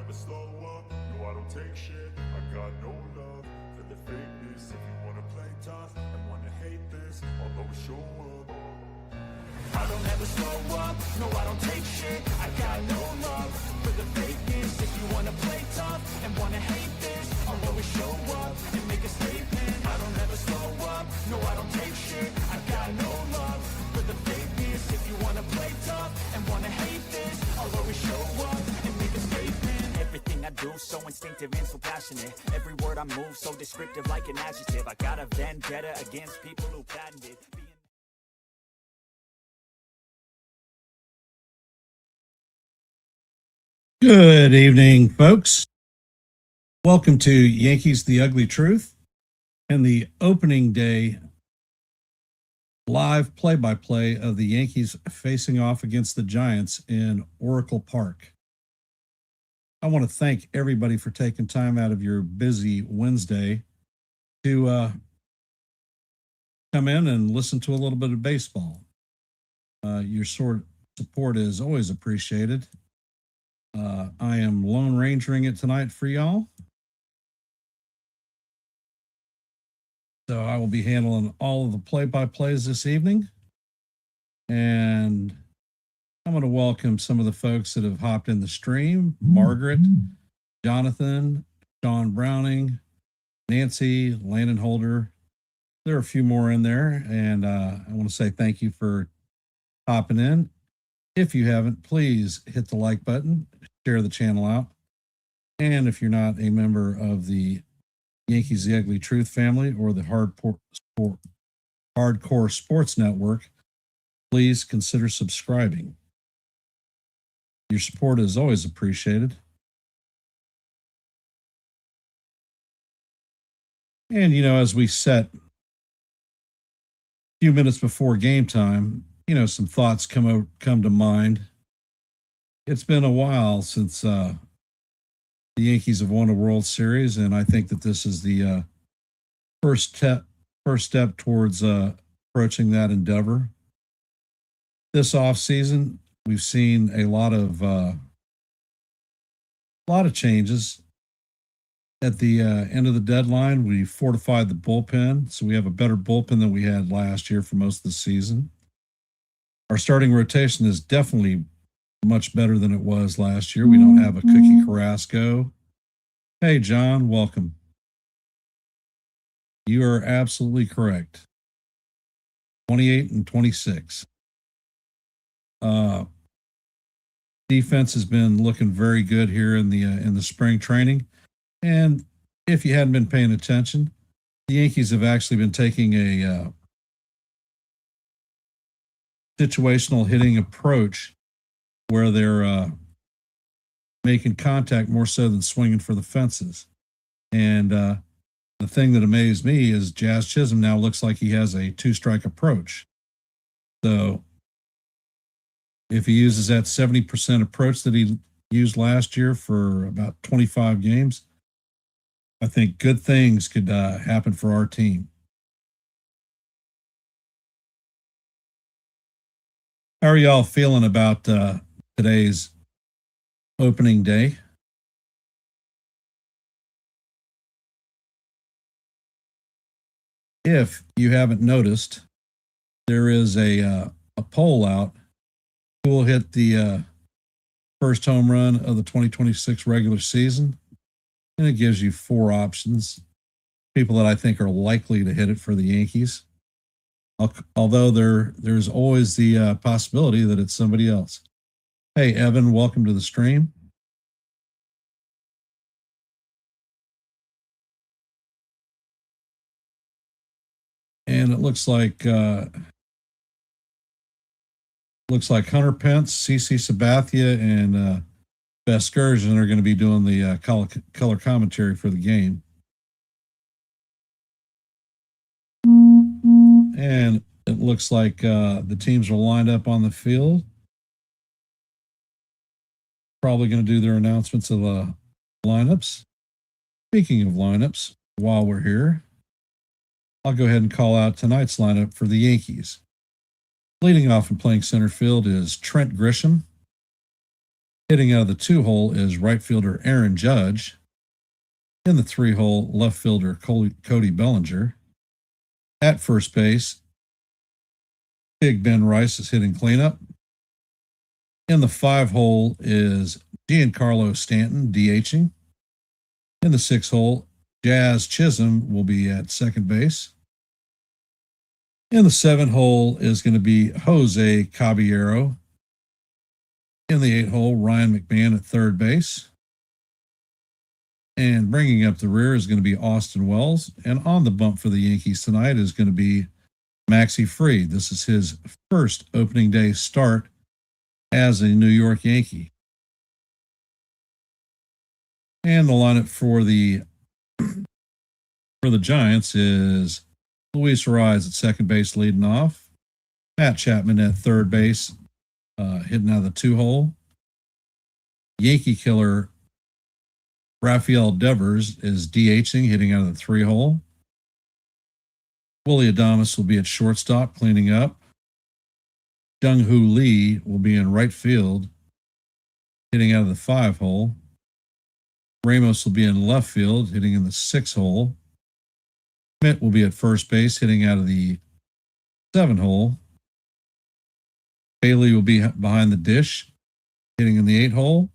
never slow up, no I don't take shit. I got no love for the fakeness. If you wanna play tough and wanna hate this, I'll always show up. I don't ever slow up, no I don't take shit. I got no love for the fakeness. If you wanna play tough and wanna hate this, I'll always show up and make a statement. I don't ever slow up, no I don't take shit. I got no love for the fakeness. If you wanna play tough and wanna hate this, I'll always show up and make a statement. Everything I do so instinctive and so passionate. Every word I move so descriptive like an adjective. I got a vendetta against people who patented Good evening, folks. Welcome to Yankees The Ugly Truth and the opening day live play-by-play of the Yankees facing off against the Giants in Oracle Park. I want to thank everybody for taking time out of your busy Wednesday to come in and listen to a little bit of baseball. Your support is always appreciated. I am Lone Rangering it tonight for y'all. So I will be handling all of the play-by-plays this evening. And I'm going to welcome some of the folks that have hopped in the stream. Margaret, Jonathan, Sean Browning, Nancy, Landon Holder. There are a few more in there. And I want to say thank you for hopping in. If you haven't, please hit the like button, share the channel out. And if you're not a member of the Yankees The Ugly Truth family or the Hardcore Sports Network, please consider subscribing. Your support is always appreciated. And, as we set a few minutes before game time, some thoughts come to mind. It's been a while since the Yankees have won a World Series, and I think that this is the first step towards approaching that endeavor. This offseason, we've seen a lot of changes. At the end of the deadline, we fortified the bullpen, so we have a better bullpen than we had last year for most of the season. Our starting rotation is definitely much better than it was last year. We don't have a Cookie Carrasco. Hey, John, welcome. You are absolutely correct. 28 and 26. Defense has been looking very good here in the spring training. And if you hadn't been paying attention, the Yankees have actually been taking a situational hitting approach where they're making contact more so than swinging for the fences. And the thing that amazed me is Jazz Chisholm now looks like he has a two-strike approach. So if he uses that 70% approach that he used last year for about 25 games, I think good things could happen for our team. How are y'all feeling about today's opening day? If you haven't noticed, there is a poll out who will hit the first home run of the 2026 regular season, and it gives you four options, people that I think are likely to hit it for the Yankees. Although there's always the possibility that it's somebody else. Hey, Evan, welcome to the stream. And it looks like Hunter Pence, CC Sabathia, and Beth Scourgeon are going to be doing the color commentary for the game. And it looks like the teams are lined up on the field. Probably going to do their announcements of the lineups. Speaking of lineups, while we're here, I'll go ahead and call out tonight's lineup for the Yankees. Leading off and playing center field is Trent Grisham. Hitting out of the 2-hole is right fielder Aaron Judge. In the 3-hole, left fielder Cody Bellinger. At first base, Big Ben Rice is hitting cleanup. In the 5-hole is Giancarlo Stanton DHing. In the 6-hole, Jazz Chisholm will be at second base. In the 7-hole is going to be Jose Caballero. In the 8-hole, Ryan McMahon at third base. And bringing up the rear is going to be Austin Wells. And on the bump for the Yankees tonight is going to be Maxie Fried. This is his first opening day start as a New York Yankee. And the lineup for the Giants is Luis Ariz at second base leading off. Matt Chapman at third base, hitting out of the 2-hole. Yankee killer Rafael Devers is DHing, hitting out of the 3-hole. Willie Adames will be at shortstop, cleaning up. Jung-Hoo Lee will be in right field, hitting out of the 5-hole. Ramos will be in left field, hitting in the 6-hole. Schmidt will be at first base, hitting out of the 7-hole. Bailey will be behind the dish, hitting in the 8-hole.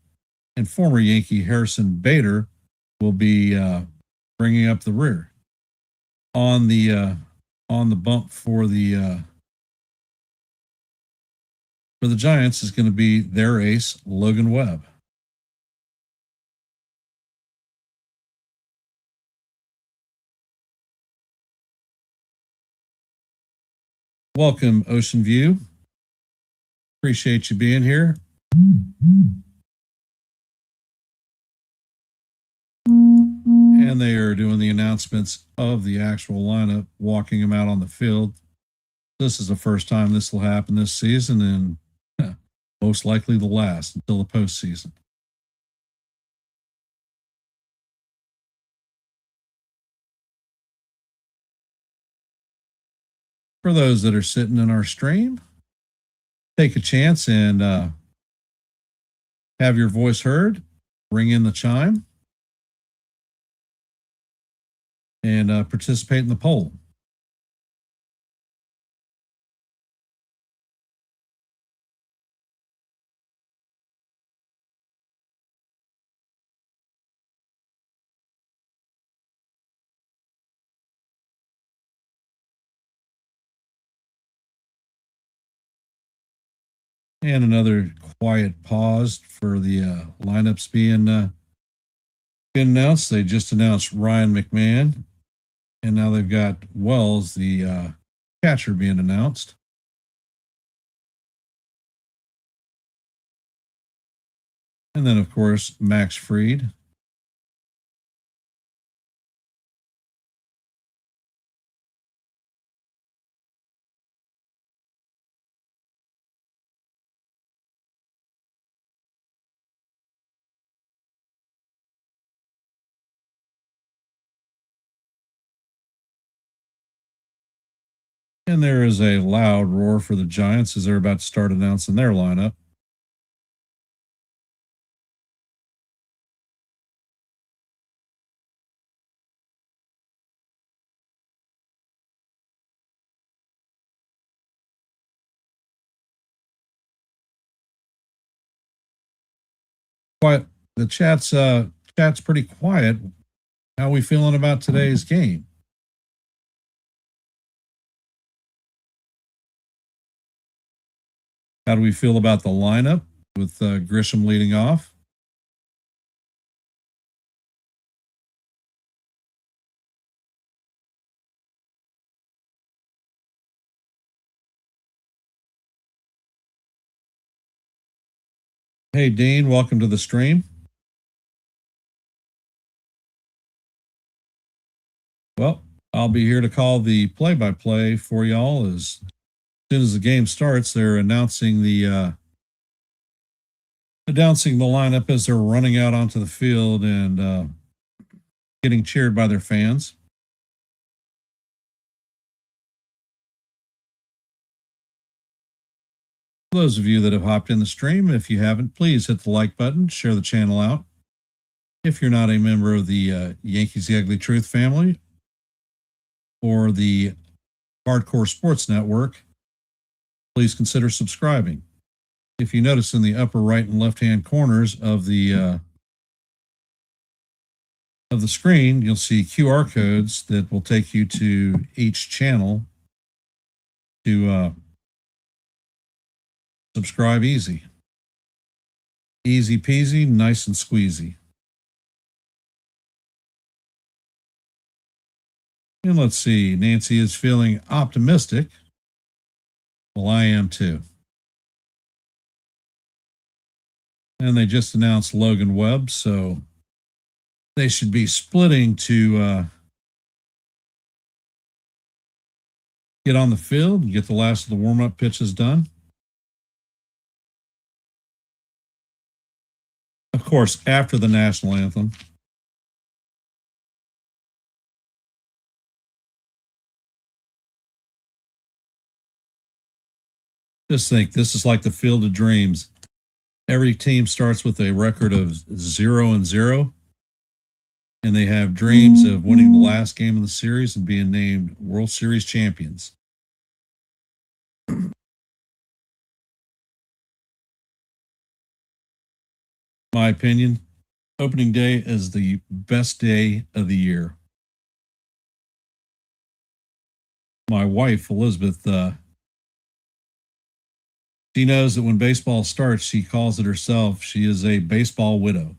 And former Yankee Harrison Bader will be bringing up the rear. On the bump for the Giants is going to be their ace, Logan Webb. Welcome, Ocean View. Appreciate you being here. And they are doing the announcements of the actual lineup, walking them out on the field. This is the first time this will happen this season, and most likely the last until the postseason. For those that are sitting in our stream, take a chance and have your voice heard. Ring in the chime and participate in the poll. And another quiet pause for the lineups being announced. They just announced Ryan McMahon, and now they've got Wells, the catcher, being announced. And then, of course, Max Fried. And there is a loud roar for the Giants as they're about to start announcing their lineup. Quiet. The chat's pretty quiet. How are we feeling about today's game? How do we feel about the lineup with Grisham leading off? Hey, Dean, welcome to the stream. Well, I'll be here to call the play-by-play for y'all as soon as the game starts. They're announcing the lineup as they're running out onto the field and getting cheered by their fans. For those of you that have hopped in the stream, if you haven't, please hit the like button, share the channel out. If you're not a member of the Yankees The Ugly Truth family or the Hardcore Sports Network, please consider subscribing. If you notice in the upper right and left-hand corners of the screen, you'll see QR codes that will take you to each channel to subscribe easy. Easy peasy, nice and squeezy. And let's see, Nancy is feeling optimistic. Well, I am too. And they just announced Logan Webb, so they should be splitting to get on the field and get the last of the warm-up pitches done. Of course, after the national anthem. Just think, this is like the Field of Dreams. Every team starts with a record of 0-0, and they have dreams of winning the last game of the series and being named World Series champions. My opinion, opening day is the best day of the year. My wife, Elizabeth, she knows that when baseball starts, she calls it herself, she is a baseball widow.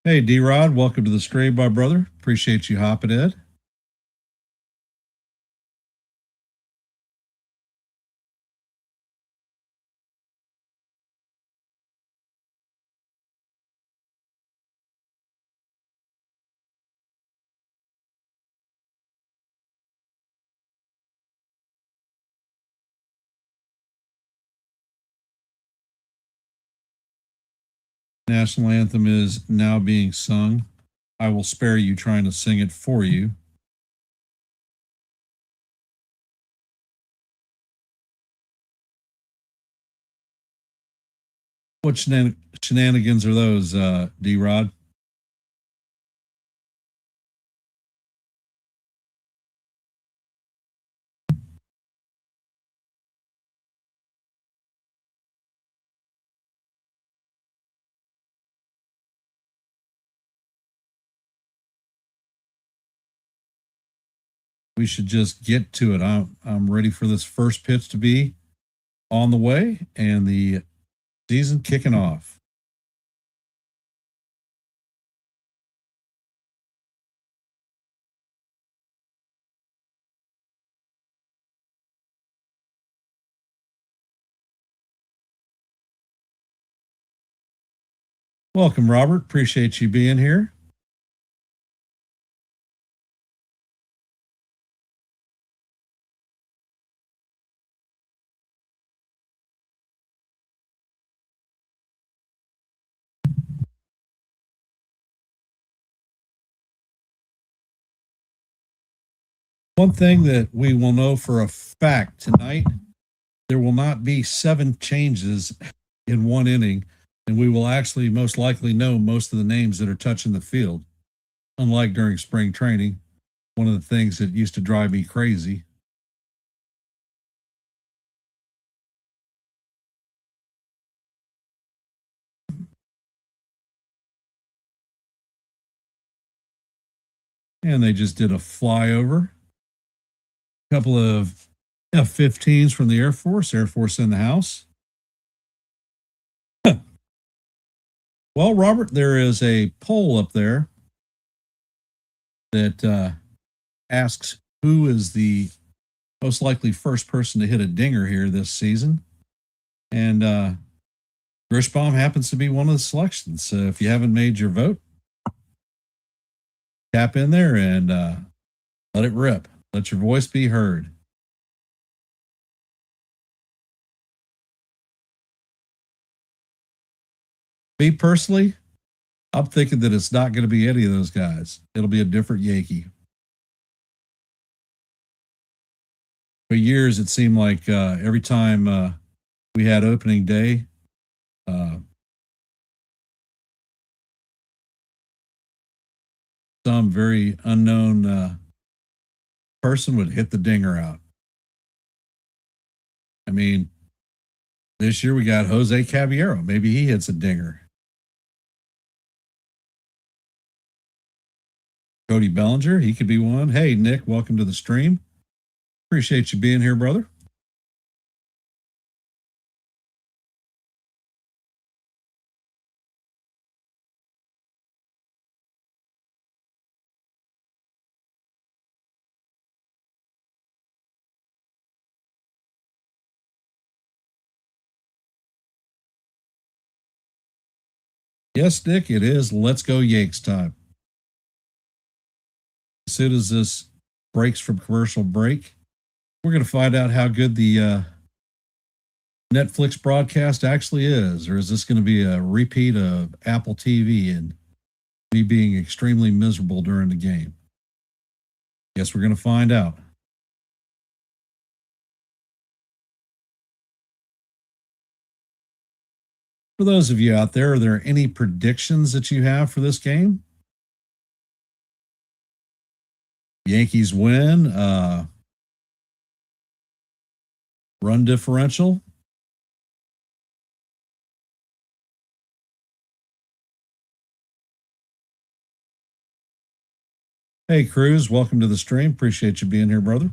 Hey, D-Rod, welcome to the stream, my brother. Appreciate you hopping in. National anthem is now being sung. I will spare you trying to sing it for you. What shenanigans are those, D-Rod? We should just get to it. I'm ready for this first pitch to be on the way and the season kicking off. Welcome, Robert. Appreciate you being here. One thing that we will know for a fact tonight, there will not be 7 changes in one inning, and we will actually most likely know most of the names that are touching the field. Unlike during spring training, one of the things that used to drive me crazy. And they just did a flyover. A couple of F-15s from the Air Force in the house. Well, Robert, there is a poll up there that asks who is the most likely first person to hit a dinger here this season. And Grishbaum happens to be one of the selections. So if you haven't made your vote, tap in there and let it rip. Let your voice be heard. Me personally, I'm thinking that it's not going to be any of those guys. It'll be a different Yankee. For years, it seemed like every time we had opening day, some very unknown person would hit the dinger out. I mean, this year we got Jose Caballero. Maybe he hits a dinger. Cody Bellinger, he could be one. Hey, Nick, welcome to the stream. Appreciate you being here, brother. Yes, Nick, it is. Let's go Yanks time. As soon as this breaks from commercial break, we're going to find out how good the Netflix broadcast actually is. Or is this going to be a repeat of Apple TV and me being extremely miserable during the game? Guess we're going to find out. For those of you out there, are there any predictions that you have for this game? Yankees win. Run differential. Hey, Cruz, welcome to the stream. Appreciate you being here, brother.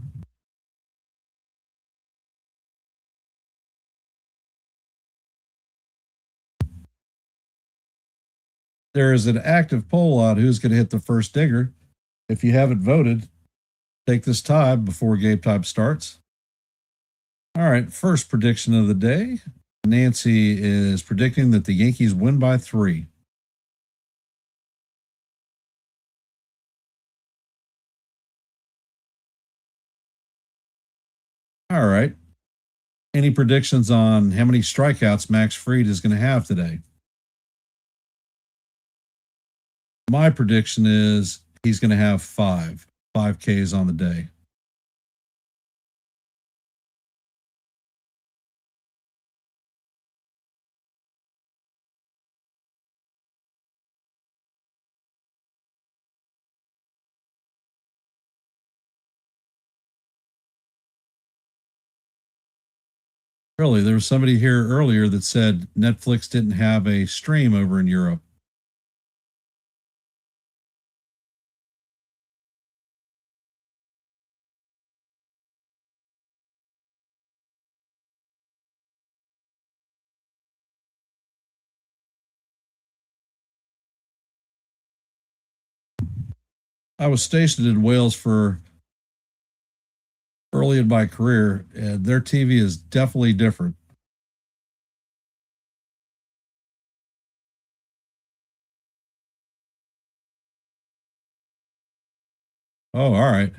There is an active poll on who's going to hit the first dinger. If you haven't voted, take this time before game time starts. All right, first prediction of the day. Nancy is predicting that the Yankees win by 3. All right. Any predictions on how many strikeouts Max Fried is going to have today? My prediction is he's going to have 5 Ks on the day. Really, there was somebody here earlier that said Netflix didn't have a stream over in Europe. I was stationed in Wales for early in my career, and their TV is definitely different. Oh, all right.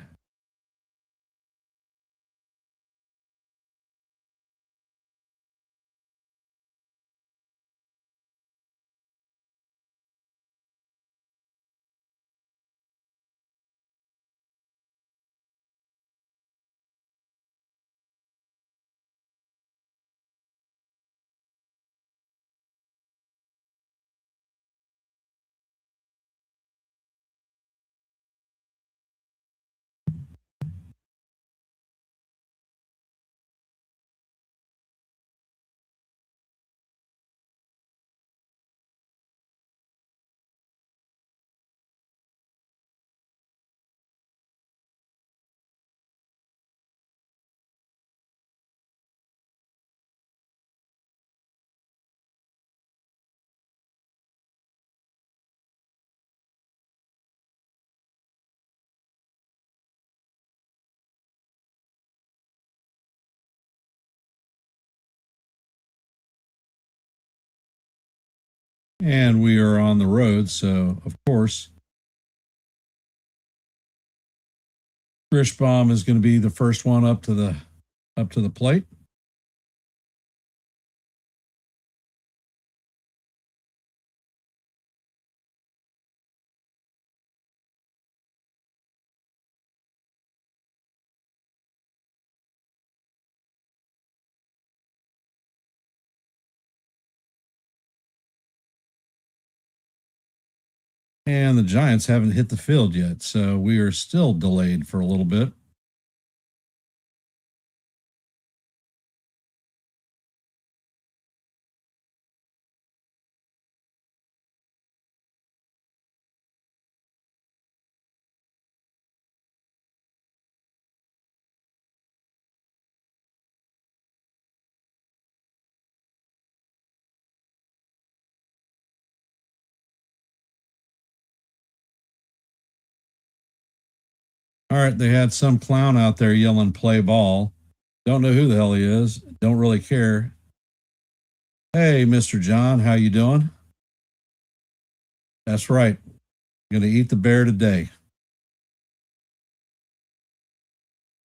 And we are on the road, so of course, Grishbaum is going to be the first one up to the plate. And the Giants haven't hit the field yet, so we are still delayed for a little bit. All right, they had some clown out there yelling play ball. Don't know who the hell he is. Don't really care. Hey, Mr. John, how you doing? That's right. Going to eat the bear today.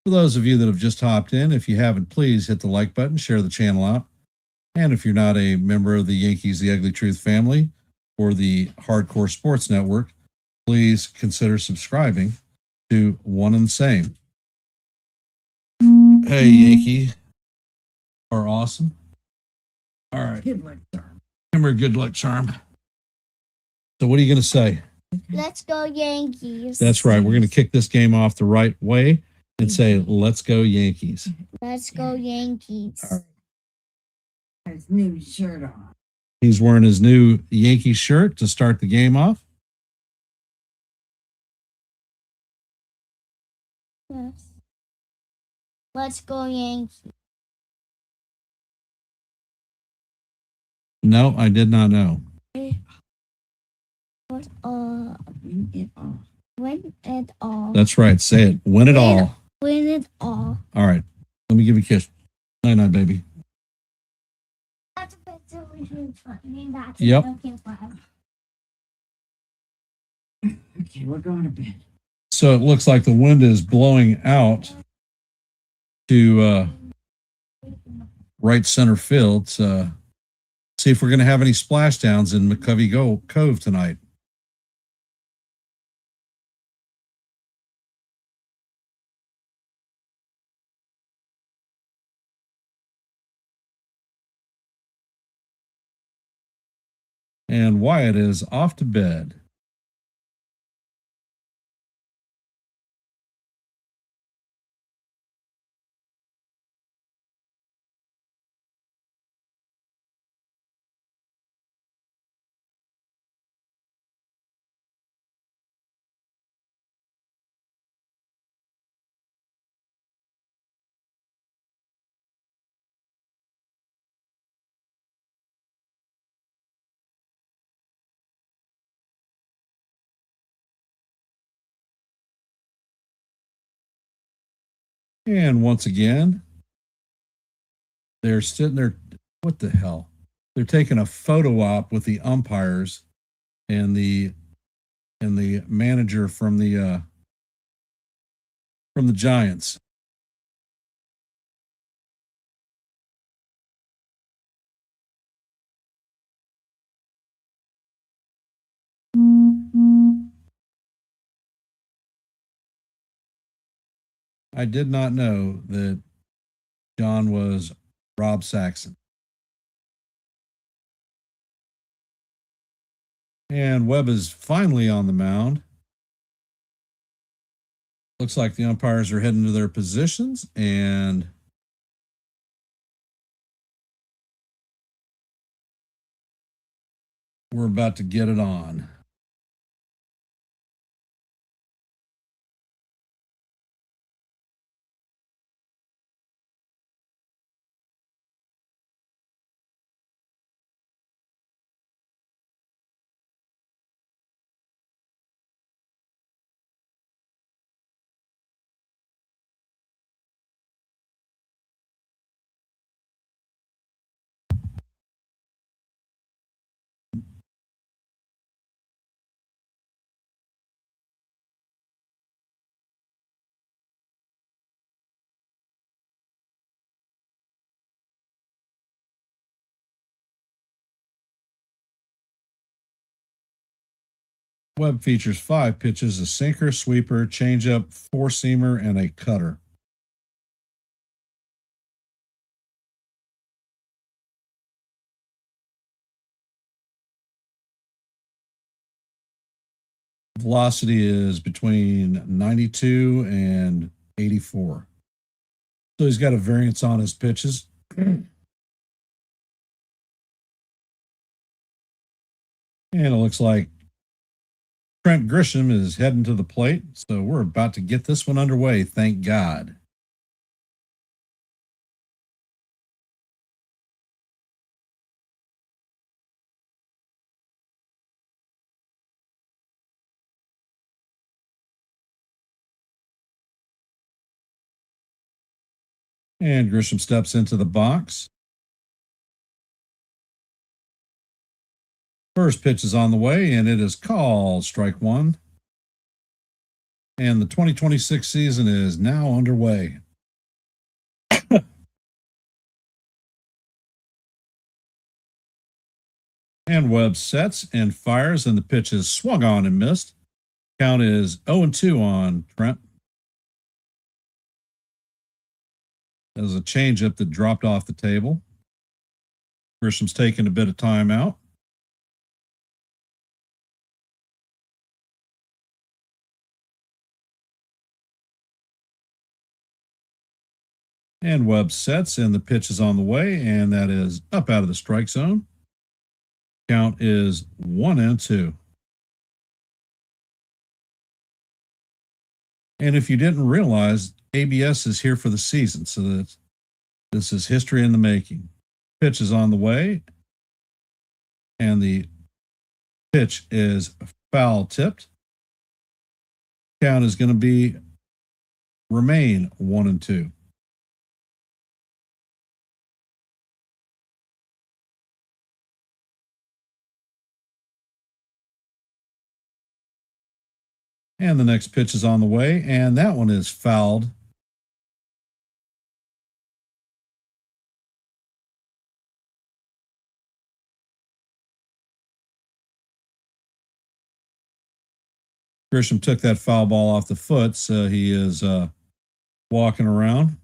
For those of you that have just hopped in, if you haven't, please hit the like button, share the channel out. And if you're not a member of the Yankees, The Ugly Truth family or the Hardcore Sports Network, please consider subscribing to one and the same. Hey, Yankee are awesome. All right. Good luck, charm. Come here, good luck, charm. So what are you going to say? Let's go Yankees. That's right. We're going to kick this game off the right way and say, let's go Yankees. Let's go Yankees. All right. His new shirt on. He's wearing his new Yankee shirt to start the game off. Yes. Let's go Yankees. No, I did not know. What Win it all. win it all. That's right. Say it. Win it all. Win it all. All right. Let me give you a kiss. Night, night, baby. That's a bit silly. That's Yep. Okay, we're going to bed. So it looks like the wind is blowing out to right center field. See if we're going to have any splashdowns in McCovey Cove tonight. And Wyatt is off to bed. And once again, they're sitting there. What the hell? They're taking a photo op with the umpires and the manager from the Giants. I did not know that John was Rob Saxon. And Webb is finally on the mound. Looks like the umpires are heading to their positions, and we're about to get it on. Webb features 5 pitches: a sinker, sweeper, changeup, four-seamer, and a cutter. velocity is between 92 and 84. So he's got a variance on his pitches. And it looks like Trent Grisham is heading to the plate. So we're about to get this one underway. Thank God. And Grisham steps into the box. First pitch is on the way, and it is called strike one. And the 2026 season is now underway. And Webb sets and fires, and the pitch is swung on and missed. Count is 0-2 on Trent. There's a changeup that dropped off the table. Grisham's taking a bit of time out. And Webb sets, and the pitch is on the way, and that is up out of the strike zone. Count is 1-2. And if you didn't realize, ABS is here for the season, so that this is history in the making. Pitch is on the way, and the pitch is foul tipped. Count is going to remain 1-2. And the next pitch is on the way, and that one is fouled. Grisham took that foul ball off the foot, so he is walking around.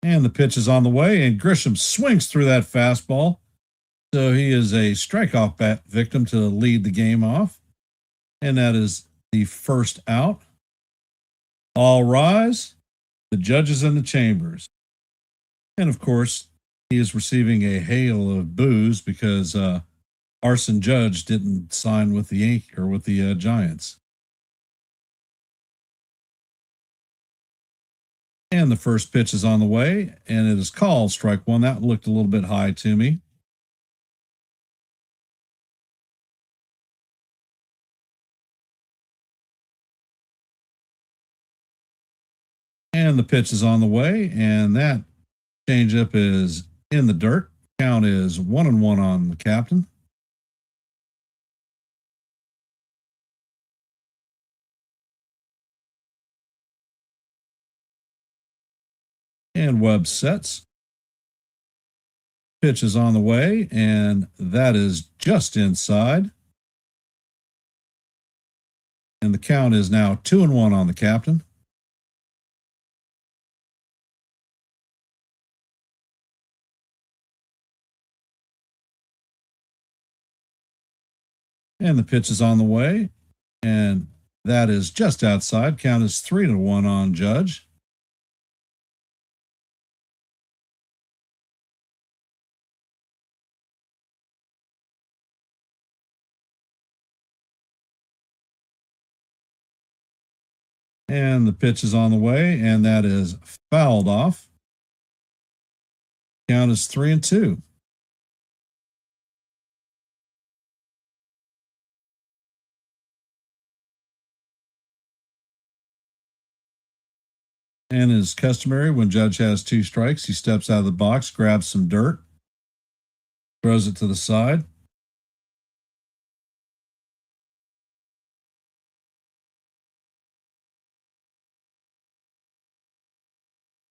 And the pitch is on the way, and Grisham swings through that fastball. So he is a strikeout bat victim to lead the game off. And that is the first out. All rise. The judges in the chambers. And of course, he is receiving a hail of boos because Arson Judge didn't sign with the Yankees or with the Giants. And the first pitch is on the way, and it is called strike one. That looked a little bit high to me. And the pitch is on the way, and that changeup is in the dirt. Count is 1-1 on the captain. And Webb sets. Pitch is on the way, and that is just inside. And the count is now 2-1 on the captain. And the pitch is on the way, and that is just outside. Count is 3-1 on Judge. And the pitch is on the way, and that is fouled off. Count is 3-2. And as customary, when Judge has two strikes, he steps out of the box, grabs some dirt, throws it to the side.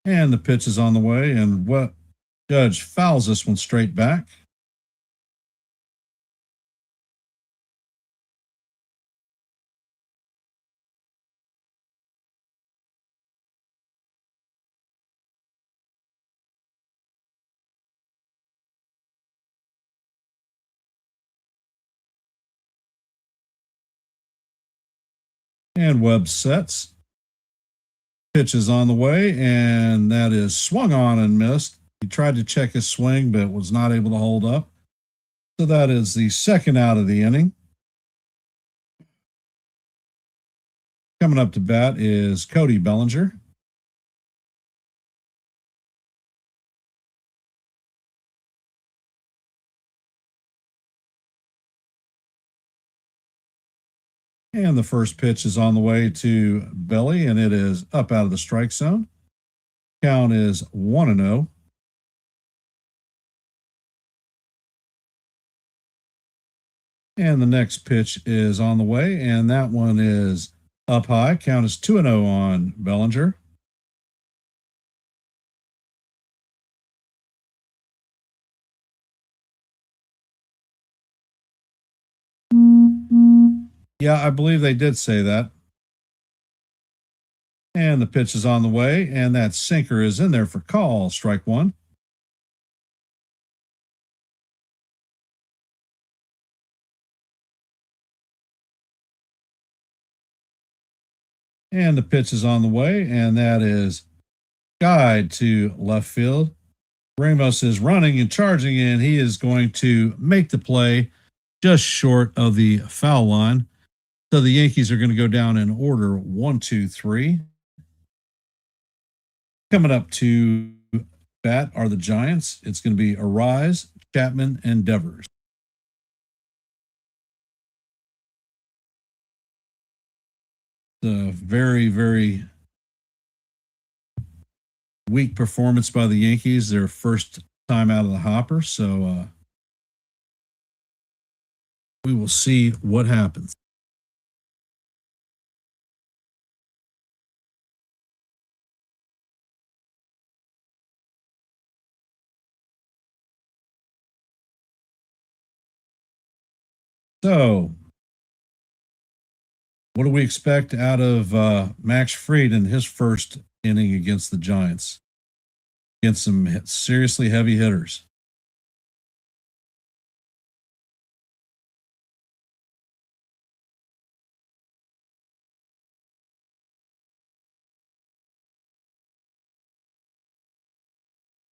And the pitch is on the way, and what Judge fouls this one straight back. And Webb sets. Pitch is on the way, and that is swung on and missed. He tried to check his swing, but was not able to hold up. So that is the second out of the inning. Coming up to bat is Cody Bellinger. And the first pitch is on the way to Belly, and it is up out of the strike zone. Count is 1-0. And the next pitch is on the way, and that one is up high. Count is 2-0 on Bellinger. Yeah, I believe they did say that. And the pitch is on the way, and that sinker is in there for call. Strike one. And the pitch is on the way, and that is guide to left field. Ramos is running and charging, and he is going to make the play just short of the foul line. So the Yankees are going to go down in order 1, 2, 3. Coming up to bat are the Giants. It's going to be Arise, Chapman, and Devers. The very, very weak performance by the Yankees. Their first time out of the hopper. So we will see what happens. So, what do we expect out of Max Fried in his first inning against the Giants? Against some seriously heavy hitters.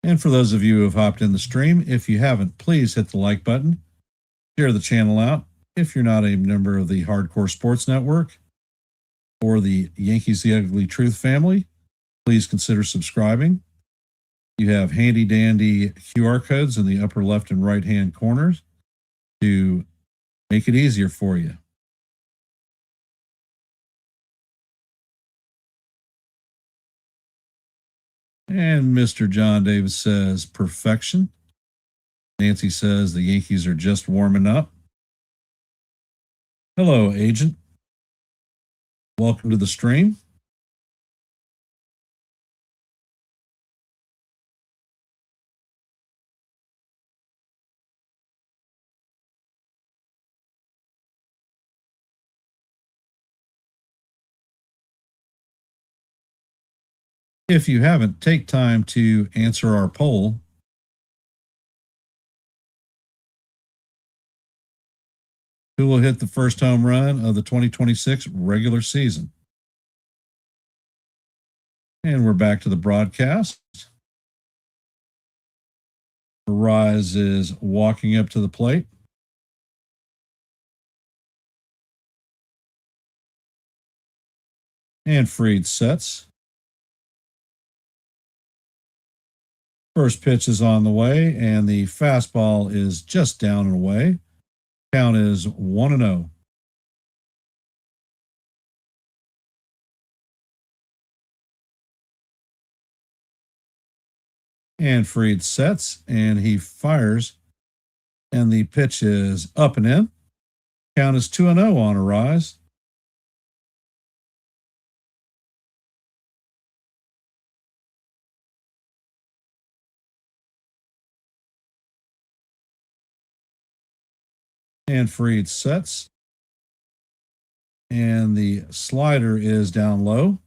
And for those of you who have hopped in the stream, if you haven't, please hit the like button. Share the channel out. If you're not a member of the Hardcore Sports Network or the Yankees The Ugly Truth family, please consider subscribing. You have handy dandy QR codes in the upper left and right hand corners to make it easier for you. And Mr. John Davis says perfection. Nancy says the Yankees are just warming up. Hello, agent. Welcome to the stream. If you haven't, take time to answer our poll. Who will hit the first home run of the 2026 regular season? And we're back to the broadcast. Rise is walking up to the plate. And Fried sets. First pitch is on the way, and the fastball is just down and away. Count is 1-0. And Fried sets, and he fires, and the pitch is up and in. Count is 2-0 on Arise. And Fried sets. And the slider is down low.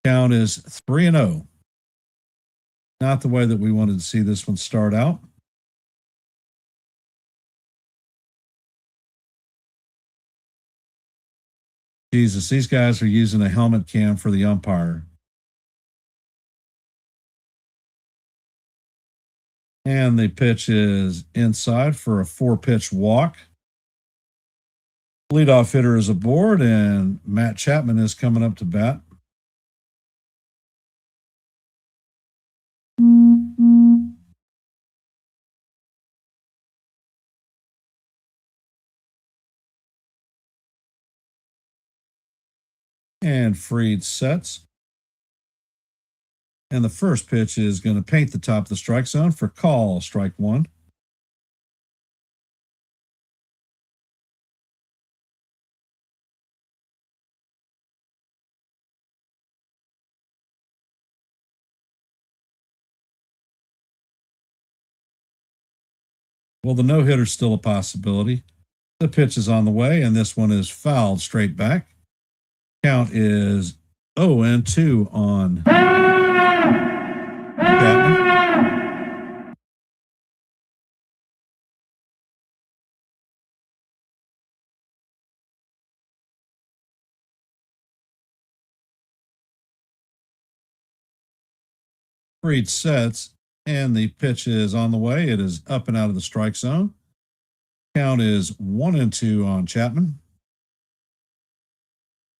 Count is 3-0. Not the way that we wanted to see this one start out. Jesus, these guys are using a helmet cam for the umpire. And the pitch is inside for a 4-pitch walk. Leadoff hitter is aboard, and Matt Chapman is coming up to bat. And Fried sets. And the first pitch is going to paint the top of the strike zone for call, strike one. Well, the no-hitter is still a possibility. The pitch is on the way, and this one is fouled straight back. Count is 0-2 on Chapman. Fried sets, and the pitch is on the way. It is up and out of the strike zone. Count is 1-2 on Chapman.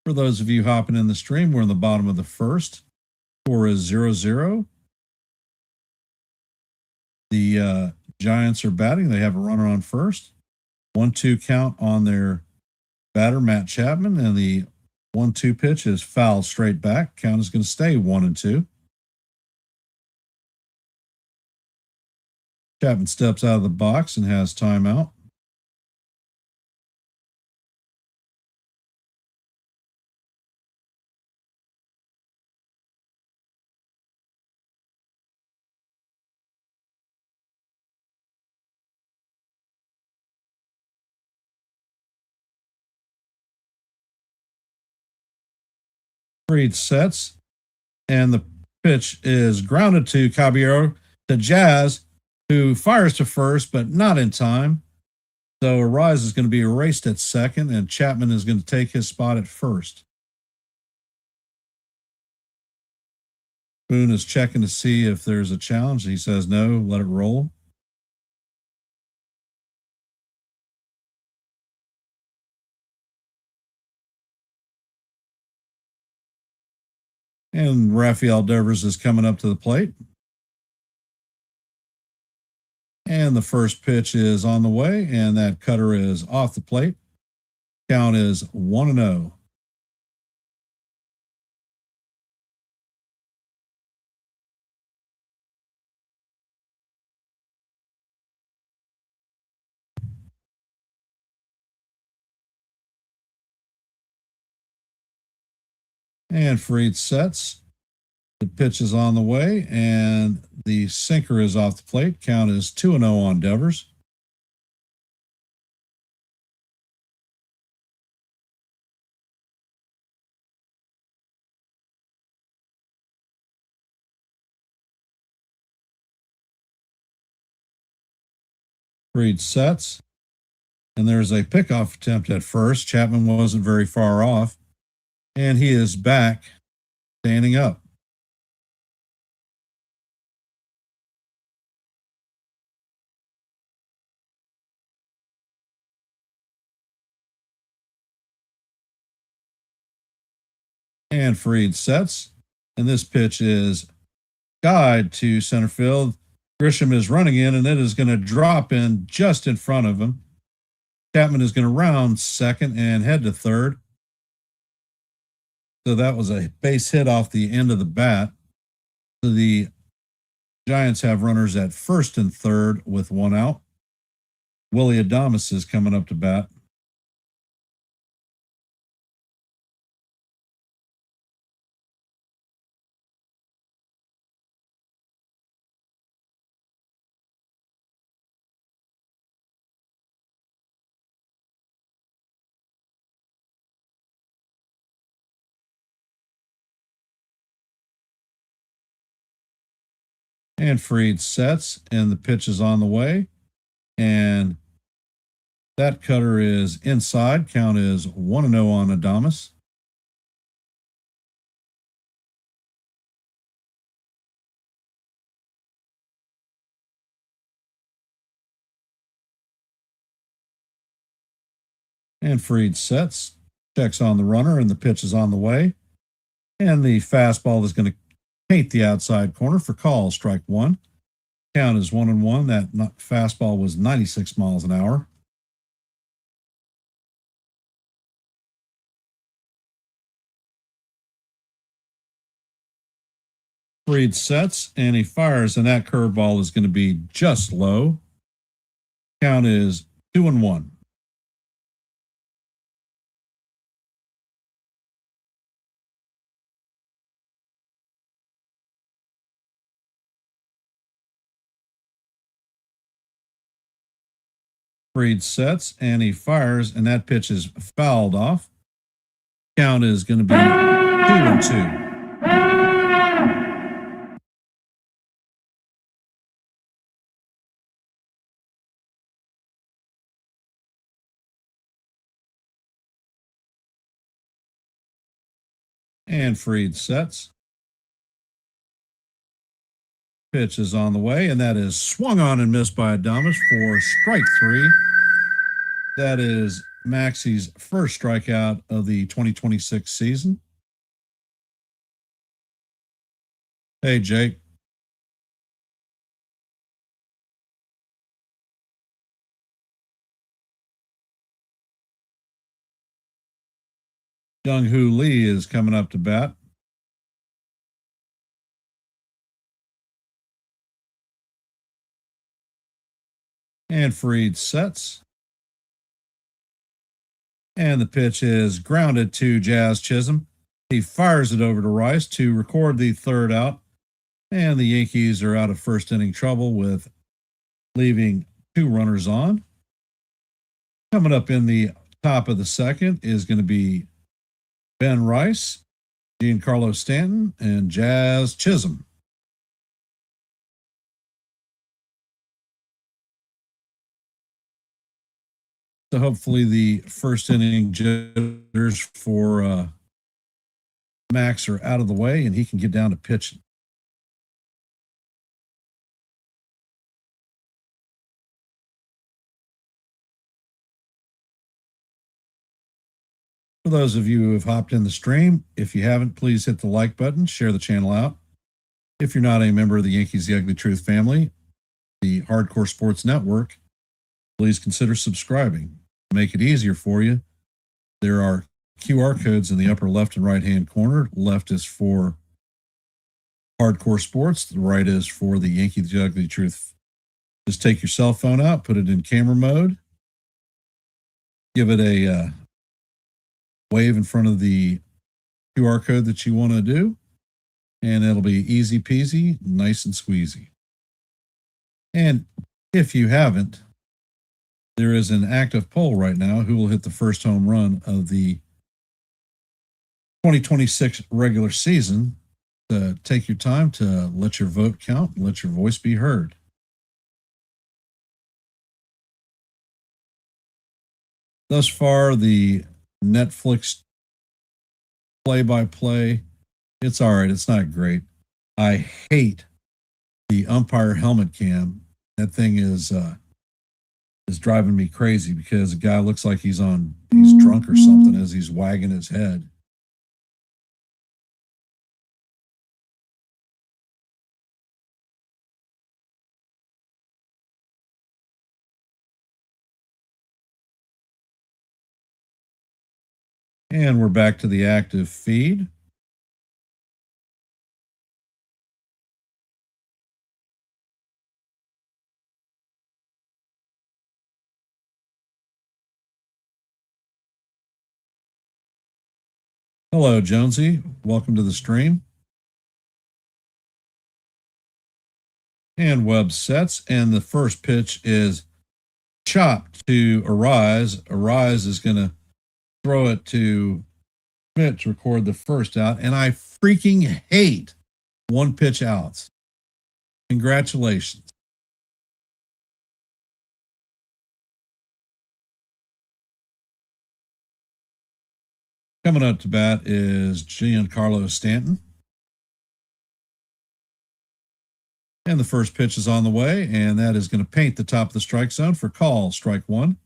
For those of you hopping in the stream, we're in the bottom of the first. Score is 0-0. The Giants are batting. They have a runner on first. 1-2 count on their batter, Matt Chapman, and the 1-2 pitch is fouled straight back. Count is going to stay 1-2. Chapman steps out of the box and has timeout. Fried sets, and the pitch is grounded to Caballero, to Jazz, who fires to first, but not in time. So Arise is going to be erased at second, and Chapman is going to take his spot at first. Boone is checking to see if there's a challenge. He says no, let it roll. And Rafael Devers is coming up to the plate. And the first pitch is on the way, and that cutter is off the plate. Count is 1-0. And Fried sets. The pitch is on the way, and the sinker is off the plate. Count is 2-0 on Devers. Fried sets, and there's a pickoff attempt at first. Chapman wasn't very far off, and he is back, standing up. And Fried sets, and this pitch is guide to center field. Grisham is running in, and it is going to drop in just in front of him. Chapman is going to round second and head to third. So that was a base hit off the end of the bat. So the Giants have runners at first and third with one out. Willie Adames is coming up to bat. And Fried sets, and the pitch is on the way. And that cutter is inside. Count is 1-0 on Adames. And Fried sets, checks on the runner, and the pitch is on the way. And the fastball is going to paint the outside corner for call, strike one. Count is 1-1. That fastball was 96 miles an hour. Fried sets, and he fires, and that curveball is going to be just low. Count is 2-1. Fried sets, and he fires, and that pitch is fouled off. Count is going to be 2-2. And Fried sets. Pitch is on the way, and that is swung on and missed by Adames for strike three. That is Maxie's first strikeout of the 2026 season. Hey, Jake. Jung-Hoo Lee is coming up to bat. And Fried sets. And the pitch is grounded to Jazz Chisholm. He fires it over to Rice to record the third out. And the Yankees are out of first inning trouble with leaving two runners on. Coming up in the top of the second is going to be Ben Rice, Giancarlo Stanton, and Jazz Chisholm. So hopefully the first inning jitters for Max are out of the way and he can get down to pitching. For those of you who have hopped in the stream, if you haven't, please hit the like button, share the channel out. If you're not a member of the Yankees The Ugly Truth family, the Hardcore Sports Network, please consider subscribing. To make it easier for you, there are QR codes in the upper left and right hand corner. Left is for Hardcore Sports, the right is for the Yankees The Ugly Truth. Just take your cell phone out, put it in camera mode, give it a wave in front of the QR code that you want to do, and it'll be easy peasy, nice and squeezy. And if you haven't, there is an active poll right now who will hit the first home run of the 2026 regular season. Take your time to let your vote count and let your voice be heard. Thus far, the Netflix play-by-play, it's all right. It's not great. I hate the umpire helmet cam. That thing is driving me crazy because the guy looks like he's drunk or something as he's wagging his head. And we're back to the active feed. Hello, Jonesy. Welcome to the stream. And Webb sets, and the first pitch is chopped to Arise. Arise is going to throw it to Schmidt to record the first out, and I freaking hate one pitch outs. Congratulations. Coming up to bat is Giancarlo Stanton. And the first pitch is on the way, and that is going to paint the top of the strike zone for call, strike one.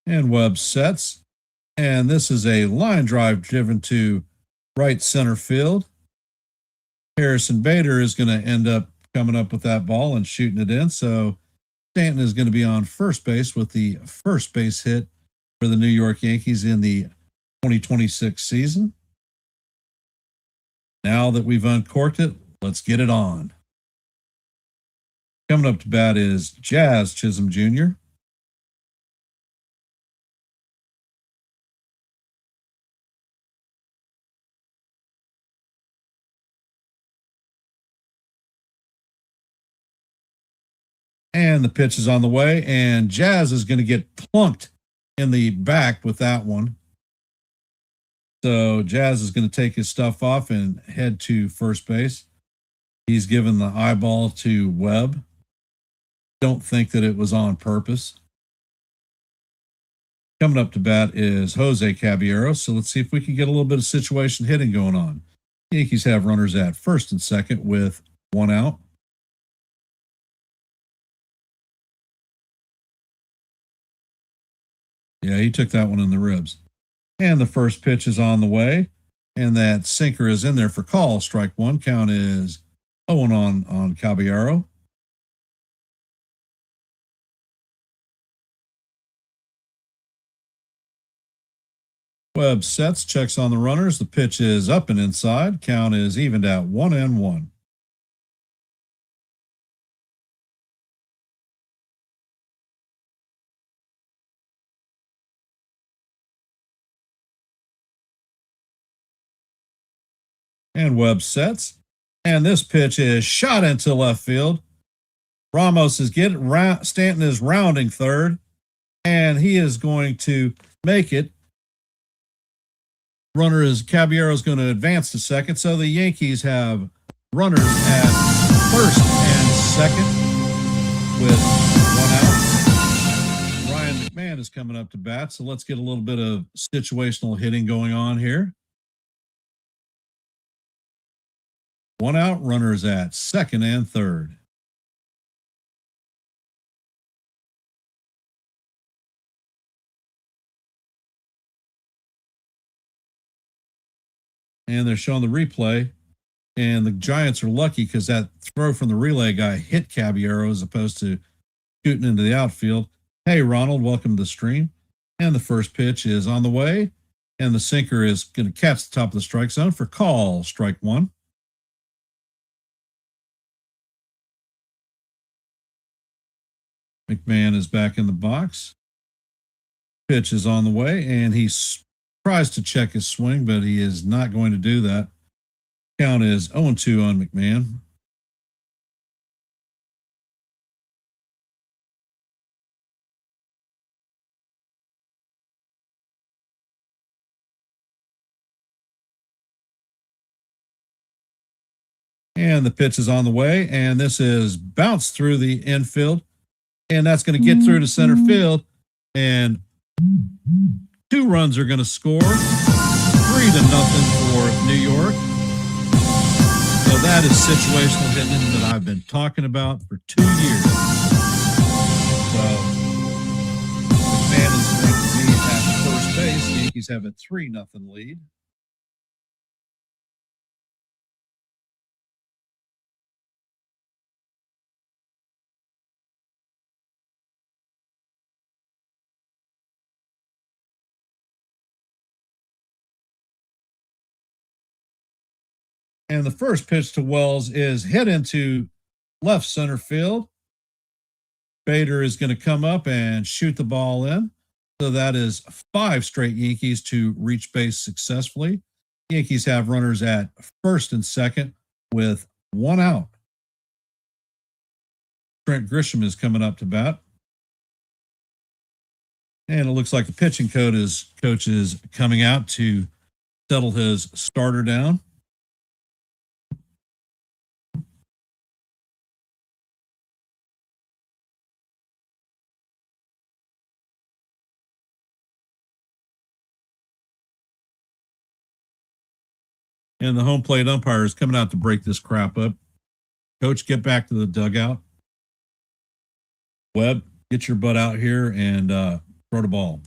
And Webb sets. And this is a line drive driven to right center field. Harrison Bader is going to end up coming up with that ball and shooting it in. So Stanton is going to be on first base with the first base hit for the New York Yankees in the 2026 season. Now that we've uncorked it, let's get it on. Coming up to bat is Jazz Chisholm Jr. And the pitch is on the way, and Jazz is going to get plunked in the back with that one. So Jazz is going to take his stuff off and head to first base. He's given the eyeball to Webb. Don't think that it was on purpose. Coming up to bat is Jose Caballero. So let's see if we can get a little bit of situation hitting going on. The Yankees have runners at first and second with one out. Yeah, he took that one in the ribs. And the first pitch is on the way. And that sinker is in there for call. Strike one. Count is 0-1 on Caballero. Webb sets, checks on the runners. The pitch is up and inside. Count is evened at 1-1. And Webb sets. And this pitch is shot into left field. Ramos is Stanton is rounding third. And he is going to make it. Caballero is going to advance to second. So the Yankees have runners at first and second with one out. Ryan McMahon is coming up to bat. So let's get a little bit of situational hitting going on here. One out, runners at second and third. And they're showing the replay. And the Giants are lucky because that throw from the relay guy hit Caballero as opposed to shooting into the outfield. Hey, Ronald, welcome to the stream. And the first pitch is on the way. And the sinker is going to catch the top of the strike zone for call. Strike one. McMahon is back in the box. Pitch is on the way, and he tries to check his swing, but he is not going to do that. Count is 0-2 on McMahon. And the pitch is on the way, and this is bounced through the infield. And that's going to get through to center field. And 2 runs are going to score. 3-0 for New York. So that is situational hitting that I've been talking about for 2 years. So McMahon is going to be at first base. The Yankees have a 3-0 lead. And the first pitch to Wells is hit into left center field. Bader is going to come up and shoot the ball in. So that is 5 straight Yankees to reach base successfully. Yankees have runners at first and second with 1 out. Trent Grisham is coming up to bat. And it looks like the pitching coach is coming out to settle his starter down. And the home plate umpire is coming out to break this crap up. Coach, get back to the dugout. Webb, get your butt out here and throw the ball.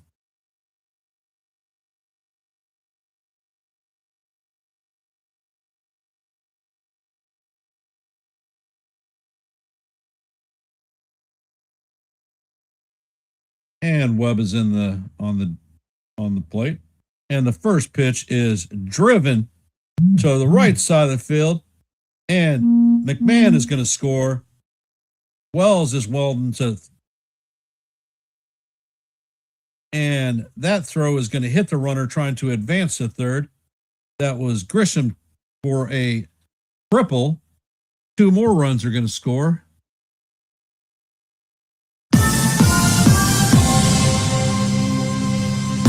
And Webb is in the on the plate. And the first pitch is driven to the right side of the field. And McMahon is going to score. Wells is welding to. And that throw is going to hit the runner trying to advance to third. That was Grisham for a triple. 2 more runs are going to score.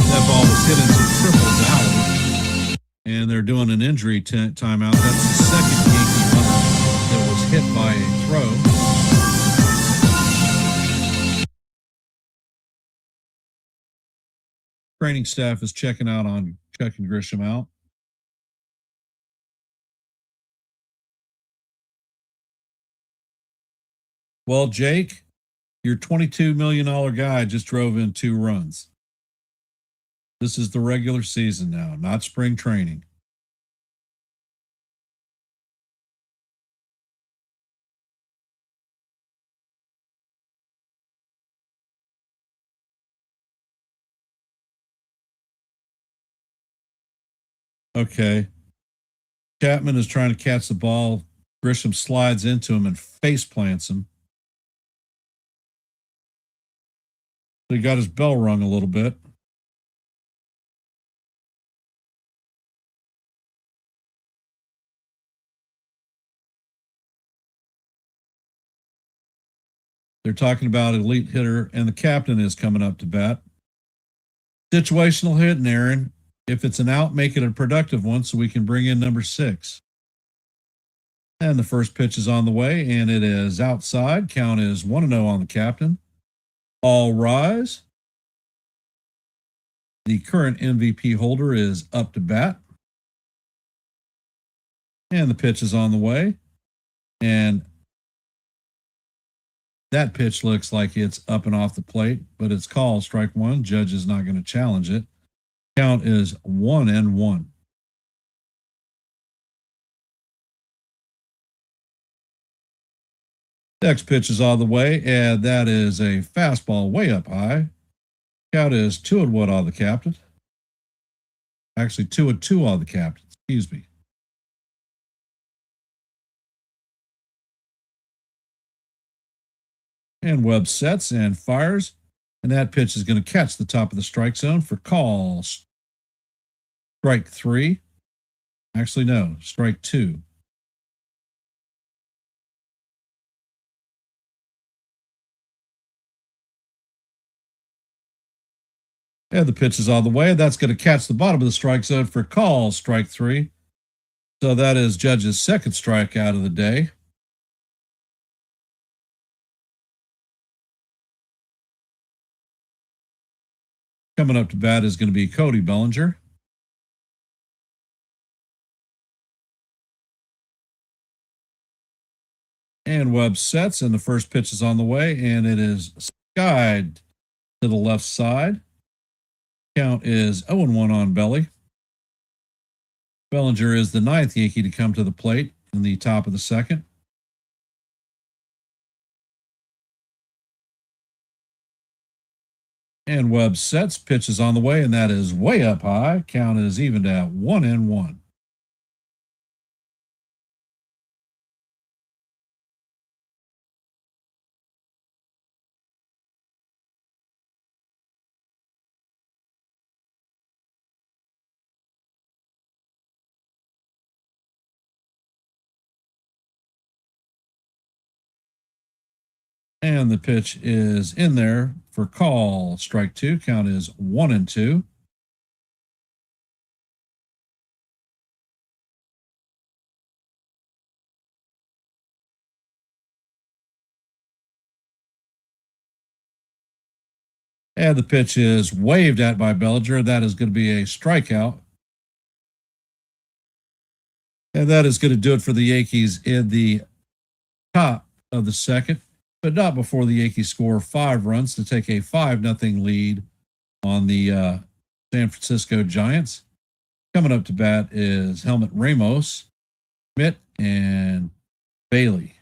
That ball was hit into triple alley. And they're doing an injury timeout. That's the second Yankee runner that was hit by a throw. Training staff is checking Grisham out. Well, Jake, your $22 million guy just drove in 2 runs. This is the regular season now, not spring training. Okay. Chapman is trying to catch the ball. Grisham slides into him and face plants him. So he got his bell rung a little bit. They're talking about elite hitter, and the captain is coming up to bat. Situational hitting, Aaron. If it's an out, make it a productive one so we can bring in number 6. And the first pitch is on the way, and it is outside. Count is 1-0 on the captain. All rise. The current MVP holder is up to bat. And the pitch is on the way. And that pitch looks like it's up and off the plate, but it's called strike 1. Judge is not going to challenge it. Count is 1-1. Next pitch is on the way, and that is a fastball way up high. Count is 2-1 on the captain. Actually, 2-2 on the captain. Excuse me. And Webb sets and fires. And that pitch is going to catch the top of the strike zone for call. Strike 3. Actually, no, strike 2. And the pitch is on the way. That's going to catch the bottom of the strike zone for call. Strike 3. So that is Judge's second strikeout of the day. Coming up to bat is going to be Cody Bellinger. And Webb sets, and the first pitch is on the way, and it is skied to the left side. Count is 0-1 on Belly. Bellinger is the 9th Yankee to come to the plate in the top of the second. And Webb sets, pitch is on the way, and that is way up high. Count is evened at 1-1. And the pitch is in there for call. Strike 2. Count is 1-2. And the pitch is waved at by Bellinger. That is going to be a strikeout. And that is going to do it for the Yankees in the top of the second, but not before the Yankees score 5 runs to take a 5-0 lead on the San Francisco Giants. Coming up to bat is Helmet Ramos, Schmidt, and Bailey.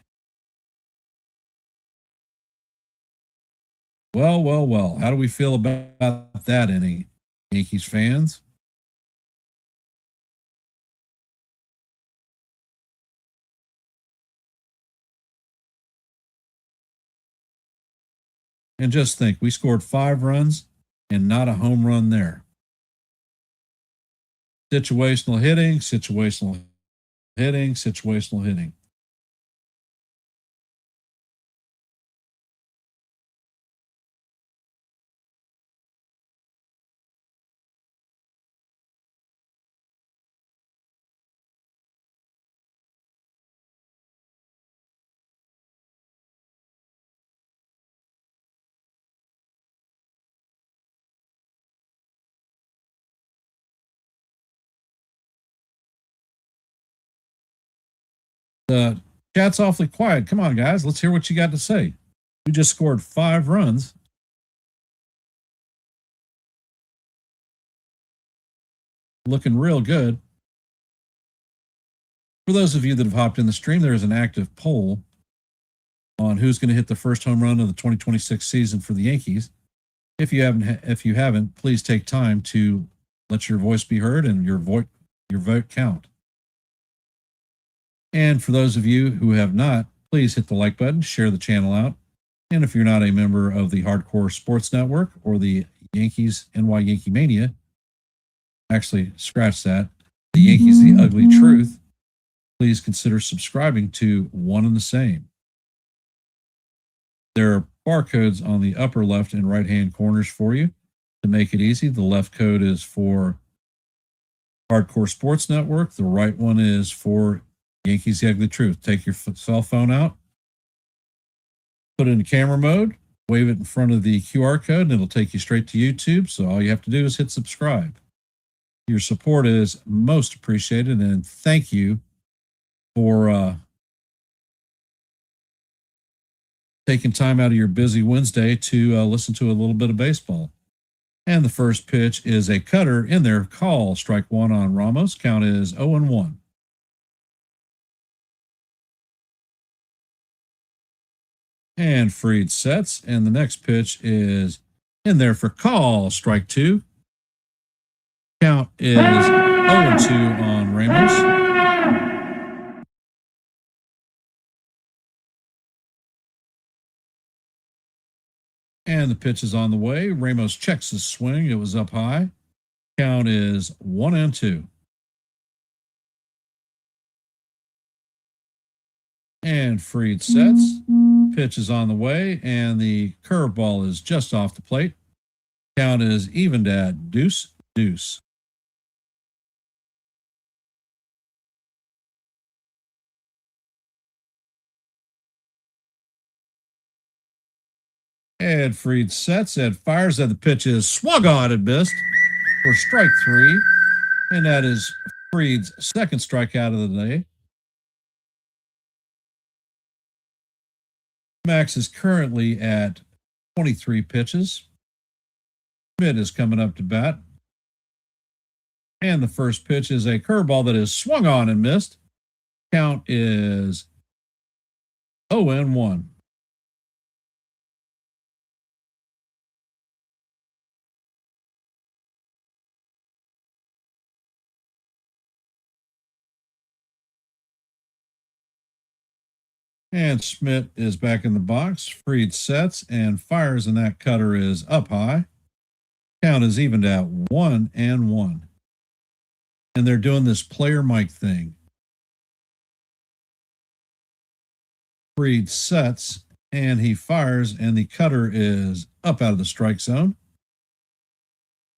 Well, well, well. How do we feel about that, any Yankees fans? And just think, we scored 5 runs and not a home run there. Situational hitting, situational hitting, situational hitting. The chat's awfully quiet. Come on, guys. Let's hear what you got to say. We just scored 5 runs. Looking real good. For those of you that have hopped in the stream, there is an active poll on who's going to hit the first home run of the 2026 season for the Yankees. If you haven't, please take time to let your voice be heard and your vote count. And for those of you who have not, please hit the like button, share the channel out. And if you're not a member of the Hardcore Sports Network or the Yankees YankeeMania, actually scratch that, the Yankees The Ugly Truth, please consider subscribing to one and the same. There are barcodes on the upper left and right hand corners for you to make it easy. The left code is for Hardcore Sports Network. The right one is for Yankees The Ugly Truth. Take your cell phone out, put it in camera mode, wave it in front of the QR code, and it'll take you straight to YouTube. So all you have to do is hit subscribe. Your support is most appreciated, and thank you for taking time out of your busy Wednesday to listen to a little bit of baseball. And the first pitch is a cutter in there. Call strike 1 on Ramos. Count is 0-1. And Fried sets, and the next pitch is in there for call strike 2. Count is 0-2 on Ramos. And the pitch is on the way. Ramos checks his swing. It was up high. Count is 1-2. And Fried sets. Pitch is on the way, and the curveball is just off the plate. Count is evened at 2-2. And Fried sets and fires, and the pitch is swung on and missed for strike 3. And that is Fried's second strikeout of the day. Max is currently at 23 pitches. Schmidt is coming up to bat. And the first pitch is a curveball that is swung on and missed. Count is 0-1. And Schmidt is back in the box. Fried sets and fires, and that cutter is up high. Count is evened at 1-1. And they're doing this player mic thing. Fried sets and he fires, and the cutter is up out of the strike zone.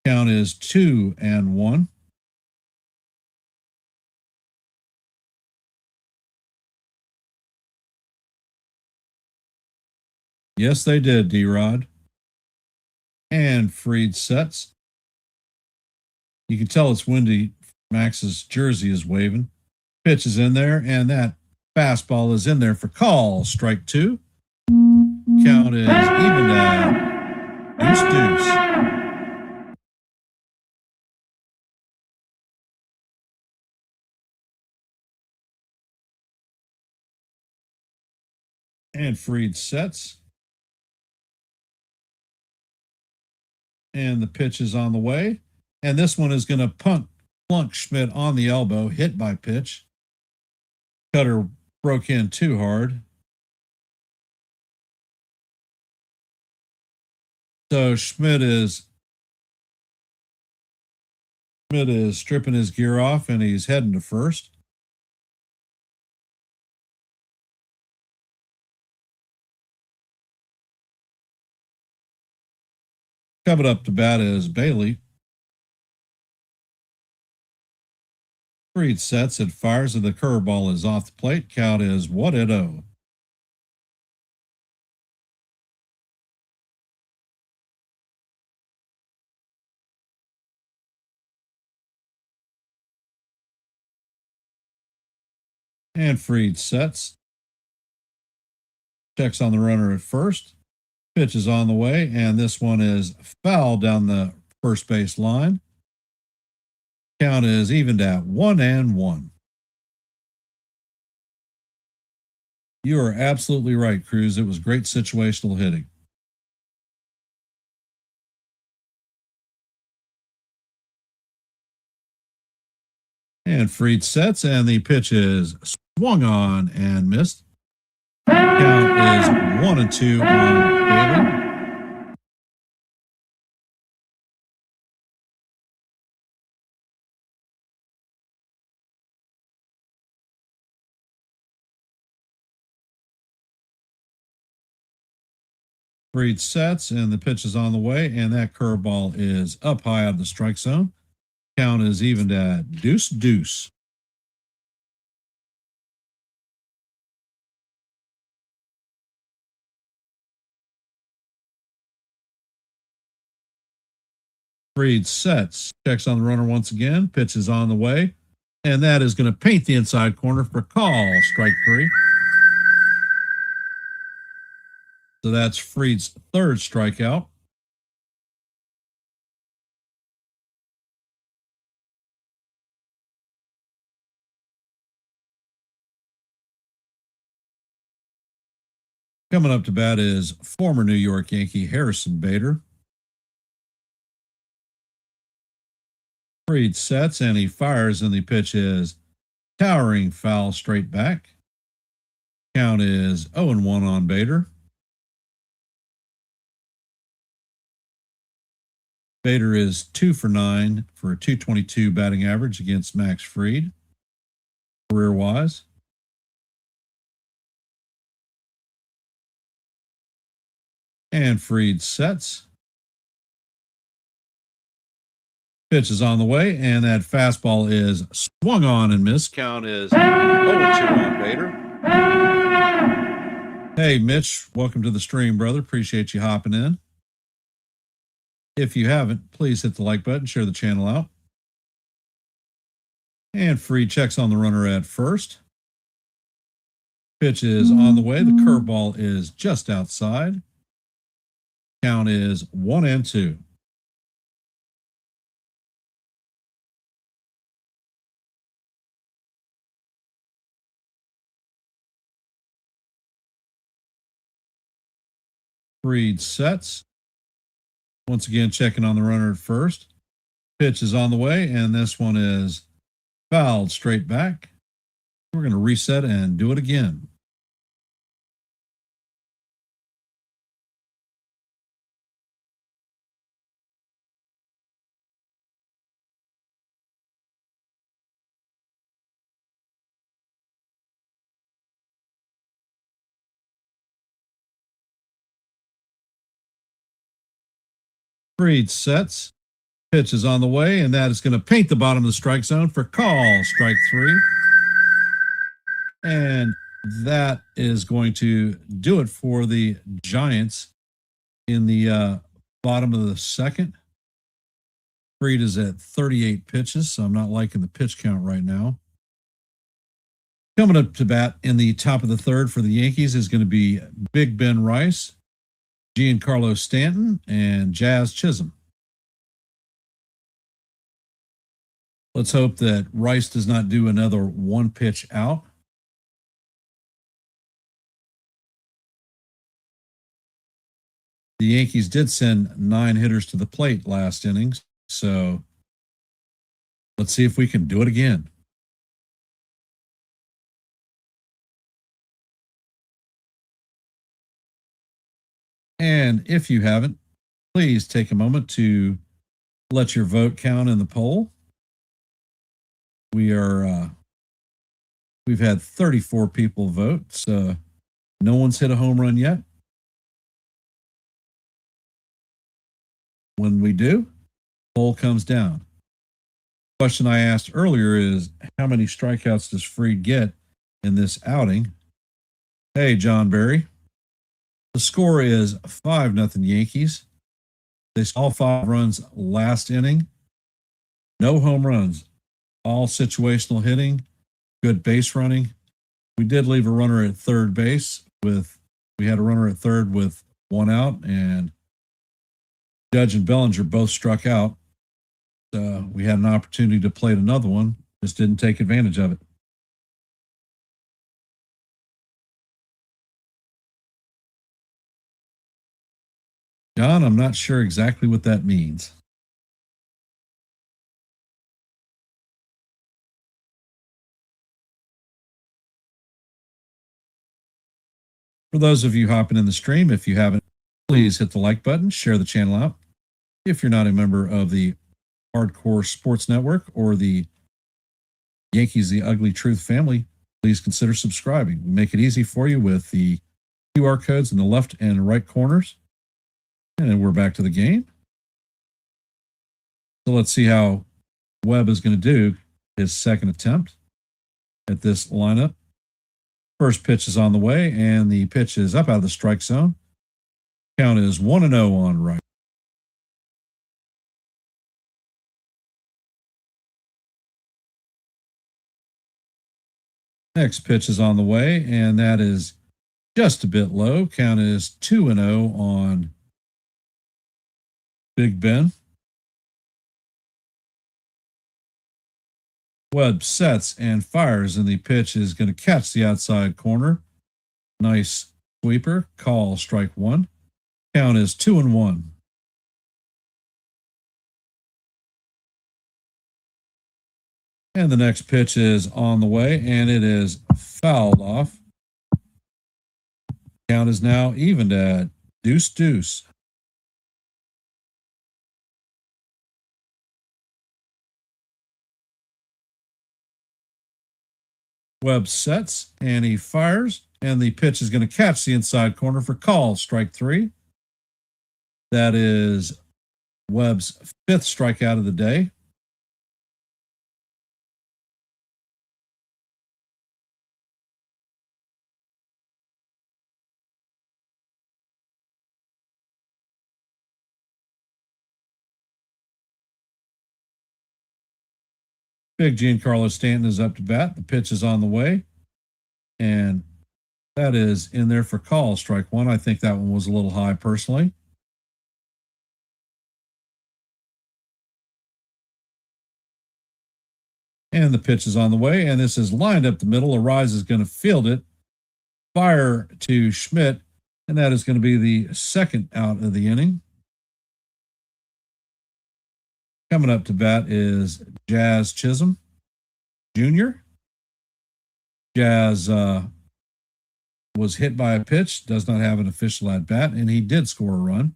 Count is 2-1. Yes, they did, D-Rod. And Fried sets. You can tell it's windy. Max's jersey is waving. Pitch is in there, and that fastball is in there for call. Strike 2. Count is even at 2-2. And Fried sets. and the pitch is on the way. And this one is going to plunk Schmidt on the elbow, hit by pitch. Cutter broke in too hard. So Schmidt is stripping his gear off, and he's heading to first. Coming up to bat is Bailey. Fried sets and fires, and the curveball is off the plate. Count is 1-0. And Fried sets. Checks on the runner at first. Pitch is on the way, and this one is foul down the first base line. Count is evened at 1-1. You are absolutely right, Cruz. It was great situational hitting. And Fried sets, and the pitch is swung on and missed. Count is 1-2 on Bailey. Fried sets, and the pitch is on the way, and that curveball is up high out of the strike zone. Count is evened at 2-2. Fried sets, checks on the runner once again. Pitch is on the way, and that is going to paint the inside corner for call, strike 3. So that's Fried's third strikeout. Coming up to bat is former New York Yankee Harrison Bader. Fried sets, and he fires, and the pitch is towering foul straight back. Count is 0-1 on Bader. Bader is 2 for 9 for a .222 batting average against Max Fried, career-wise. And Fried sets. Pitch is on the way, and that fastball is swung on and missed. Count is 0-2 on Bader. Hey, Mitch, welcome to the stream, brother. Appreciate you hopping in. If you haven't, please hit the like button, share the channel out. And Fried checks on the runner at first. Pitch is on the way. The curveball is just outside. Count is 1-2. Fried sets. Once again, checking on the runner at first. Pitch is on the way, and this one is fouled straight back. We're going to reset and do it again. Fried sets. Pitch is on the way, and that is going to paint the bottom of the strike zone for call, strike 3. And that is going to do it for the Giants in the bottom of the second. Fried is at 38 pitches, so I'm not liking the pitch count right now. Coming up to bat in the top of the third for the Yankees is going to be Big Ben Rice, Giancarlo Stanton, and Jazz Chisholm. Let's hope that Rice does not do another one pitch out. The Yankees did send 9 hitters to the plate last innings. So let's see if we can do it again. And if you haven't, please take a moment to let your vote count in the poll. We've had 34 people vote, so no one's hit a home run yet. When we do, poll comes down. The question I asked earlier is, how many strikeouts does Fried get in this outing? Hey, John Barry. The score is 5-0 Yankees. They saw all 5 runs last inning. No home runs. All situational hitting. Good base running. We did leave a runner at third base we had a runner at third with 1 out, and Judge and Bellinger both struck out. We had an opportunity to plate another one, just didn't take advantage of it. John, I'm not sure exactly what that means. For those of you hopping in the stream, if you haven't, please hit the like button, share the channel out. If you're not a member of the Hardcore Sports Network or the Yankees The Ugly Truth family, please consider subscribing. We make it easy for you with the QR codes in the left and right corners. And we're back to the game. So let's see how Webb is going to do his second attempt at this lineup. First pitch is on the way, and the pitch is up out of the strike zone. Count is 1-0 on right. Next pitch is on the way, and that is just a bit low. Count is 2-0 on Big Ben. Webb sets and fires, and the pitch is going to catch the outside corner. Nice sweeper. Call strike 1. Count is 2-1. And the next pitch is on the way, and it is fouled off. Count is now evened at 2-2. Webb sets and he fires, and the pitch is going to catch the inside corner for call strike 3. That is Webb's 5th strikeout of the day. Big Giancarlo Stanton is up to bat. The pitch is on the way, and that is in there for call strike 1. I think that one was a little high personally. And the pitch is on the way, and this is lined up the middle. Arise is going to field it, fire to Schmidt, and that is going to be the second out of the inning. Coming up to bat is Jazz Chisholm Jr. Jazz was hit by a pitch, does not have an official at bat, and he did score a run.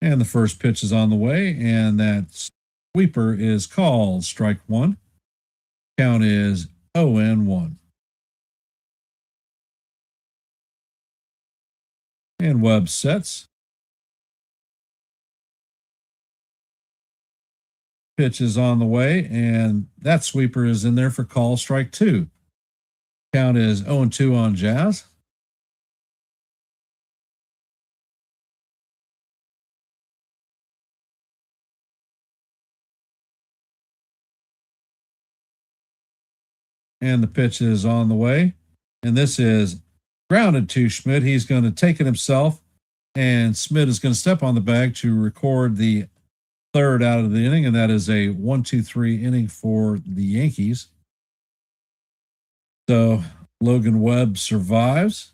And the first pitch is on the way, and that sweeper is called strike 1. Count is 0-1. And Webb sets. Pitch is on the way, and that sweeper is in there for call strike 2. Count is 0-2 on Jazz. And the pitch is on the way, and this is grounded to Schmidt. He's going to take it himself, and Schmidt is going to step on the bag to record the third out of the inning, and that is a 1-2-3 inning for the Yankees. So Logan Webb survives.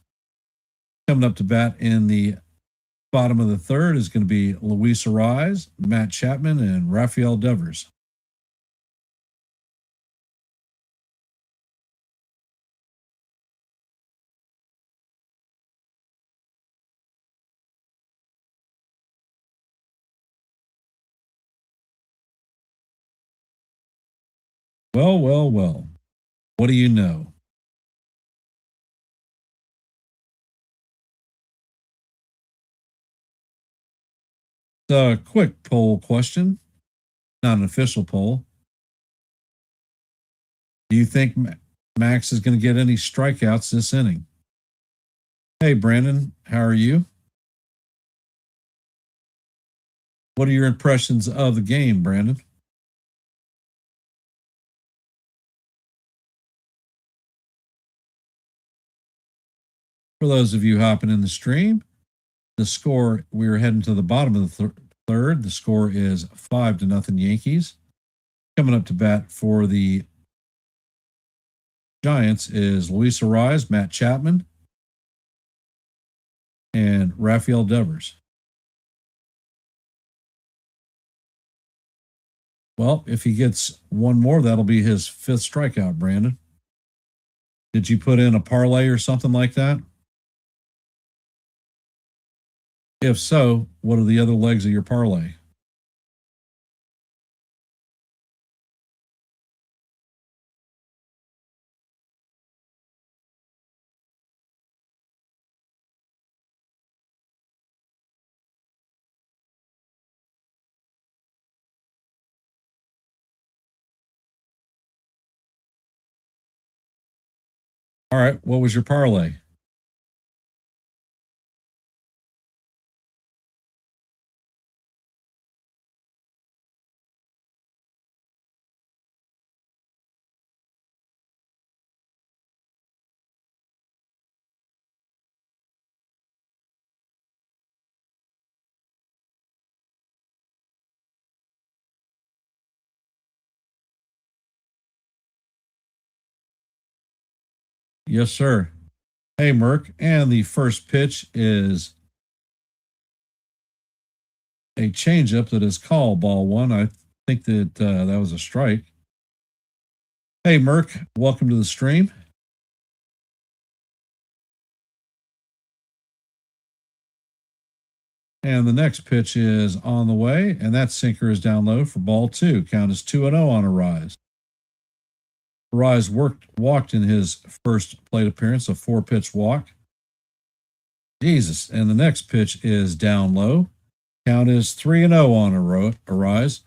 Coming up to bat in the bottom of the third is going to be Luis Ariz, Matt Chapman, and Rafael Devers. Well, well, well. What do you know? A quick poll question, not an official poll. Do you think Max is going to get any strikeouts this inning? Hey, Brandon, how are you? What are your impressions of the game, Brandon? For those of you hopping in the stream, the score, we're heading to the bottom of the third. The score is 5-0 Yankees. Coming up to bat for the Giants is Luis Ariz, Matt Chapman, and Rafael Devers. Well, if he gets one more, that'll be his 5th strikeout, Brandon. Did you put in a parlay or something like that? If so, what are the other legs of your parlay? All right, what was your parlay? Yes, sir. Hey, Merc. And the first pitch is a changeup that is called ball one. I think that that was a strike. Hey, Merc. Welcome to the stream. And the next pitch is on the way, and that sinker is down low for ball two. Count is 2-0 on Ariz. Ariz walked in his first plate appearance, a 4-pitch walk. Jesus. And the next pitch is down low. Count is 3-0 on Ariz.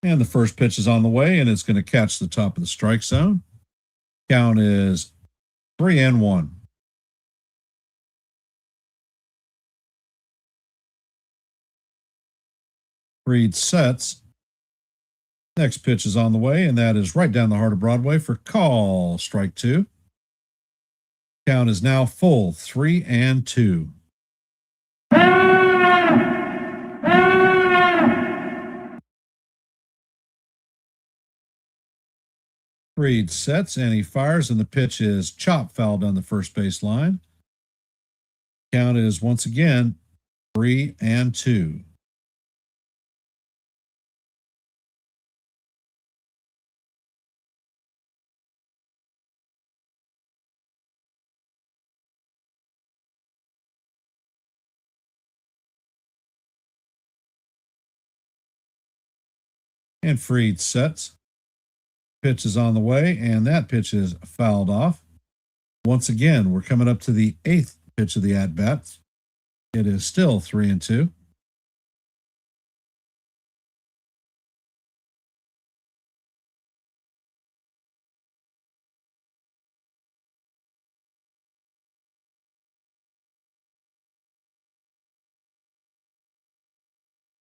And the first pitch is on the way, and it's going to catch the top of the strike zone. Count is 3-1. Reed sets. Next pitch is on the way, and that is right down the heart of Broadway for call. Strike two. Count is now full, 3-2. Reed sets, and he fires, and the pitch is chop foul down the first base line. Count is once again 3-2. And Fried sets. Pitch is on the way, and that pitch is fouled off. Once again, we're coming up to the 8th pitch of the at-bat. It is still 3-2.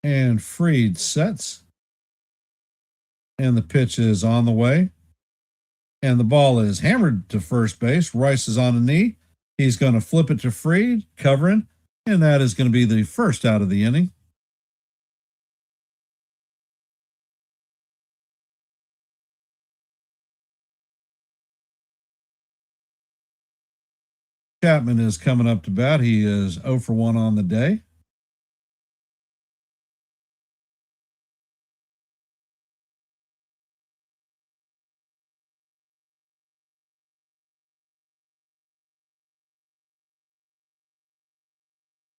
And Fried sets. And the pitch is on the way. And the ball is hammered to first base. Rice is on a knee. He's going to flip it to Fried, covering, and that is going to be the first out of the inning. Chapman is coming up to bat. He is 0 for 1 on the day.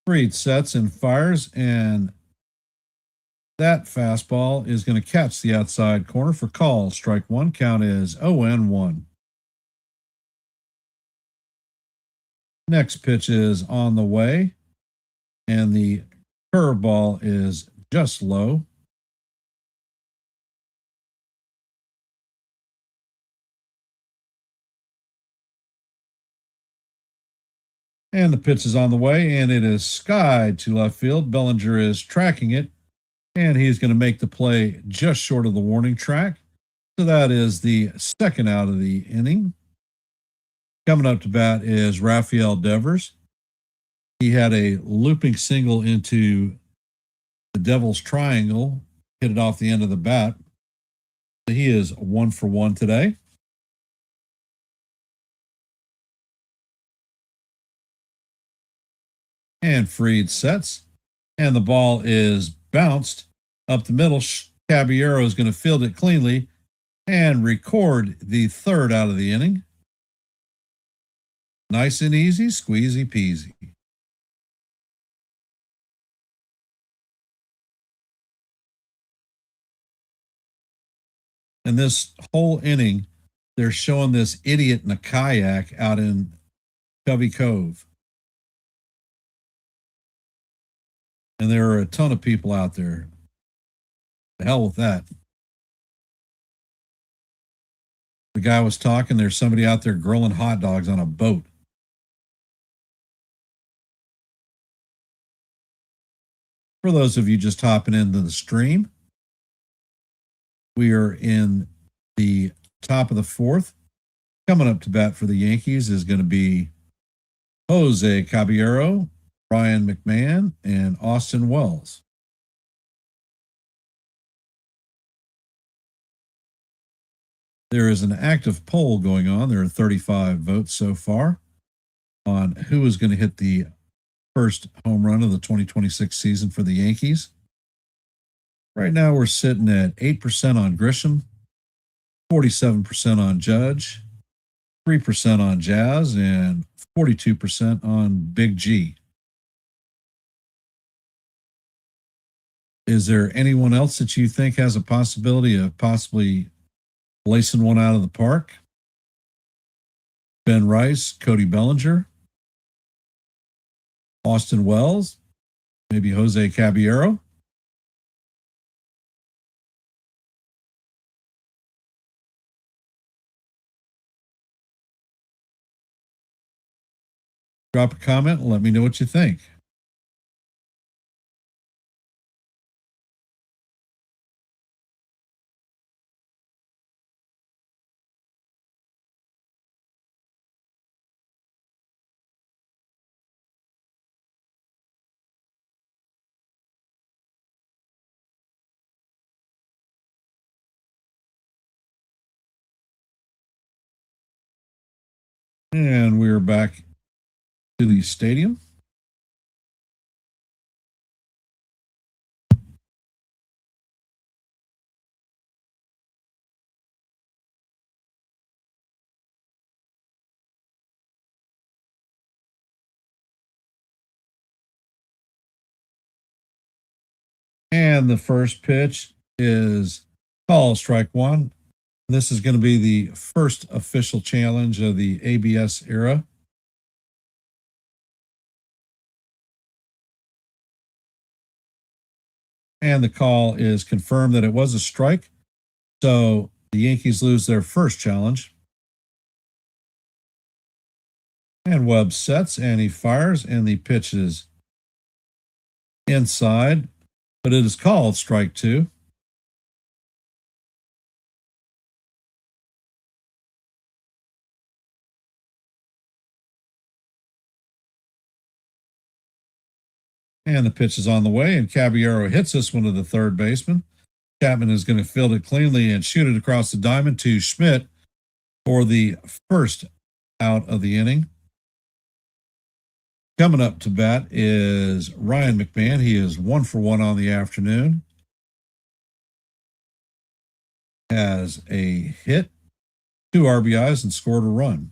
Fried sets and fires, and that fastball is going to catch the outside corner for call. Strike one. Count is 0-1. Next pitch is on the way, and the curveball is just low. And the pitch is on the way, and it is skied to left field. Bellinger is tracking it, and he's going to make the play just short of the warning track. So that is the second out of the inning. Coming up to bat is Rafael Devers. He had a looping single into the Devil's Triangle, hit it off the end of the bat. So he is 1 for 1 today. And Fried sets, and the ball is bounced up the middle. Caballero is going to field it cleanly and record the third out of the inning. Nice and easy, squeezy peasy. And this whole inning, they're showing this idiot in a kayak out in Covey Cove. And there are a ton of people out there. The hell with that. The guy was talking, there's somebody out there grilling hot dogs on a boat. For those of you just hopping into the stream, we are in the top of the fourth. Coming up to bat for the Yankees is going to be Jose Caballero, Ryan McMahon, and Austin Wells. There is an active poll going on. There are 35 votes so far on who is going to hit the first home run of the 2026 season for the Yankees. Right now, we're sitting at 8% on Grisham, 47% on Judge, 3% on Jazz, and 42% on Big G. Is there anyone else that you think has a possibility of possibly lacing one out of the park? Ben Rice, Cody Bellinger, Austin Wells, maybe Jose Caballero. Drop a comment and let me know what you think. And we're back to the stadium. And the first pitch is called strike one. This is going to be the first official challenge of the ABS era. And the call is confirmed that it was a strike. So the Yankees lose their first challenge. And Webb sets and he fires, and the pitch is inside, but it is called strike two. And the pitch is on the way, and Caballero hits this one to the third baseman. Chapman is going to field it cleanly and shoot it across the diamond to Schmidt for the first out of the inning. Coming up to bat is Ryan McMahon. He is 1 for 1 on the afternoon. Has a hit, 2 RBIs, and scored a run.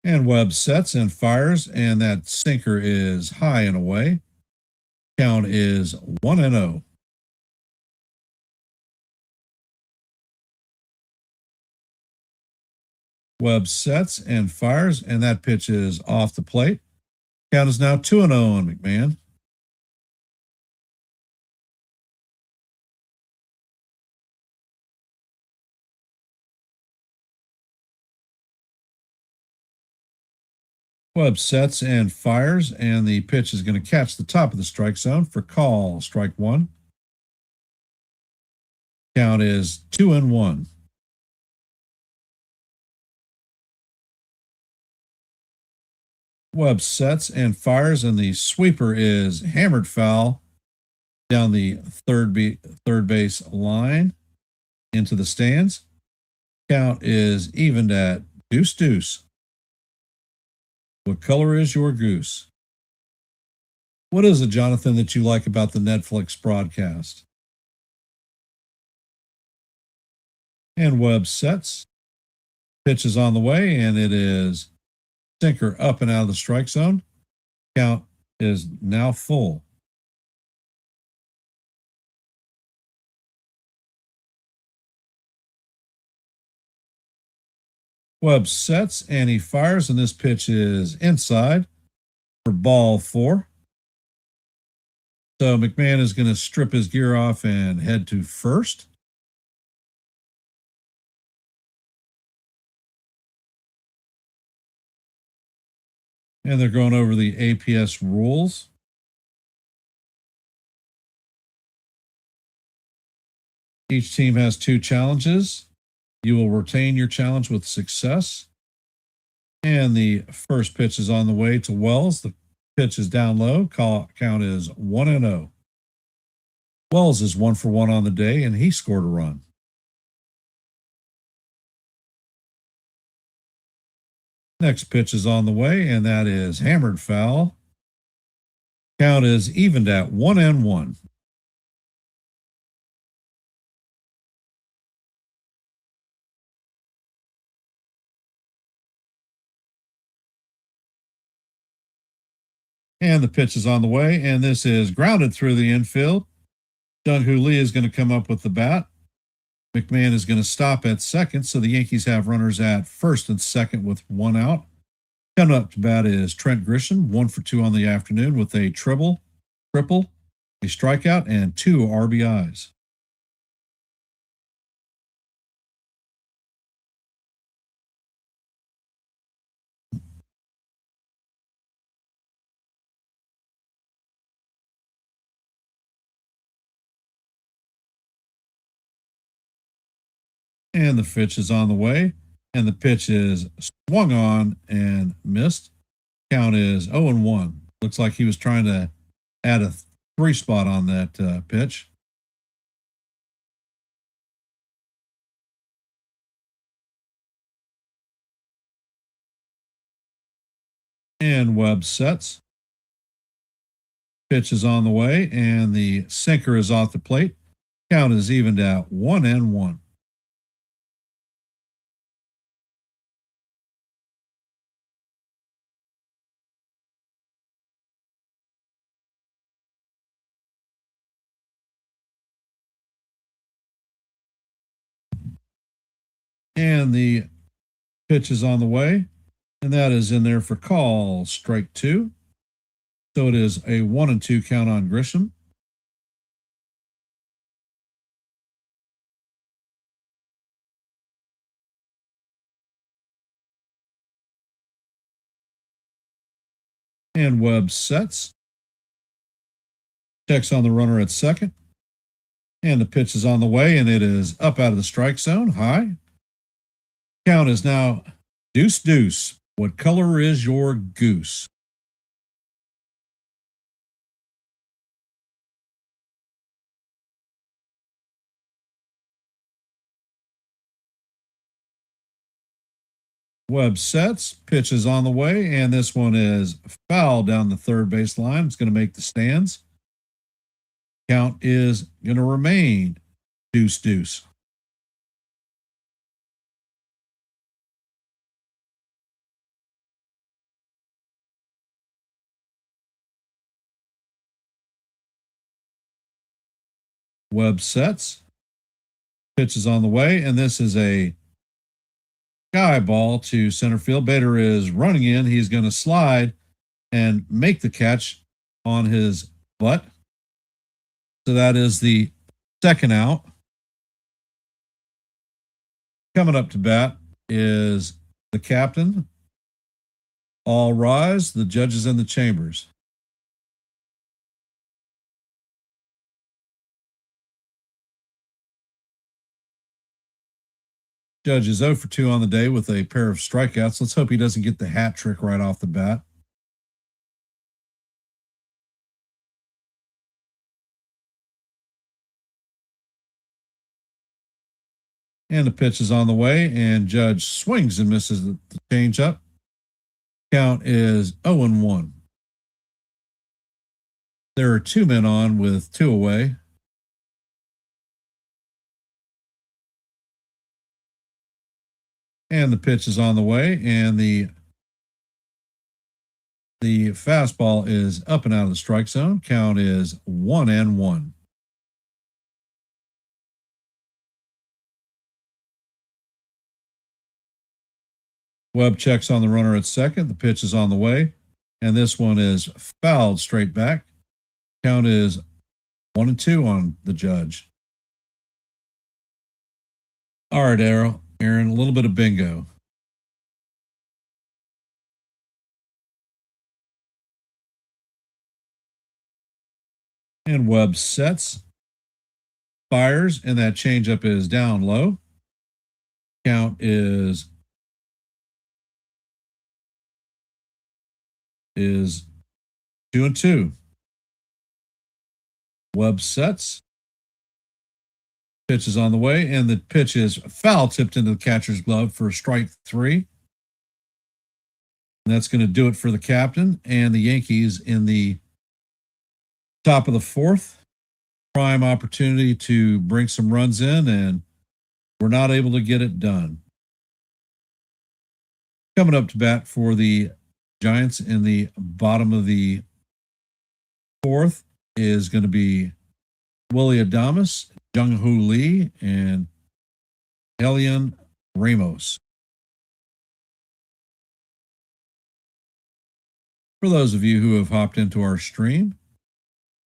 And Webb sets and fires, and that sinker is high and away. Count is 1-0. Webb sets and fires, and that pitch is off the plate. Count is now 2-0 on McMahon. Webb sets and fires, and the pitch is going to catch the top of the strike zone for call, strike 1. Count is 2-1. Webb sets and fires, and the sweeper is hammered foul down the third base line into the stands. Count is evened at 2-2. What color is your goose? What is it, Jonathan, that you like about the Netflix broadcast? And Webb sets. Pitch is on the way, and it is sinker up and out of the strike zone. Count is now full. Webb sets, and he fires, and this pitch is inside for ball 4. So McMahon is going to strip his gear off and head to first. And they're going over the APS rules. Each team has 2 challenges. You will retain your challenge with success. And the first pitch is on the way to Wells. The pitch is down low. Count is 1-0. Wells is 1 for 1 on the day, and he scored a run. Next pitch is on the way, and that is hammered foul. Count is evened at 1-1. And the pitch is on the way, and this is grounded through the infield. Doug-Hoo Lee is going to come up with the bat. McMahon is going to stop at second, so the Yankees have runners at first and second with 1 out. Coming up to bat is Trent Grisham, 1 for 2 on the afternoon with a triple, a strikeout, and 2 RBIs. And the pitch is on the way, and the pitch is swung on and missed. Count is 0-1. Looks like he was trying to add a 3 spot on that pitch. And Webb sets. Pitch is on the way, and the sinker is off the plate. Count is evened at 1-1. And the pitch is on the way, and that is in there for call, strike 2. So it is a 1-2 count on Grisham. And Webb sets. Checks on the runner at second. And the pitch is on the way, and it is up out of the strike zone, high. Count is now Deuce, deuce. What color is your goose? Webb sets, pitch is on the way, and this one is foul down the third base line. It's going to make the stands. Count is going to remain deuce, deuce. Webb sets, pitch is on the way, and this is a sky ball to center field. Bader is running in. He's going to slide and make the catch on his butt. So that is the second out. Coming up to bat is the captain. All rise. The judges in the chambers. Judge is 0 for 2 on the day with a pair of strikeouts. Let's hope he doesn't get the hat trick right off the bat. And the pitch is on the way, and Judge swings and misses the changeup. Count is 0-1. There are 2 men on with 2 away. And the pitch is on the way, and the fastball is up and out of the strike zone. Count is 1-1. Webb checks on the runner at second. The pitch is on the way, and this one is fouled straight back. Count is 1-2 on the judge. All right, Aaron, a little bit of bingo. And Webb sets, fires, and that changeup is down low. Count is 2-2. Webb sets. Pitch is on the way, and the pitch is foul tipped into the catcher's glove for strike 3. And that's going to do it for the captain and the Yankees in the top of the 4th. Prime opportunity to bring some runs in, and we're not able to get it done. Coming up to bat for the Giants in the bottom of the 4th is going to be Willie Adames, Jung-Hoo Lee, and Helian Ramos. For those of you who have hopped into our stream,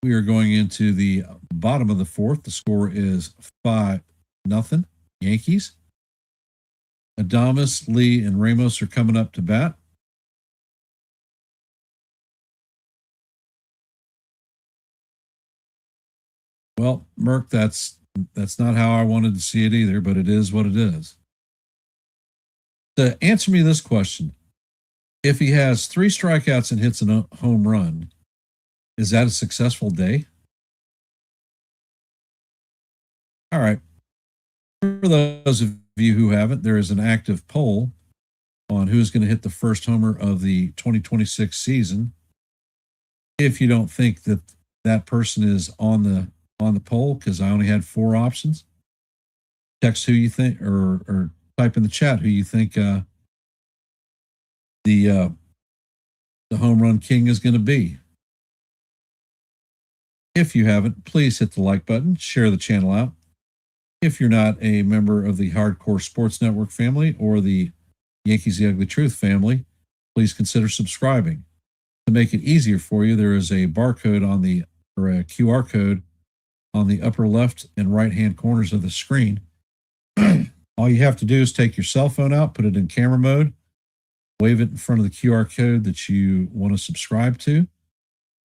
we are going into the bottom of the 4th. The score is 5-0 Yankees. Adames, Lee, and Ramos are coming up to bat. Well, Merck, that's not how I wanted to see it either, but it is what it is. To answer me this question, if he has 3 strikeouts and hits a home run, is that a successful day? All right. For those of you who haven't, there is an active poll on who's going to hit the first homer of the 2026 season. If you don't think that that person is on the poll, because I only had 4 options, text who you think, or type in the chat who you think the home run king is going to be. If you haven't, please hit the like button, share the channel out. If you're not a member of the Hardcore Sports Network family or the Yankees The Ugly Truth family, please consider subscribing. To make it easier for you, there is a barcode or a QR code on the upper left and right hand corners of the screen. All you have to do is take your cell phone out, put it in camera mode, wave it in front of the QR code that you want to subscribe to,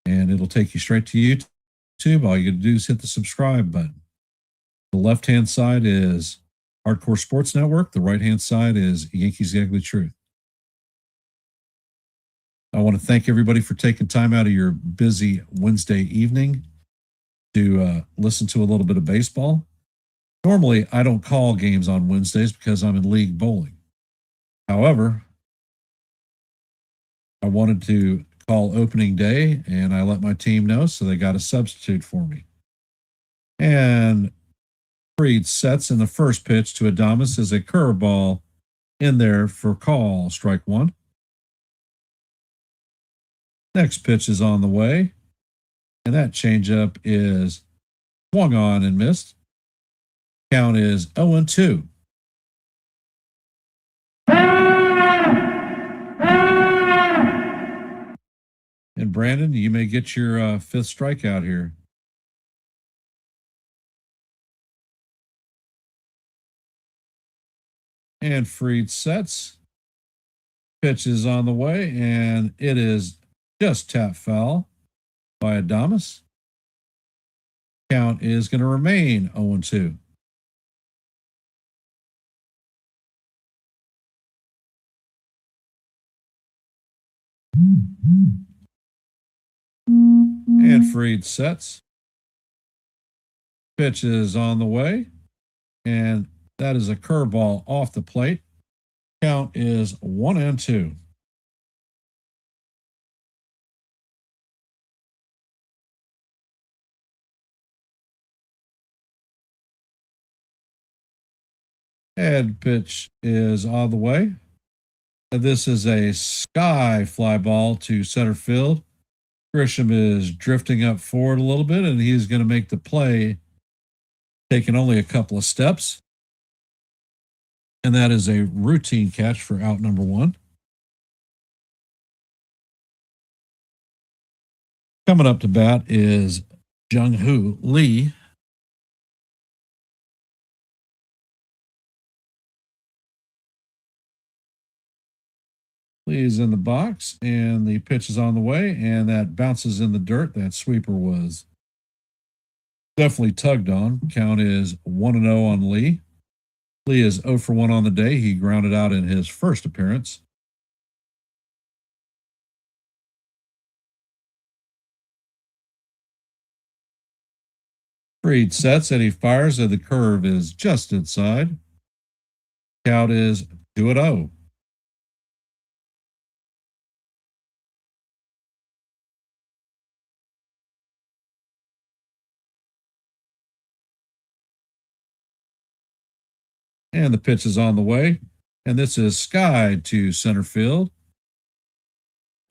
and it'll take you straight to YouTube. All you got to do is hit the subscribe button. The left-hand side is Hardcore Sports Network. The right-hand side is Yankees The Ugly Truth. I want to thank everybody for taking time out of your busy Wednesday evening to listen to a little bit of baseball. Normally, I don't call games on Wednesdays because I'm in league bowling. However, I wanted to call opening day, and I let my team know, so they got a substitute for me. And Freed sets in the first pitch to Adamas is a curveball in there for call, strike one. Next pitch is on the way, and that changeup is swung on and missed. Count is 0-2. And Brandon, you may get your fifth strikeout here. And Freed sets. Pitch is on the way, and it is just tap foul by Adamas. Count is going to remain 0-2. And Freed sets. Pitch is on the way, and that is a curveball off the plate. Count is 1-2. And pitch is on the way. And this is a sky fly ball to center field. Grisham is drifting up forward a little bit, and he's going to make the play, taking only a couple of steps. And that is a routine catch for out number one. Coming up to bat is Jung-Hoo Lee. Lee is in the box, and the pitch is on the way, and that bounces in the dirt. That sweeper was definitely tugged on. Count is 1-0 on Lee. Lee is 0 for 1 on the day. He grounded out in his first appearance. Freed sets and he fires, and the curve is just inside. Count is 2-0. And the pitch is on the way. And this is skied to center field.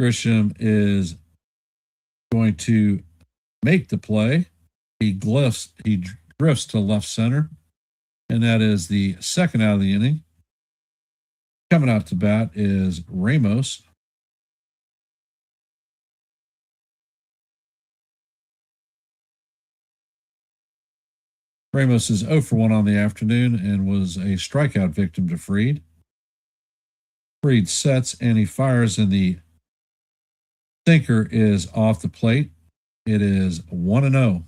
Grisham is going to make the play. He drifts to left center. And that is the second out of the inning. Coming out to bat is Ramos. Ramos is 0 for 1 on the afternoon and was a strikeout victim to Freed. Freed sets and he fires, and the sinker is off the plate. It is 1-0.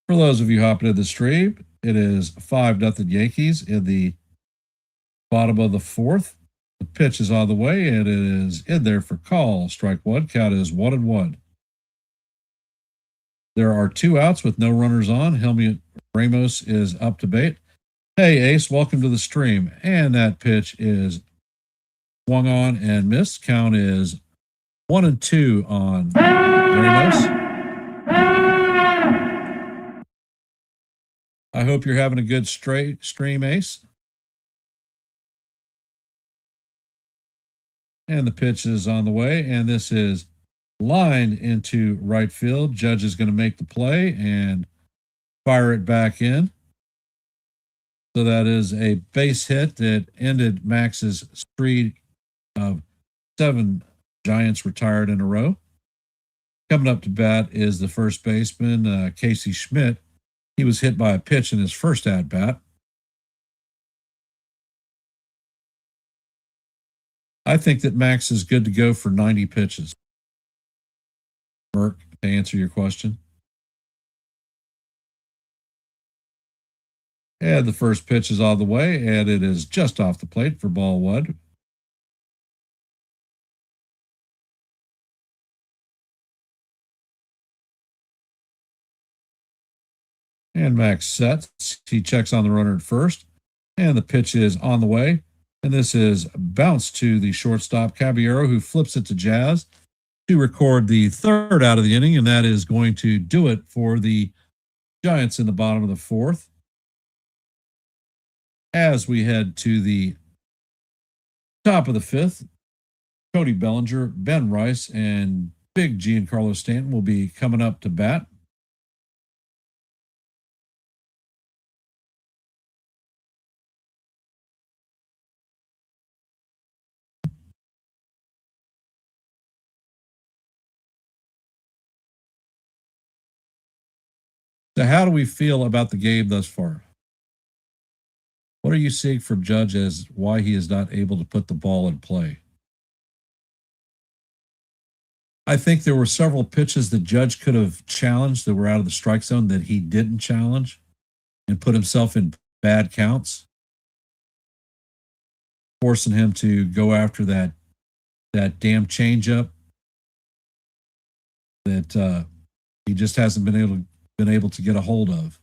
For those of you hopping in the stream, it is 5-0 Yankees in the bottom of the fourth. The pitch is on the way, and it is in there for call. Strike one. Count is 1-1. There are 2 outs with no runners on. Helmut Ramos is up to bat. Hey, Ace, welcome to the stream. And that pitch is swung on and missed. Count is 1-2 on Ramos. I hope you're having a good stream, Ace. And the pitch is on the way, and this is lined into right field. Judge is going to make the play and fire it back in. So that is a base hit that ended Max's streak of 7 Giants retired in a row. Coming up to bat is the first baseman, Casey Schmidt. He was hit by a pitch in his first at-bat. I think that Max is good to go for 90 pitches. Merck, to answer your question. And the first pitch is on the way, and it is just off the plate for ball one. And Max sets. He checks on the runner at first, and the pitch is on the way. And this is bounced to the shortstop, Caballero, who flips it to Jazz to record the third out of the inning, and that is going to do it for the Giants in the bottom of the fourth. As we head to the top of the fifth, Cody Bellinger, Ben Rice, and big Giancarlo Stanton will be coming up to bat. So how do we feel about the game thus far? What are you seeing from Judge as why he is not able to put the ball in play? I think there were several pitches that Judge could have challenged that were out of the strike zone that he didn't challenge and put himself in bad counts, forcing him to go after that damn changeup that he just hasn't been able to get a hold of.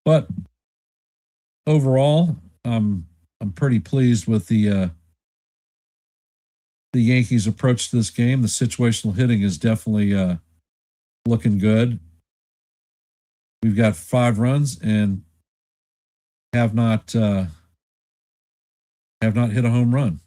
But overall, I'm pretty pleased with the Yankees' approach to this game. The situational hitting is definitely looking good. We've got 5 runs and have not hit a home run.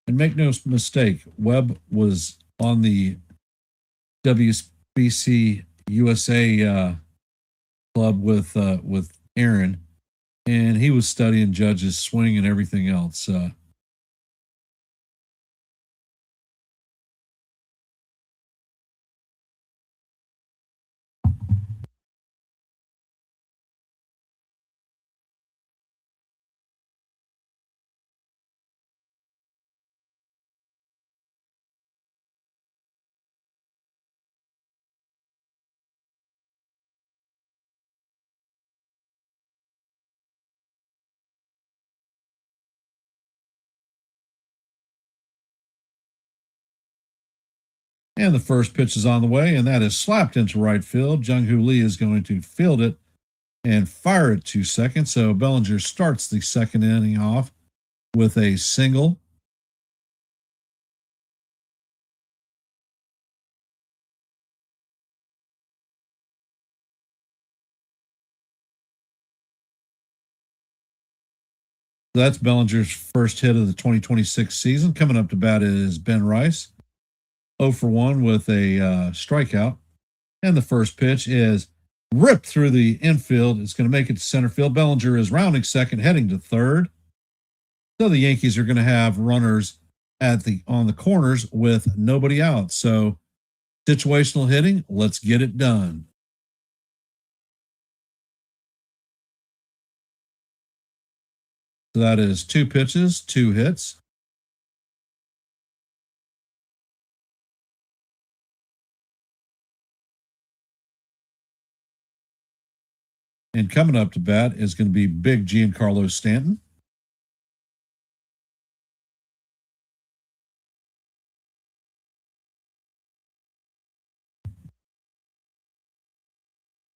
And make no mistake, Webb was on the WBC USA club with Aaron, and he was studying Judge's swing and everything else. And the first pitch is on the way, and that is slapped into right field. Jung-Hoo Lee is going to field it and fire it to second. So Bellinger starts the second inning off with a single. That's Bellinger's first hit of the 2026 season. Coming up to bat is Ben Rice, 0 for 1 with a strikeout. And the first pitch is ripped through the infield. It's going to make it to center field. Bellinger is rounding second, heading to third. So the Yankees are going to have runners on the corners with nobody out. So situational hitting, let's get it done. So that is 2 pitches, 2 hits. And coming up to bat is going to be big Giancarlo Stanton.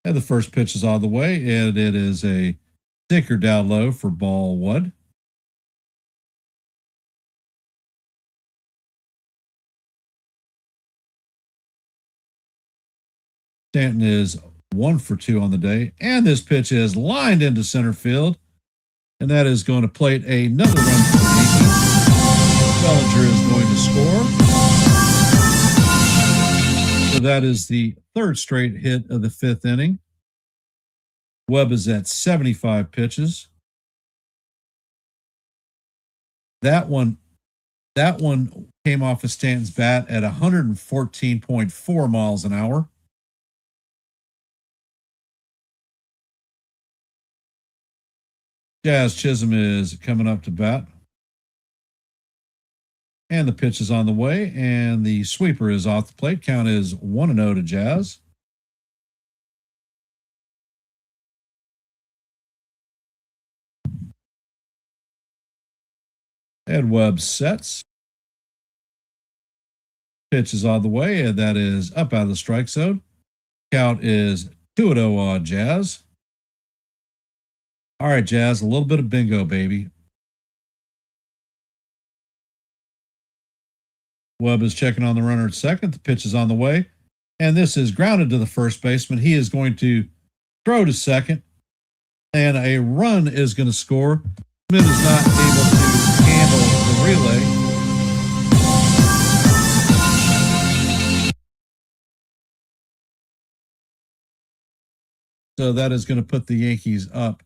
And the first pitch is on the way, and it is a sinker down low for ball 1. Stanton is 1 for 2 on the day, and this pitch is lined into center field, and that is going to plate another run for the Yankees. Bellinger is going to score. So that is the 3rd straight hit of the 5th inning. Webb is at 75 pitches. That one came off of Stanton's bat at 114.4 miles an hour. Jazz Chisholm is coming up to bat. And the pitch is on the way, and the sweeper is off the plate. Count is 1-0 to Jazz. Ed Webb sets. Pitch is on the way, and that is up out of the strike zone. Count is 2-0 on Jazz. All right, Jazz, a little bit of bingo, baby. Webb is checking on the runner at second. The pitch is on the way, and this is grounded to the first baseman. He is going to throw to second, and a run is going to score. Smith is not able to handle the relay. So that is going to put the Yankees up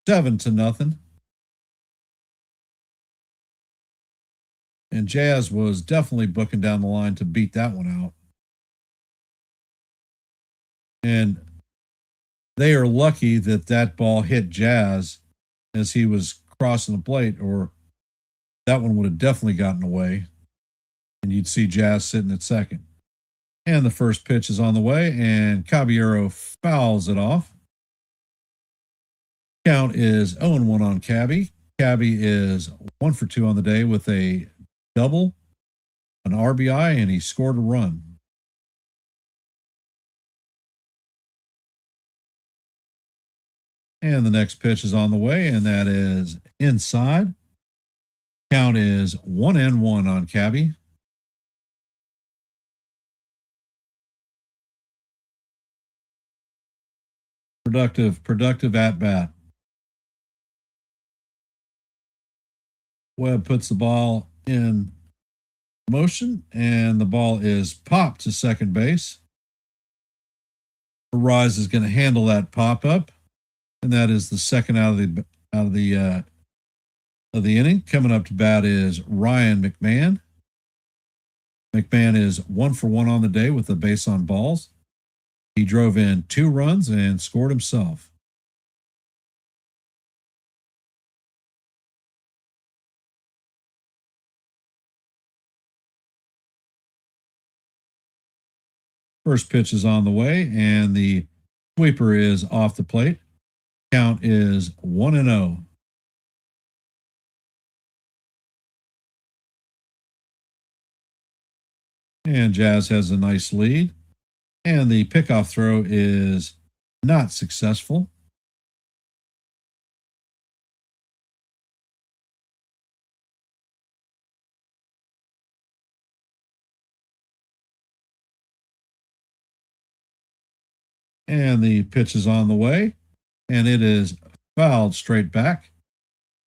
7-0. And Jazz was definitely booking down the line to beat that one out. And they are lucky that that ball hit Jazz as he was crossing the plate, or that one would have definitely gotten away. And you'd see Jazz sitting at second. And the first pitch is on the way, and Caballero fouls it off. Count is 0-1 on Cabby. Cabby is 1 for 2 on the day with a double, an RBI, and he scored a run. And the next pitch is on the way, and that is inside. Count is 1-1 on Cabby. Productive at bat. Webb puts the ball in motion, and the ball is popped to second base. Rise is going to handle that pop up, and that is the second out of the inning. Coming up to bat is Ryan McMahon. McMahon is 1 for 1 on the day with a base on balls. He drove in 2 runs and scored himself. First pitch is on the way, and the sweeper is off the plate. Count is 1-0. And Jazz has a nice lead. And the pickoff throw is not successful. And the pitch is on the way, and it is fouled straight back.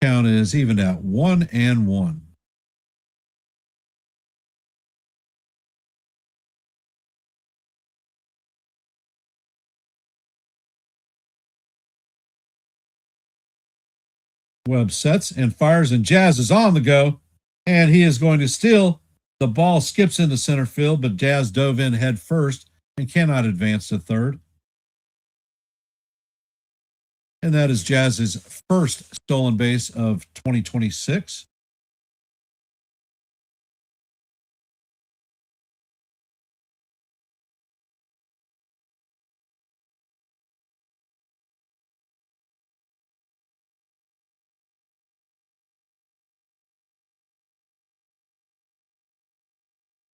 Count is evened at 1-1. Webb sets and fires, and Jazz is on the go, and he is going to steal. The ball skips into center field, but Jazz dove in head first and cannot advance to third. And that is Jazz's first stolen base of 2026.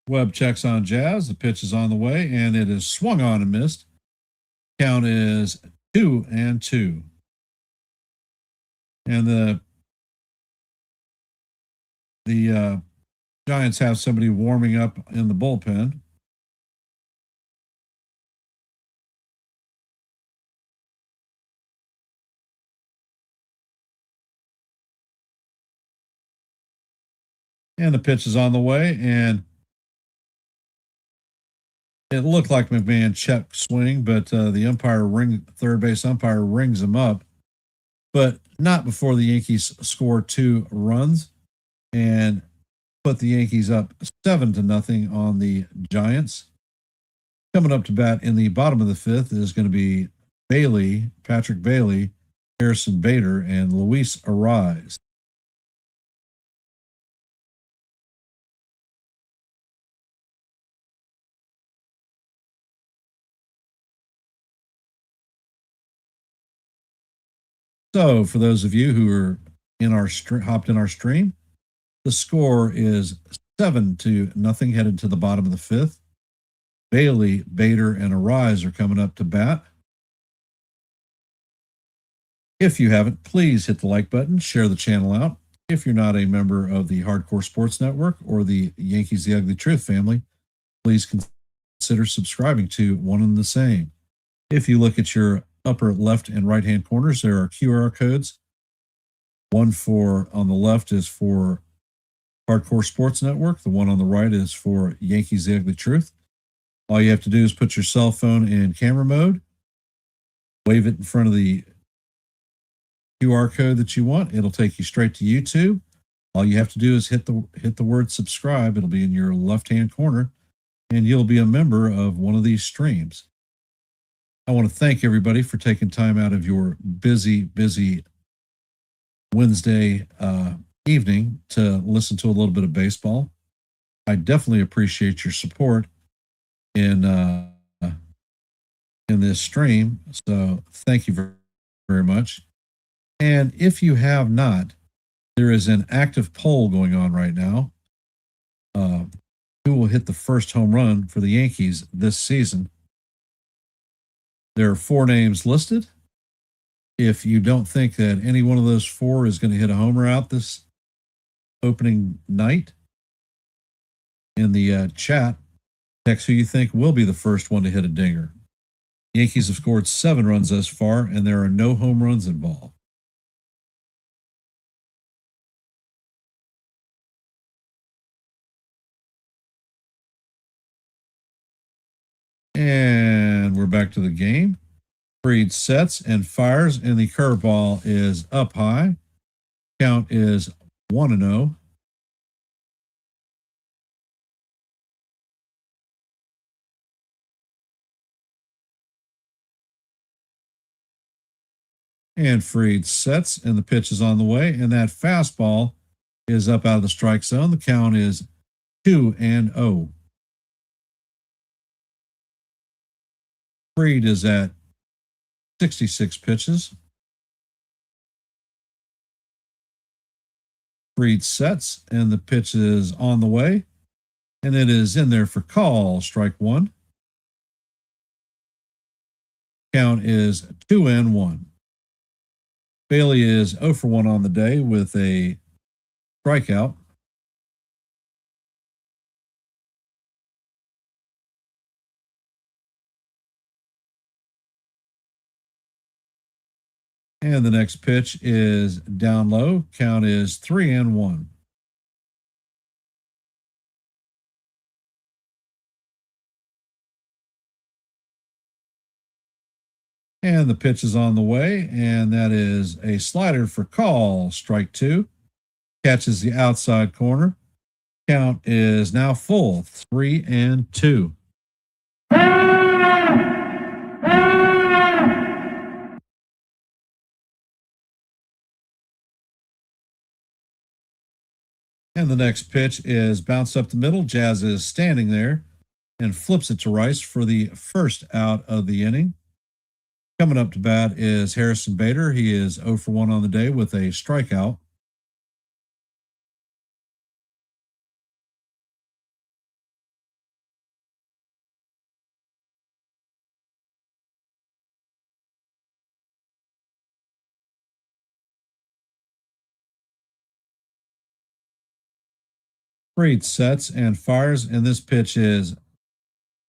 Webb checks on Jazz. The pitch is on the way, and it is swung on and missed. Count is 2-2. And the Giants have somebody warming up in the bullpen. And the pitch is on the way, and it looked like McMahon checked swing, but the third base umpire rings him up, but not before the Yankees score 2 runs and put the Yankees up 7-0 on the Giants. Coming up to bat in the bottom of the 5th is going to be Patrick Bailey, Harrison Bader, and Luis Arise. So, for those of you who are hopped in our stream, the score is 7-0 headed to the bottom of the fifth. Bailey, Bader, and Arise are coming up to bat. If you haven't, please hit the like button, share the channel out. If you're not a member of the Hardcore Sports Network or the Yankees The Ugly Truth family, please consider subscribing to One and the Same. If you look at your upper left and right hand corners, there are QR codes. One on the left is for Hardcore Sports Network. The one on the right is for Yankees The Ugly Truth. All you have to do is put your cell phone in camera mode, wave it in front of the QR code that you want. It'll take you straight to YouTube. All you have to do is hit the word subscribe. It'll be in your left-hand corner, and you'll be a member of one of these streams. I want to thank everybody for taking time out of your busy Wednesday evening to listen to a little bit of baseball. I definitely appreciate your support in this stream. So thank you very, very much. And if you have not, there is an active poll going on right now. Who will hit the first home run for the Yankees this season? There are 4 names listed. If you don't think that any one of those 4 is going to hit a homer out this opening night, in the chat, text who you think will be the first one to hit a dinger. Yankees have scored 7 runs thus far, and there are no home runs involved. And we're back to the game. Fried sets and fires, and the curveball is up high. Count is 1-0. And Fried sets, and the pitch is on the way, and that fastball is up out of the strike zone. The count is 2-0. Fried is at 66 pitches. Fried sets, and the pitch is on the way, and it is in there for call, strike 1. Count is 2-1. Bailey is 0 for 1 on the day with a strikeout. And the next pitch is down low. Count is 3-1. And the pitch is on the way, and that is a slider for call, strike 2. Catches the outside corner. Count is now full, 3-2. And the next pitch is bounced up the middle. Jazz is standing there and flips it to Rice for the first out of the inning. Coming up to bat is Harrison Bader. He is 0 for 1 on the day with a strikeout. Fried sets and fires, and this pitch is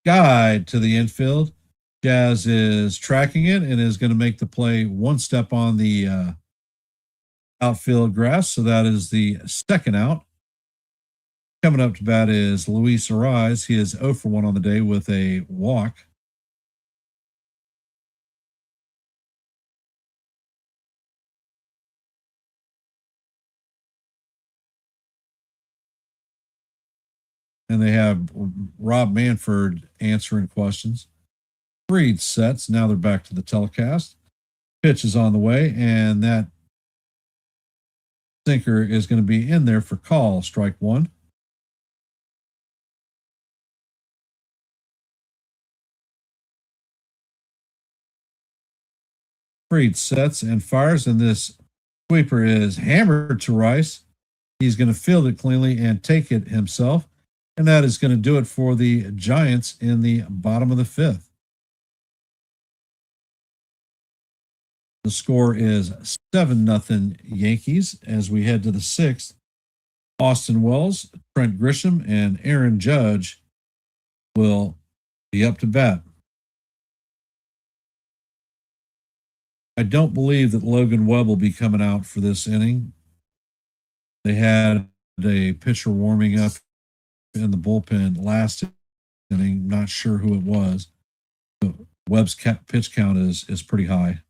guide to the infield. Jazz is tracking it and is going to make the play one step on the outfield grass. So that is the second out. Coming up to bat is Luis Arise. He is 0 for 1 on the day with a walk. And they have Rob Manford answering questions. Fried sets. Now they're back to the telecast. pitch is on the way, and that sinker is going to be in there for call, strike one. Fried sets and fires, and this sweeper is hammered to Rice. He's going to field it cleanly and take it himself. And that is going to do it for the Giants in the bottom of the fifth. The score is 7-0 Yankees as we head to the sixth. Austin Wells, Trent Grisham, and Aaron Judge will be up to bat. I don't believe that Logan Webb will be coming out for this inning. They had a pitcher warming up in the bullpen last inning. Not sure who it was. But Webb's pitch count is pretty high.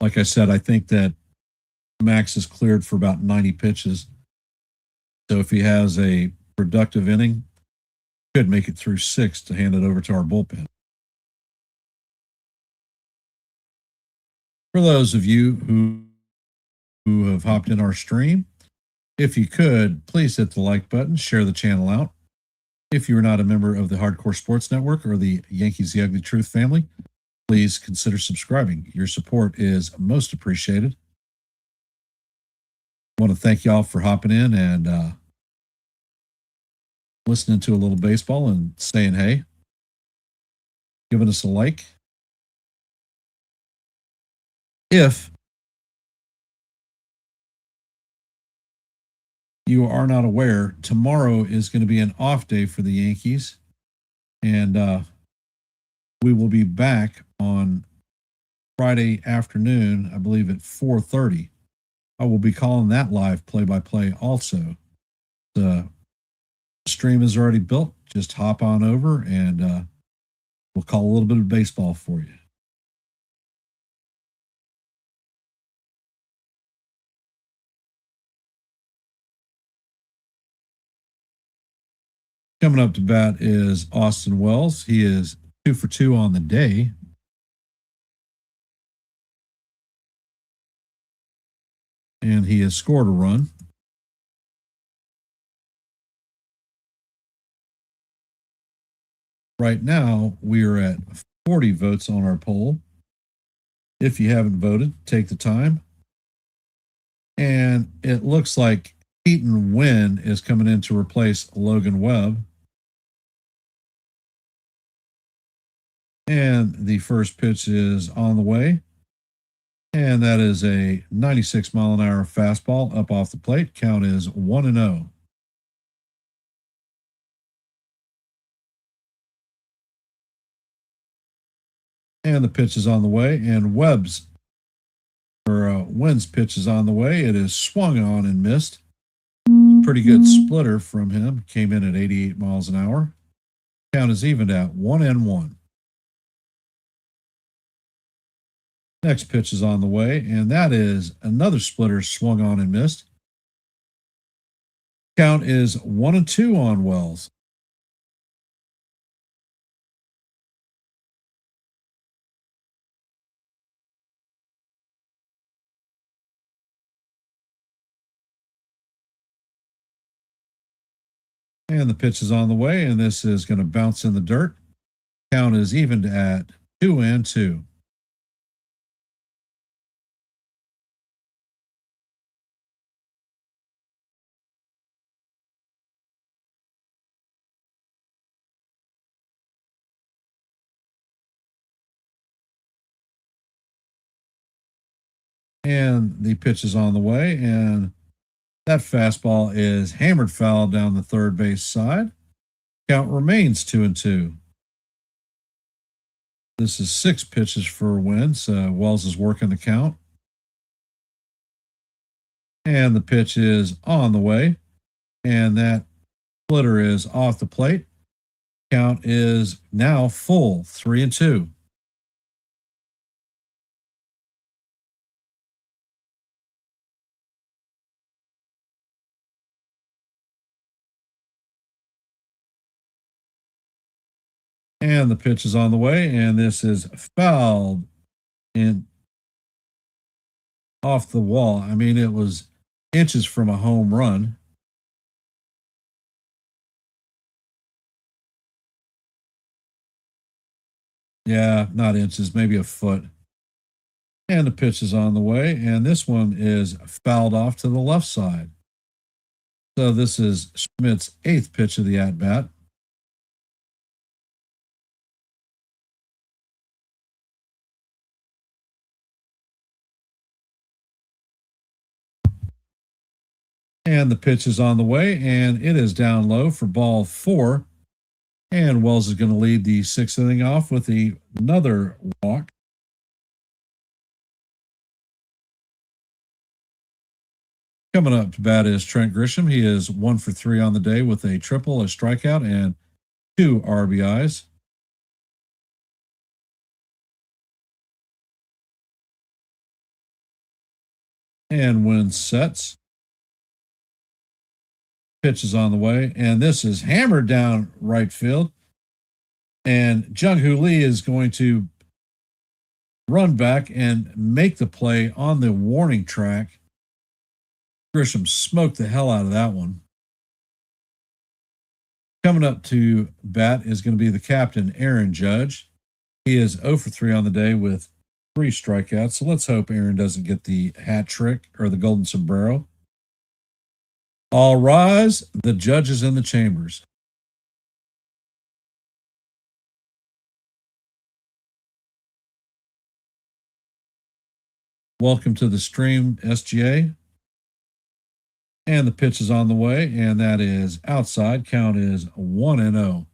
Like I said, I think that Max is cleared for about 90 pitches. So if he has a productive inning, could make it through 6 to hand it over to our bullpen. For those of you who have hopped in our stream, if you could, please hit the like button, share the channel out. If you're not a member of the Hardcore Sports Network or the Yankees The Ugly Truth family, please consider subscribing. Your support is most appreciated. I want to thank y'all for hopping in and listening to a little baseball and saying hey, giving us a like. If you are not aware, tomorrow is going to be an off day for the Yankees, and we will be back on Friday afternoon, I believe at 4:30. I will be calling that live play-by-play also. The stream is already built. Just hop on over and we'll call a little bit of baseball for you. Coming up to bat is Austin Wells. He is 2 for 2 on the day. And he has scored a run. Right now, we are at 40 votes on our poll. If you haven't voted, take the time. And it looks like Keaton Wynn is coming in to replace Logan Webb. And the first pitch is on the way. And that is a 96-mile-an-hour fastball up off the plate. Count is 1-0. And the pitch is on the way. And Wynn's pitch is on the way. It is swung on and missed. Pretty good splitter from him. Came in at 88 miles an hour. Count is evened at 1-1. Next pitch is on the way, and that is another splitter swung on and missed. Count is 1-2 on Wells. And the pitch is on the way, and this is going to bounce in the dirt. Count is evened at 2-2. And the pitch is on the way, and that fastball is hammered foul down the third base side. Count remains 2-2. This is 6 pitches for Wynn, so Wells is working the count. And the pitch is on the way, and that splitter is off the plate. Count is now full, 3-2. And the pitch is on the way, and this is fouled in off the wall. I mean, it was inches from a home run. Yeah, not inches, maybe a foot. And the pitch is on the way, and this one is fouled off to the left side. So this is Schmidt's 8th pitch of the at-bat. And the pitch is on the way, and it is down low for ball 4. And Wells is going to lead the 6th inning off with another walk. Coming up to bat is Trent Grisham. He is 1 for 3 on the day with a triple, a strikeout, and 2 RBIs. And when sets, pitch is on the way, and this is hammered down right field. And Jung-Hoo Lee is going to run back and make the play on the warning track. Grisham smoked the hell out of that one. Coming up to bat is going to be the captain, Aaron Judge. He is 0 for 3 on the day with 3 strikeouts. So let's hope Aaron doesn't get the hat trick or the golden sombrero. All rise. The judge is in the chambers. Welcome to the stream, SGA. And the pitch is on the way, and that is outside. Count is 1-0.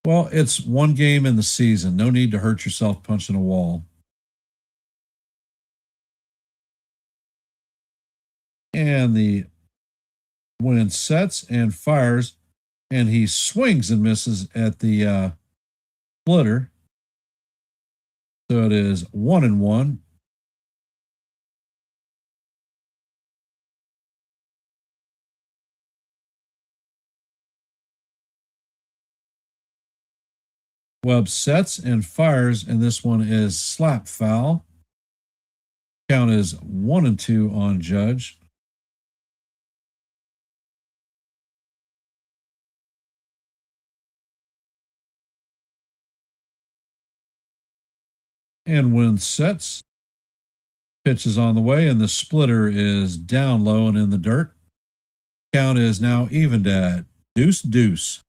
Well, it's one game in the season. No need to hurt yourself punching a wall. And the wind sets and fires, and he swings and misses at the splitter. So it is 1-1. Webb sets and fires, and this one is slap foul. Count is 1-2 on Judge. And when sets, pitch is on the way, and the splitter is down low and in the dirt. Count is now evened at 2-2.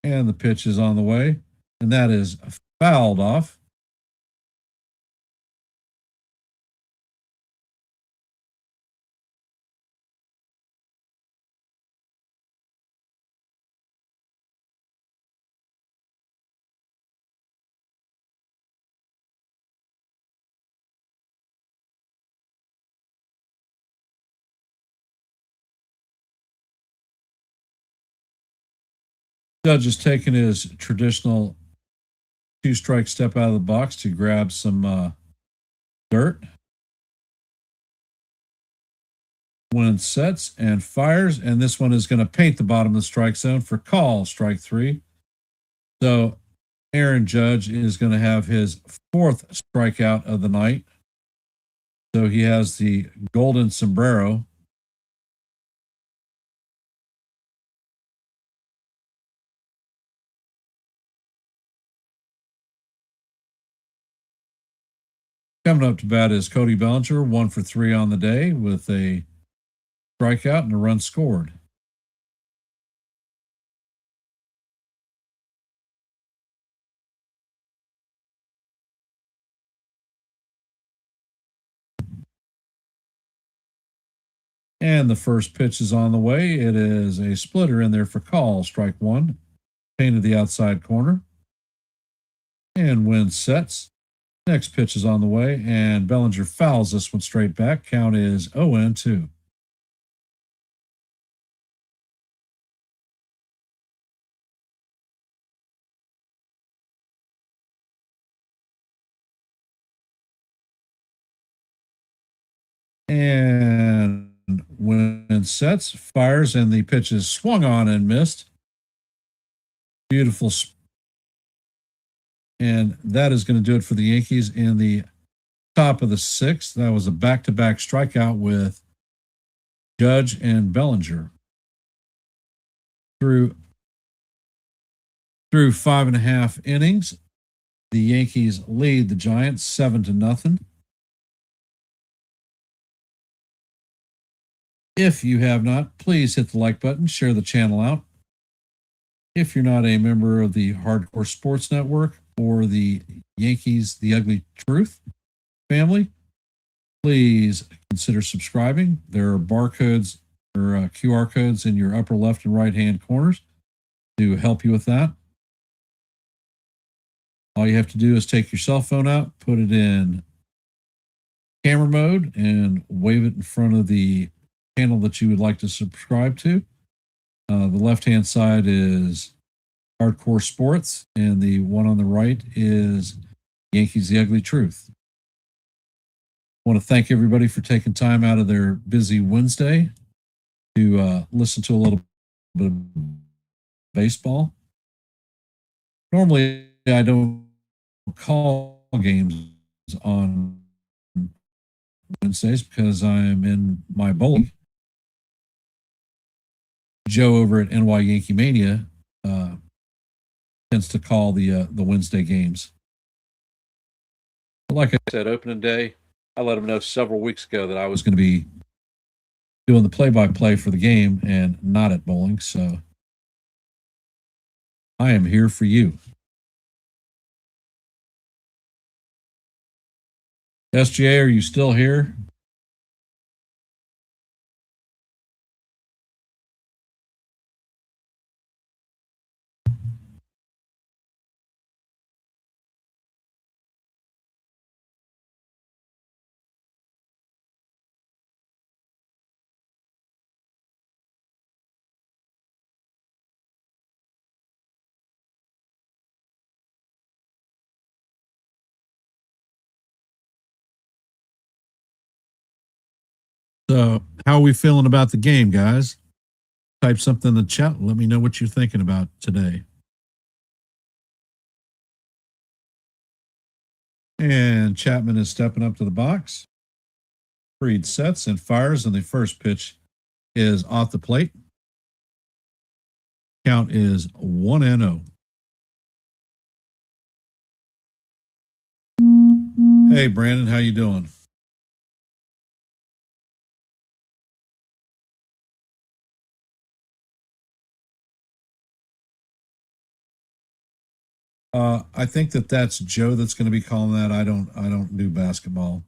And the pitch is on the way, and that is fouled off. Judge is taking his traditional 2-strike step out of the box to grab some dirt. When sets and fires, and this one is going to paint the bottom of the strike zone for call, strike 3. So Aaron Judge is going to have his 4th strikeout of the night. So he has the golden sombrero. Coming up to bat is Cody Bellinger, 1 for 3 on the day with a strikeout and a run scored. And the first pitch is on the way. It is a splitter in there for call, strike 1. Painted the outside corner. And when sets, next pitch is on the way, and Bellinger fouls this one straight back. Count is 0-2. and sets, fires, and the pitch is swung on and missed. Beautiful. And that is going to do it for the Yankees in the top of the sixth. That was a back-to-back strikeout with Judge and Bellinger. Through 5.5 innings, the Yankees lead the Giants 7-0. If you have not, please hit the like button, share the channel out. If you're not a member of the Hardcore Sports Network or the Yankees, The Ugly Truth family, please consider subscribing. There are barcodes or QR codes in your upper left and right hand corners to help you with that. All you have to do is take your cell phone out, put it in camera mode, and wave it in front of the channel that you would like to subscribe to. The left-hand side is Hardcore Sports, and the one on the right is Yankees, The Ugly Truth. I want to thank everybody for taking time out of their busy Wednesday to listen to a little bit of baseball. Normally, I don't call games on Wednesdays because I'm in my bowling. Joe over at NYYankeeMania tends to call the Wednesday games. But like I said, opening day, I let him know several weeks ago that I was going to be doing the play-by-play for the game and not at bowling, so I am here for you. SGA, are you still here? So, how are we feeling about the game, guys? Type something in the chat. Let me know what you're thinking about today. And Chapman is stepping up to the box. Freed sets and fires, and the first pitch is off the plate. Count is 1-0. Hey, Brandon, how you doing? I think that's Joe that's going to be calling that. I don't do basketball.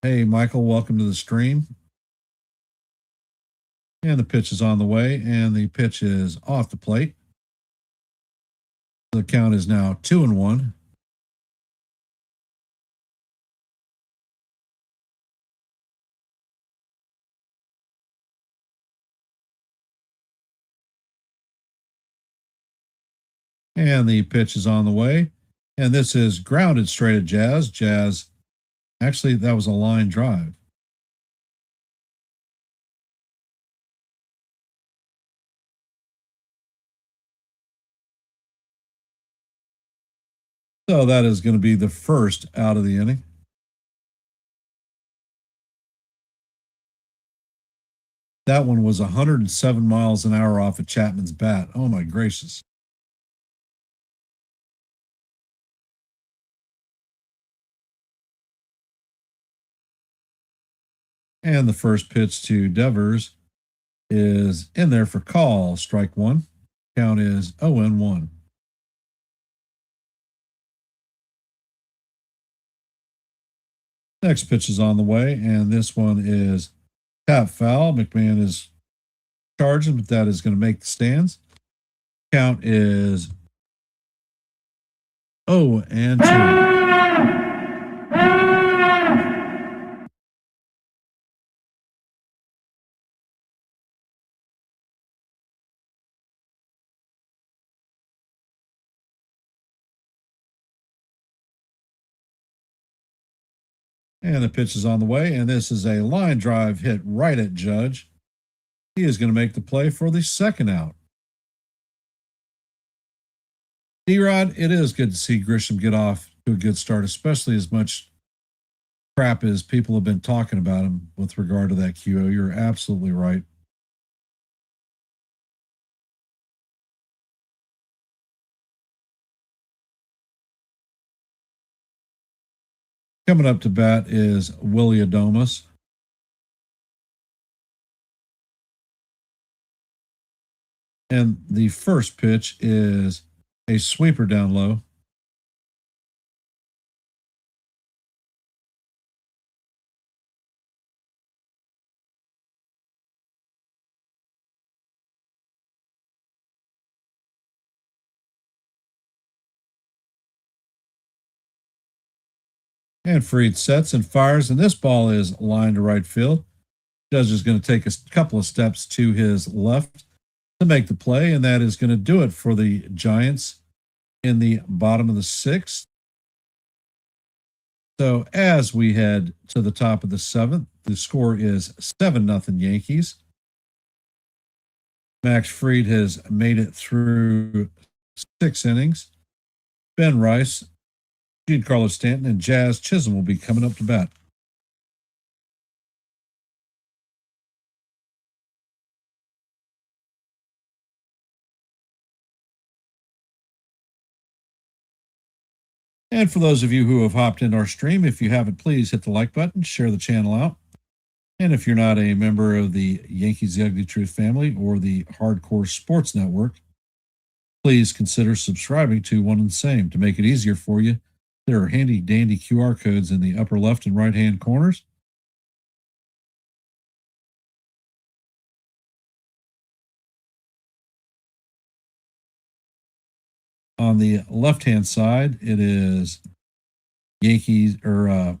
Hey, Michael, welcome to the stream. And the pitch is on the way, and the pitch is off the plate. The count is now 2-1. And the pitch is on the way. And this is grounded straight at Jazz. Jazz, actually, that was a line drive. So that is going to be the first out of the inning. That one was 107 miles an hour off of Chapman's bat. Oh, my gracious. And the first pitch to Devers is in there for call. Strike one. Count is 0-1. Next pitch is on the way, and this one is tap foul. McMahon is charging, but that is going to make the stands. Count is 0-2. And the pitch is on the way, and this is a line drive hit right at Judge. He is going to make the play for the second out. D-Rod, it is good to see Grisham get off to a good start, especially as much crap as people have been talking about him with regard to that QO. You're absolutely right. Coming up to bat is Willie Adomas. And the first pitch is a sweeper down low. And Fried sets and fires, and this ball is lined to right field. Judge is going to take a couple of steps to his left to make the play, and that is going to do it for the Giants in the bottom of the sixth. So as we head to the top of the seventh, the score is 7-0 Yankees. Max Fried has made it through 6 innings. Ben Rice, Giancarlo Stanton, and Jazz Chisholm will be coming up to bat. And for those of you who have hopped into our stream, if you haven't, please hit the like button, share the channel out. And if you're not a member of the Yankees The Ugly Truth family or the Hardcore Sports Network, please consider subscribing to one and the same. To make it easier for you, there are handy dandy QR codes in the upper left and right hand corners. On the left hand side, it is Yankees or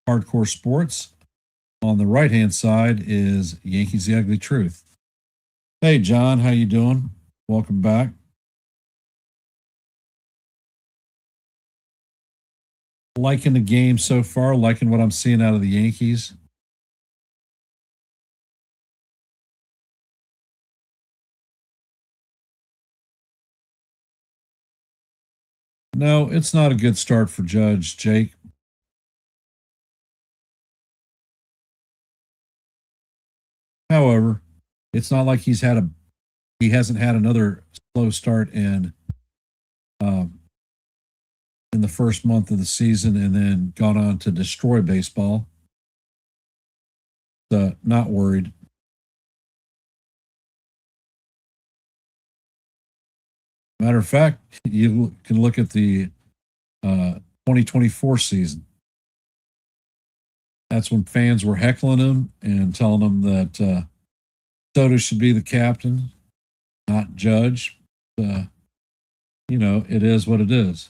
Hardcore Sports. On the right hand side is Yankees The Ugly Truth. Hey John, how you doing? Welcome back. Liking the game so far, liking what I'm seeing out of the Yankees. No, it's not a good start for Judge, Jake. However, it's not like he hasn't had another slow start in the first month of the season and then gone on to destroy baseball. So not worried. Matter of fact, you can look at the 2024 season. That's when fans were heckling him and telling him that Soto should be the captain, not Judge. It is what it is.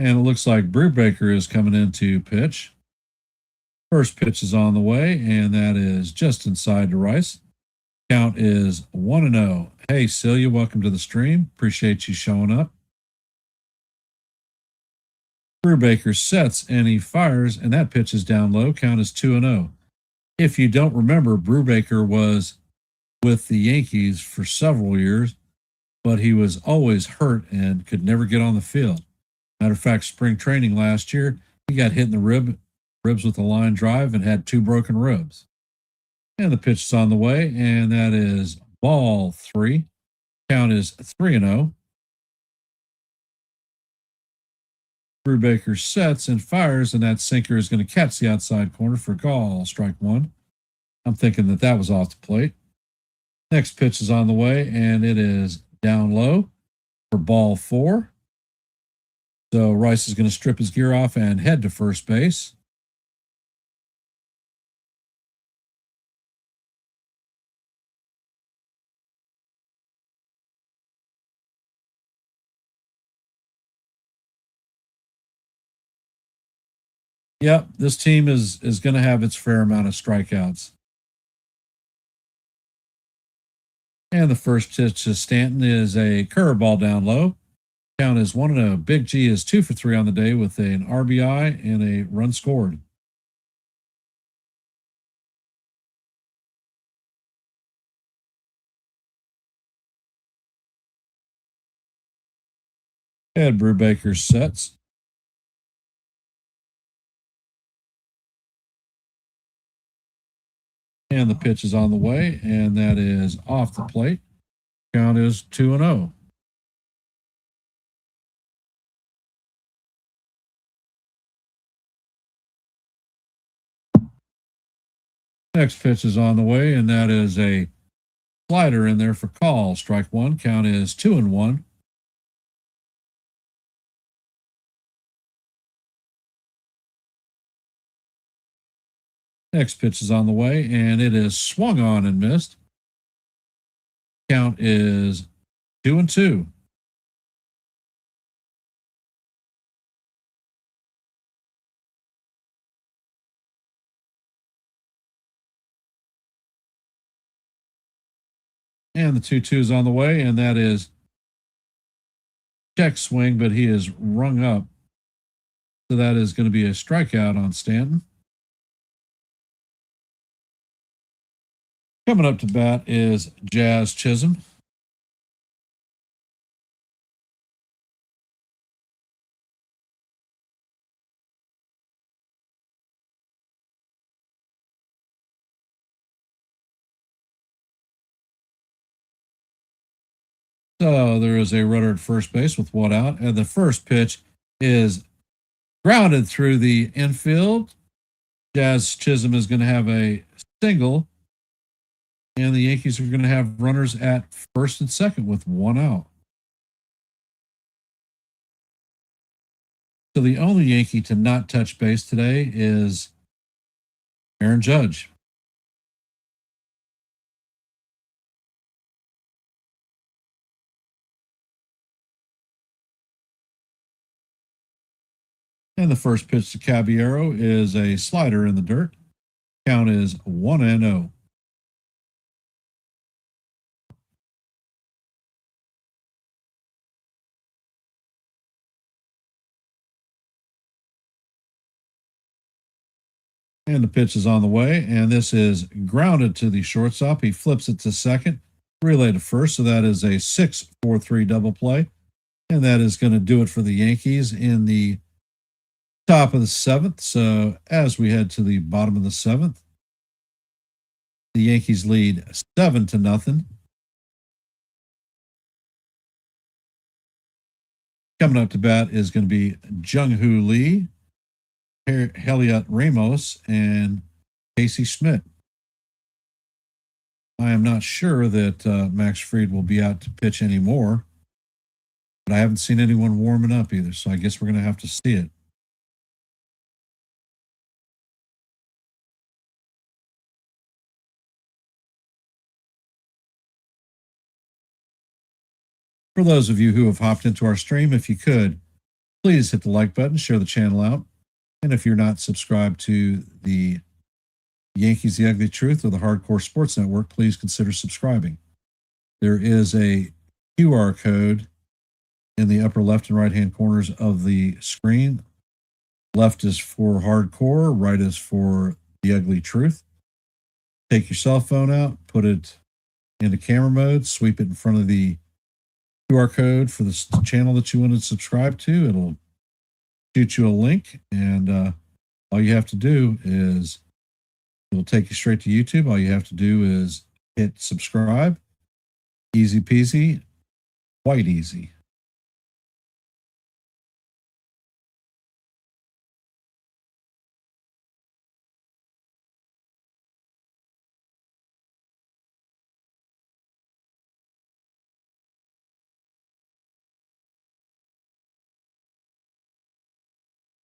And it looks like Brubaker is coming in to pitch. First pitch is on the way, and that is just inside to Rice. Count is 1-0. Hey, Celia, welcome to the stream. Appreciate you showing up. Brubaker sets and he fires, and that pitch is down low. Count is 2-0. If you don't remember, Brubaker was with the Yankees for several years, but he was always hurt and could never get on the field. Matter of fact, spring training last year, he got hit in the ribs with a line drive and had 2 broken ribs. And the pitch is on the way, and that is ball 3. Count is 3-0. Brubaker sets and fires, and that sinker is going to catch the outside corner for Gall, strike 1. I'm thinking that was off the plate. Next pitch is on the way, and it is down low for ball 4. So Rice is going to strip his gear off and head to first base. Yep, this team is going to have its fair amount of strikeouts. And the first pitch to Stanton is a curveball down low. Count is 1-0. Big G is 2 for 3 on the day with an RBI and a run scored. Ed Brubaker sets. And the pitch is on the way, and that is off the plate. Count is 2-0. Next pitch is on the way, and that is a slider in there for call. Strike one. Count is 2-1. Next pitch is on the way, and it is swung on and missed. Count is 2-2. And the 2-2 is on the way, and that is check swing, but he is rung up. So that is going to be a strikeout on Stanton. Coming up to bat is Jazz Chisholm. So there is a runner at first base with one out, and the first pitch is grounded through the infield. Jazz Chisholm is going to have a single, and the Yankees are going to have runners at first and second with one out. So the only Yankee to not touch base today is Aaron Judge. And the first pitch to Caballero is a slider in the dirt. Count is 1-0. And the pitch is on the way, and this is grounded to the shortstop. He flips it to second, relay to first, so that is a 6-4-3 double play. And that is going to do it for the Yankees in the top of the seventh. So as we head to the bottom of the seventh, the Yankees lead 7-0. Coming up to bat is going to be Jung-Hoo Lee, Heliot Ramos, and Casey Schmidt. I am not sure that Max Fried will be out to pitch anymore, but I haven't seen anyone warming up either, so I guess we're going to have to see it. For those of you who have hopped into our stream, if you could, please hit the like button, share the channel out. And if you're not subscribed to the Yankees, The Ugly Truth, or the Hardcore Sports Network, please consider subscribing. There is a QR code in the upper left and right-hand corners of the screen. Left is for Hardcore, right is for The Ugly Truth. Take your cell phone out, put it into camera mode, sweep it in front of the QR code for the channel that you want to subscribe to. It'll shoot you a link, and all you have to do is it'll take you straight to YouTube. All you have to do is hit subscribe. Easy peasy, quite easy.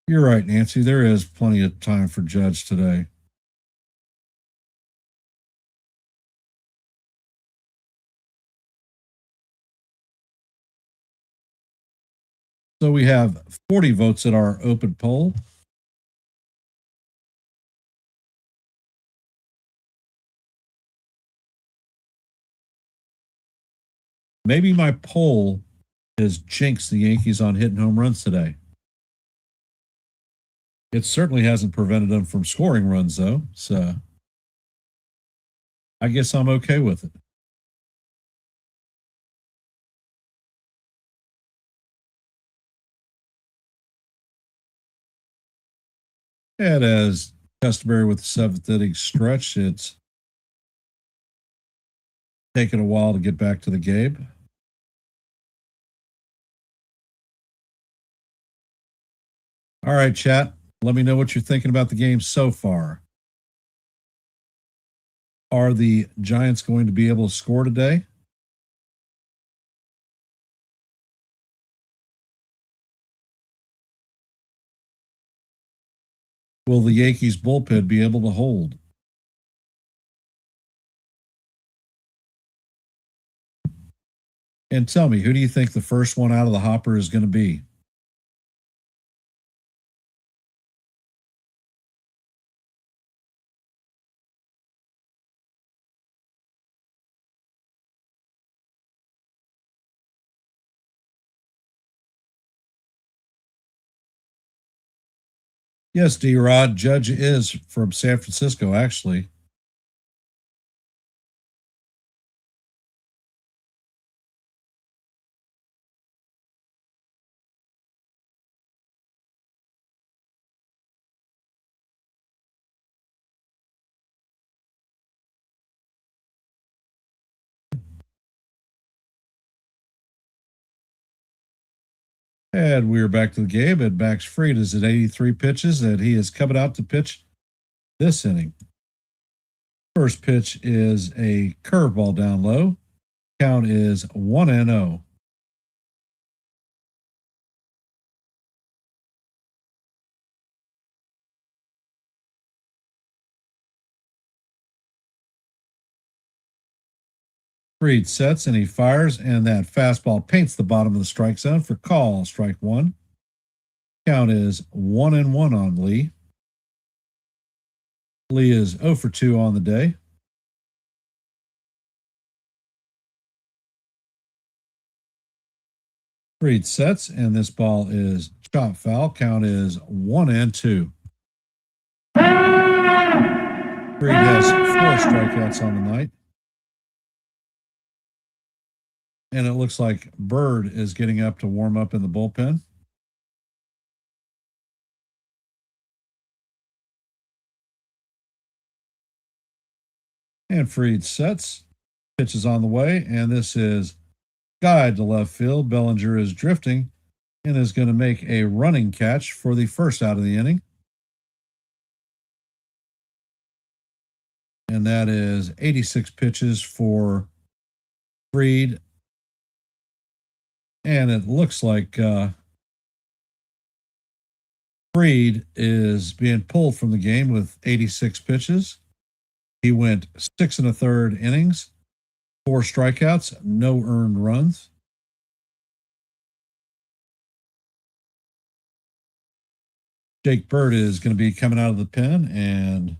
You're right, Nancy. There is plenty of time for Judge today. So we have 40 votes at our open poll. Maybe my poll has jinxed the Yankees on hitting home runs today. It certainly hasn't prevented them from scoring runs, though. So I guess I'm okay with it. And as customary with the seventh inning stretch, it's taken a while to get back to the game. All right, chat. Let me know what you're thinking about the game so far. Are the Giants going to be able to score today? Will the Yankees bullpen be able to hold? And tell me, who do you think the first one out of the hopper is going to be? Yes, D-Rod. Judge is from San Francisco, actually. And we're back to the game, and Max Fried is at 83 pitches, and he is coming out to pitch this inning. First pitch is a curveball down low. Count is 1-0. Fried sets and he fires, and that fastball paints the bottom of the strike zone for call. Strike one. Count is 1-1 on Lee. Lee is 0 for 2 on the day. Fried sets, and this ball is chop foul. Count is 1-2. Fried has 4 strikeouts on the night. And it looks like Bird is getting up to warm up in the bullpen. And Fried sets. Pitch is on the way, and this is guide to left field. Bellinger is drifting and is going to make a running catch for the first out of the inning. And that is 86 pitches for Fried. And it looks like Fried is being pulled from the game with 86 pitches. He went 6 1/3 innings, 4 strikeouts, no earned runs. Jake Bird is going to be coming out of the pen, and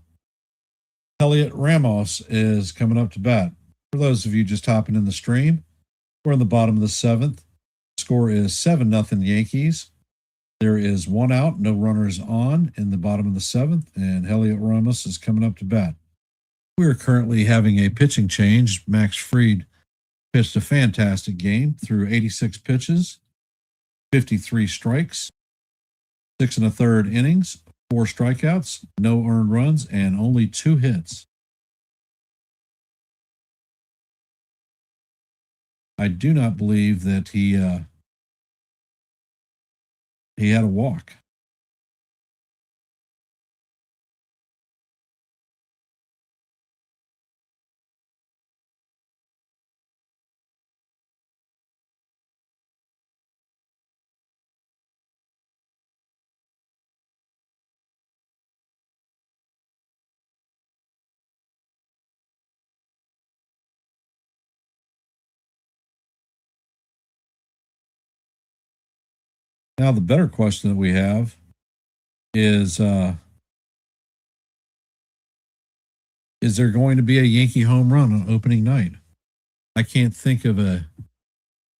Elliot Ramos is coming up to bat. For those of you just hopping in the stream, we're in the bottom of the 7th. Score is 7-0 Yankees. There is 1 out, no runners on in the bottom of the 7th, and Elliot Ramos is coming up to bat. We are currently having a pitching change. Max Fried pitched a fantastic game through 86 pitches, 53 strikes, 6 1/3 innings, 4 strikeouts, no earned runs, and only 2 hits. I do not believe that he had a walk. Now, the better question that we have is there going to be a Yankee home run on opening night? I can't think of a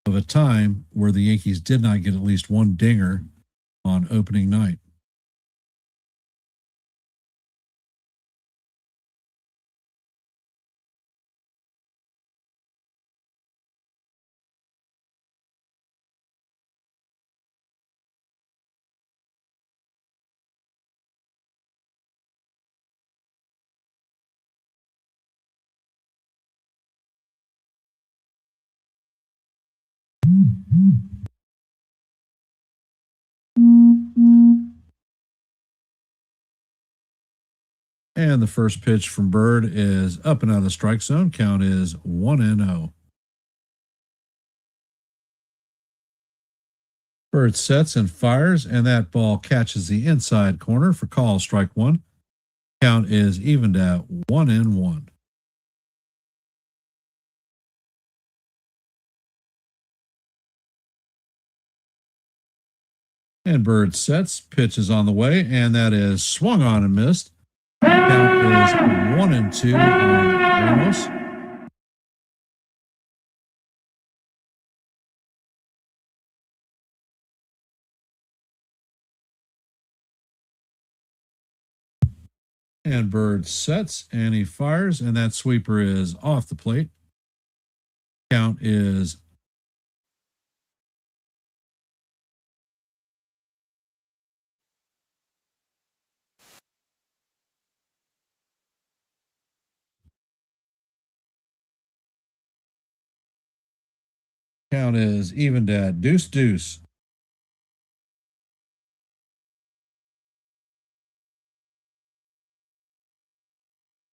of a time where the Yankees did not get at least one dinger on opening night. And the first pitch from Bird is up and out of the strike zone. Count is 1-0. Bird sets and fires, and that ball catches the inside corner for call, strike one. Count is evened at 1-1. And Bird sets, pitch is on the way, and that is swung on and missed. Count is 1-2 on Ramos. And Bird sets and he fires, and that sweeper is off the plate. Count is evened at 2-2.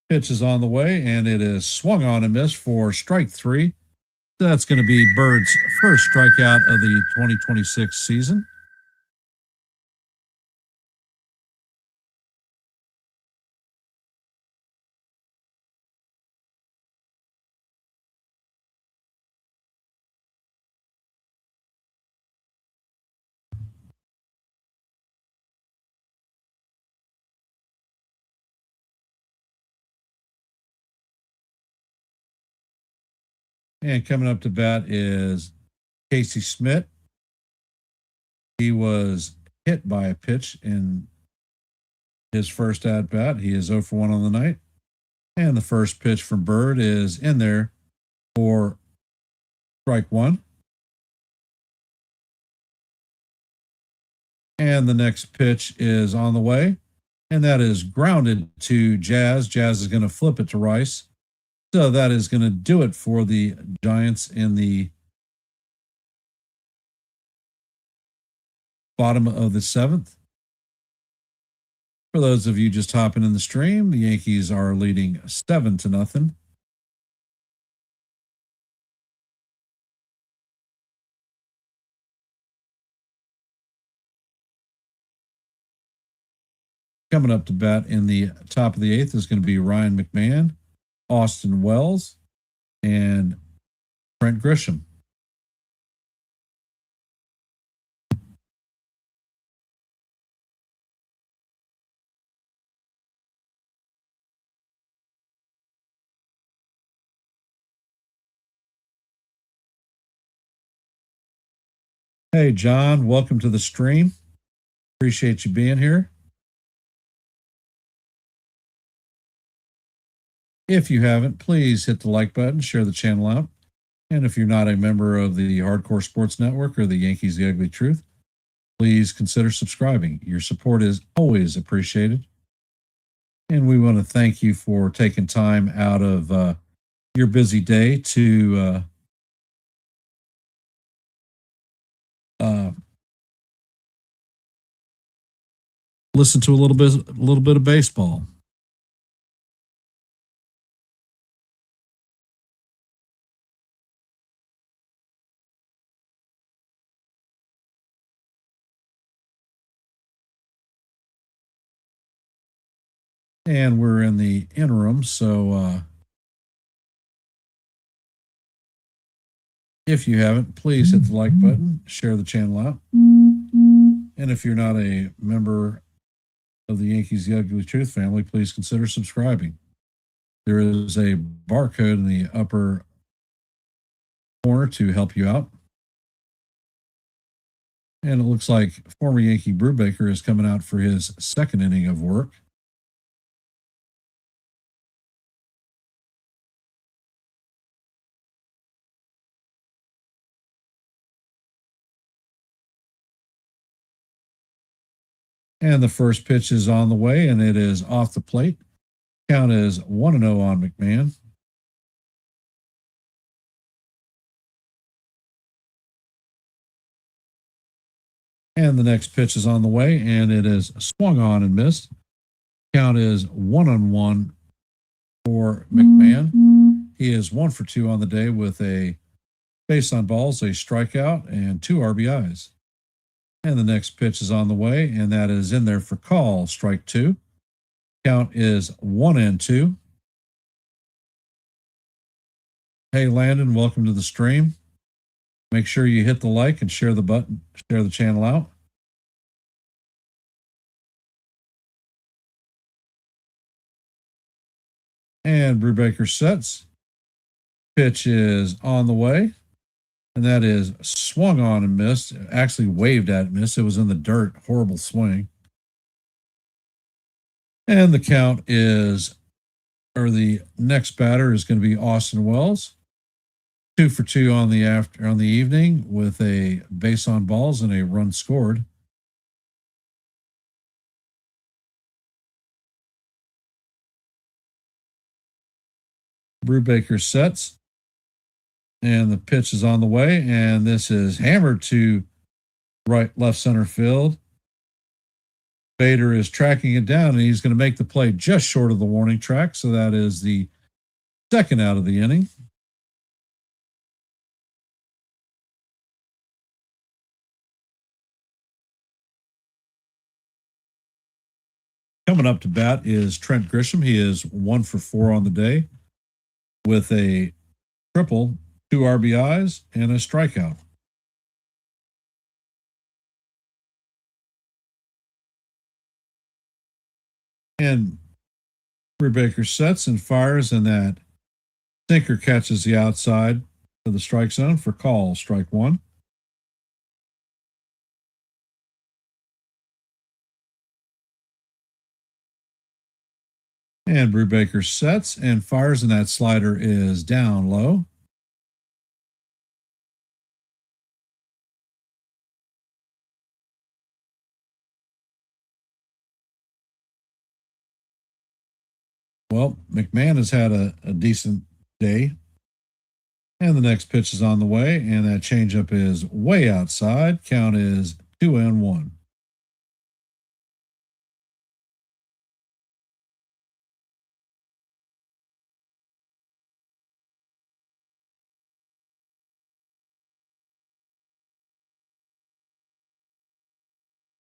Pitch is on the way, and it is swung on and missed for strike three. That's going to be Bird's first strikeout of the 2026 season. And coming up to bat is Casey Smith. He was hit by a pitch in his first at bat. He is 0 for 1 on the night. And the first pitch from Bird is in there for strike one. And the next pitch is on the way, and that is grounded to Jazz. Jazz is going to flip it to Rice. So that is going to do it for the Giants in the bottom of the seventh. For those of you just hopping in the stream, the Yankees are leading 7-0. Coming up to bat in the top of the eighth is going to be Ryan McMahon, Austin Wells, and Brent Grisham. Hey, John, welcome to the stream. Appreciate you being here. If you haven't, please hit the like button, share the channel out. And if you're not a member of the Hardcore Sports Network or the Yankees The Ugly Truth, please consider subscribing. Your support is always appreciated. And we want to thank you for taking time out of your busy day to listen to a little bit of baseball. And we're in the interim, so if you haven't, please hit the like button, share the channel out. And if you're not a member of the Yankees The Ugly Truth family, please consider subscribing. There is a barcode in the upper corner to help you out. And it looks like former Yankee Brubaker is coming out for his second inning of work. And the first pitch is on the way, and it is off the plate. Count is 1-0 on McMahon. And the next pitch is on the way, and it is swung on and missed. Count is 1-1 for McMahon. He is 1 for 2 on the day with a base on balls, a strikeout, and 2 RBIs. And the next pitch is on the way, and that is in there for call, strike 2. Count is 1-2. Hey, Landon, welcome to the stream. Make sure you hit the like and share the button, share the channel out. And Brubaker sets. Pitch is on the way. And that is swung on and missed. Actually waved at, missed. It was in the dirt. Horrible swing. And the count is, or the next batter is going to be Austin Wells. 2 for 2 on the evening with a base on balls and a run scored. Brubaker sets. And the pitch is on the way, and this is hammered to left center field. Bader is tracking it down, and he's going to make the play just short of the warning track. So that is the second out of the inning. Coming up to bat is Trent Grisham. He is 1 for 4 on the day with a triple, 2 RBIs, and a strikeout. And Brubaker sets and fires, and that sinker catches the outside of the strike zone for call, strike 1. And Brubaker sets and fires, and that slider is down low. Well, McMahon has had a decent day. And the next pitch is on the way, and that changeup is way outside. Count is 2-1.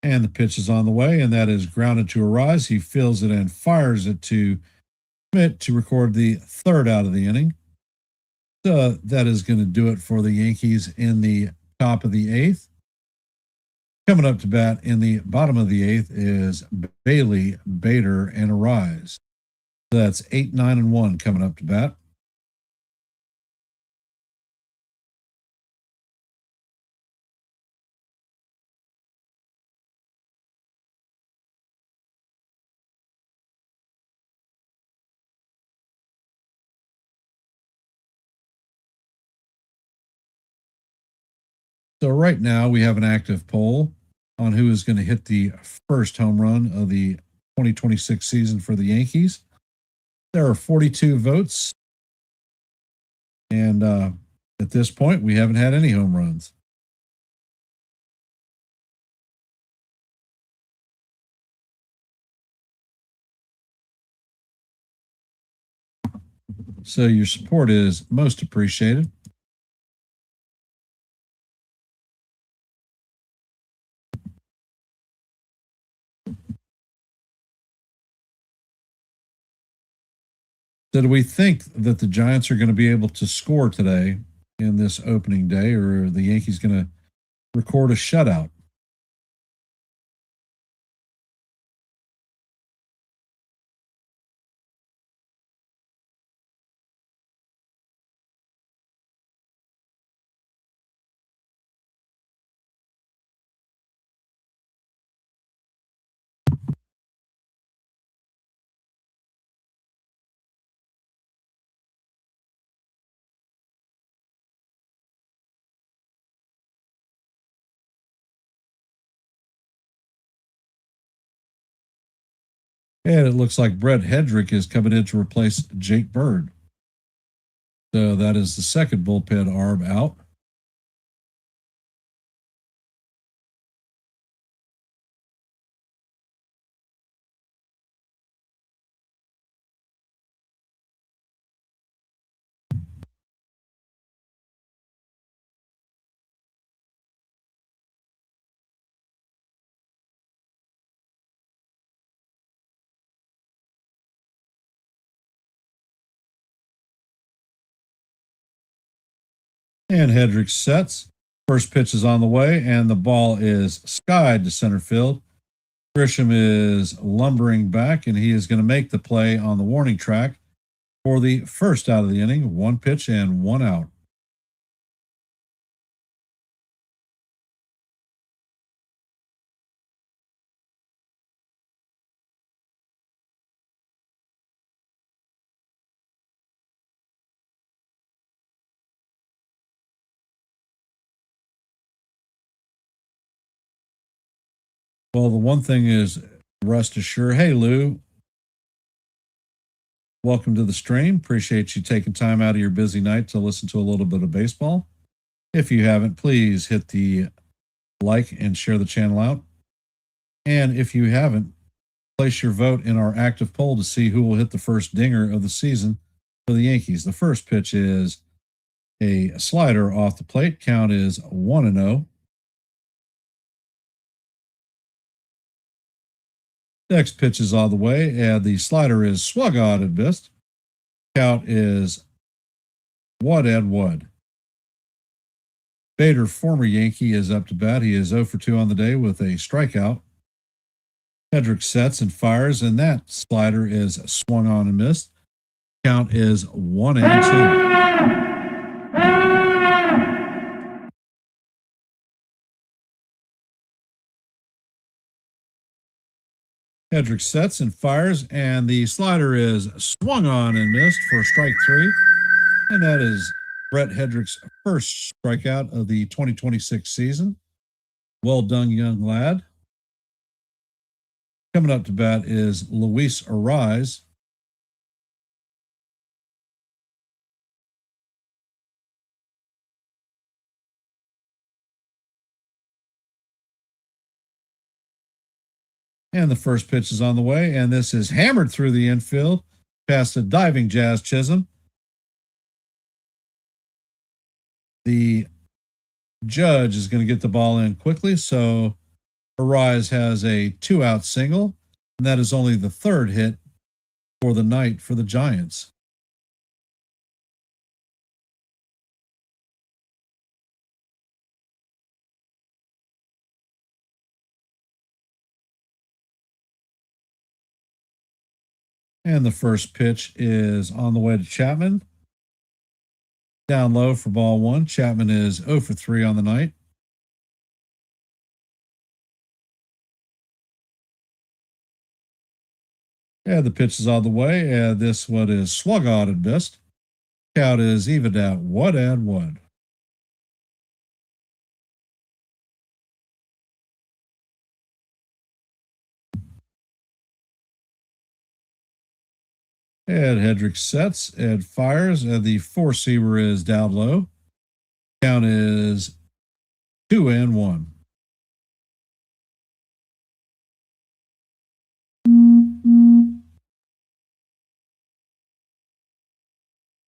And the pitch is on the way, and that is grounded to a rise. He feels it and fires it to Schmidt to record the third out of the inning. So that is going to do it for the Yankees in the top of the 8th. Coming up to bat in the bottom of the 8th is Bailey, Bader, and a rise. So that's 8, 9, and 1 coming up to bat. So right now we have an active poll on who is going to hit the first home run of the 2026 season for the Yankees. There are 42 votes. And at this point, we haven't had any home runs. So your support is most appreciated. So do we think that the Giants are going to be able to score today in this opening day, or are the Yankees going to record a shutout? And it looks like Brett Hedrick is coming in to replace Jake Bird. So that is the second bullpen arm out. And Hedrick sets. First pitch is on the way, and the ball is skied to center field. Grisham is lumbering back, and he is going to make the play on the warning track for the first out of the inning. One pitch and one out. Well, the one thing is, rest assured, hey, Lou, welcome to the stream. Appreciate you taking time out of your busy night to listen to a little bit of baseball. If you haven't, please hit the like and share the channel out. And if you haven't, place your vote in our active poll to see who will hit the first dinger of the season for the Yankees. The first pitch is a slider off the plate. Count is 1-0. Next pitch is on the way, and the slider is swung on and missed. Count is 1-1. Bader, former Yankee, is up to bat. He is 0 for 2 on the day with a strikeout. Hedrick sets and fires, and that slider is swung on and missed. Count is 1-2. Hedrick sets and fires, and the slider is swung on and missed for strike 3. And that is Brett Hedrick's first strikeout of the 2026 season. Well done, young lad. Coming up to bat is Luis Ariz. And the first pitch is on the way, and this is hammered through the infield past a diving Jazz Chisholm. The judge is going to get the ball in quickly, so Ariz has a 2-out single, and that is only the third hit for the night for the Giants. And the first pitch is on the way to Chapman. Down low for ball 1. Chapman is 0 for 3 on the night. And the pitch is on the way, and this one is swung on and missed. Count is evened out 1-1. And Hedrick sets and fires, and the 4-seamer is down low. Count is 2-1.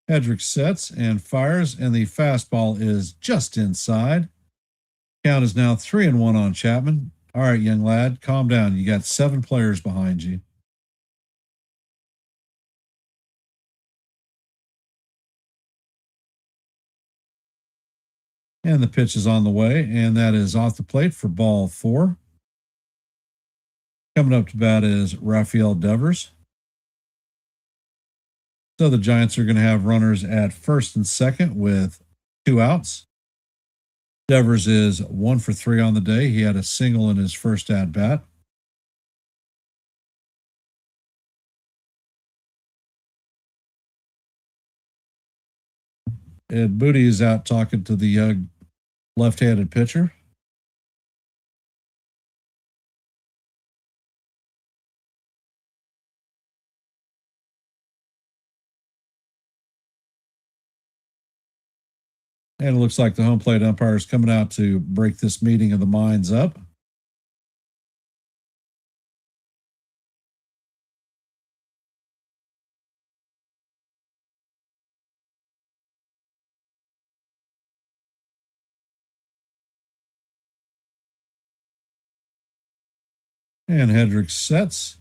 Hedrick sets and fires, and the fastball is just inside. Count is now 3-1 on Chapman. All right, young lad, calm down. You got 7 players behind you. And the pitch is on the way, and that is off the plate for ball 4. Coming up to bat is Rafael Devers. So the Giants are going to have runners at first and second with 2 outs. Devers is 1 for 3 on the day. He had a single in his first at bat. Ed Booty is out talking to the young left-handed pitcher. And it looks like the home plate umpire is coming out to break this meeting of the minds up. And Hedrick sets.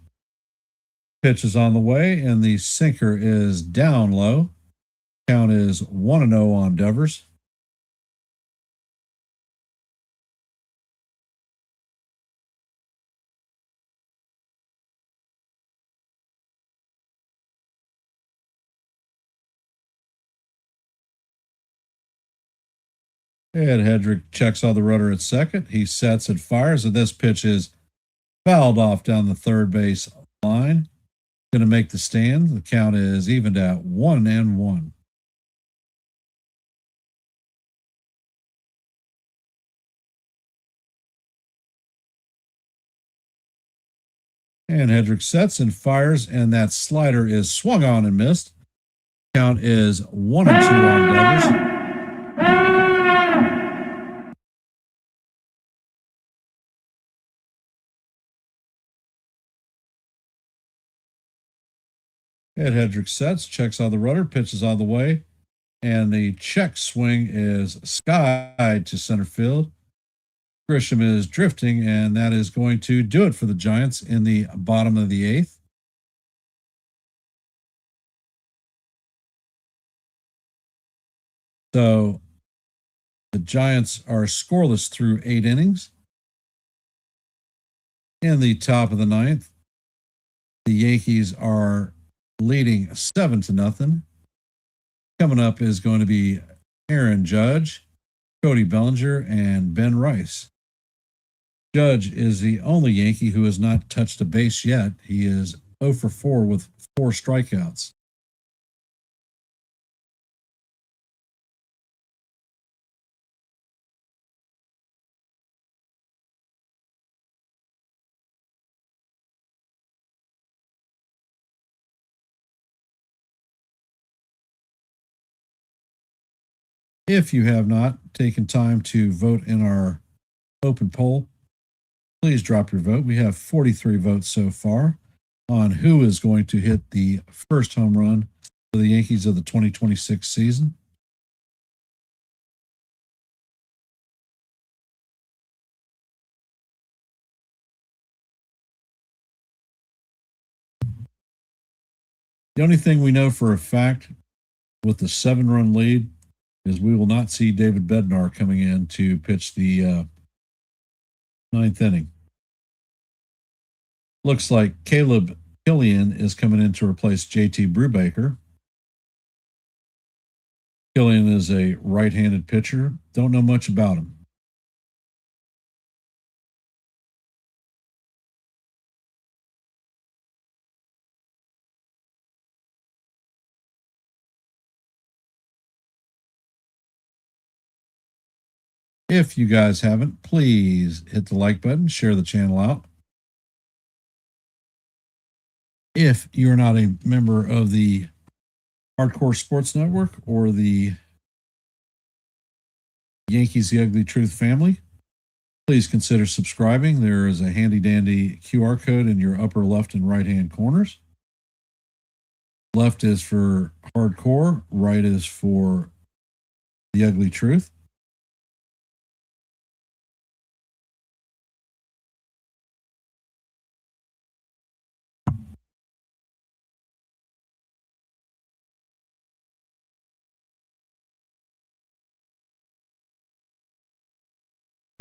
Pitch is on the way, and the sinker is down low. Count is 1-0 on Devers. And Hedrick checks on the rudder at second. He sets and fires, and this pitch is fouled off down the third base line. Going to make the stand. The count is evened at 1-1. And Hedrick sets and fires, and that slider is swung on and missed. Count is 1-2 on Devers. Ed Hedrick sets, checks on the rudder, pitches on the way, and the check swing is skied to center field. Grisham is drifting, and that is going to do it for the Giants in the bottom of the eighth. So the Giants are scoreless through 8 innings. In the top of the ninth, the Yankees are leading 7-0. Coming up is going to be Aaron Judge, Cody Bellinger, and Ben Rice. Judge is the only Yankee who has not touched a base yet. He is 0 for 4 with 4 strikeouts. If you have not taken time to vote in our open poll, please drop your vote. We have 43 votes so far on who is going to hit the first home run for the Yankees of the 2026 season. The only thing we know for a fact with the 7-run lead is we will not see David Bednar coming in to pitch the 9th inning. Looks like Caleb Killian is coming in to replace JT Brubaker. Killian is a right-handed pitcher. Don't know much about him. If you guys haven't, please hit the like button, share the channel out. If you're not a member of the Hardcore Sports Network or the Yankees The Ugly Truth family, please consider subscribing. There is a handy dandy QR code in your upper left and right hand corners. Left is for Hardcore, right is for The Ugly Truth.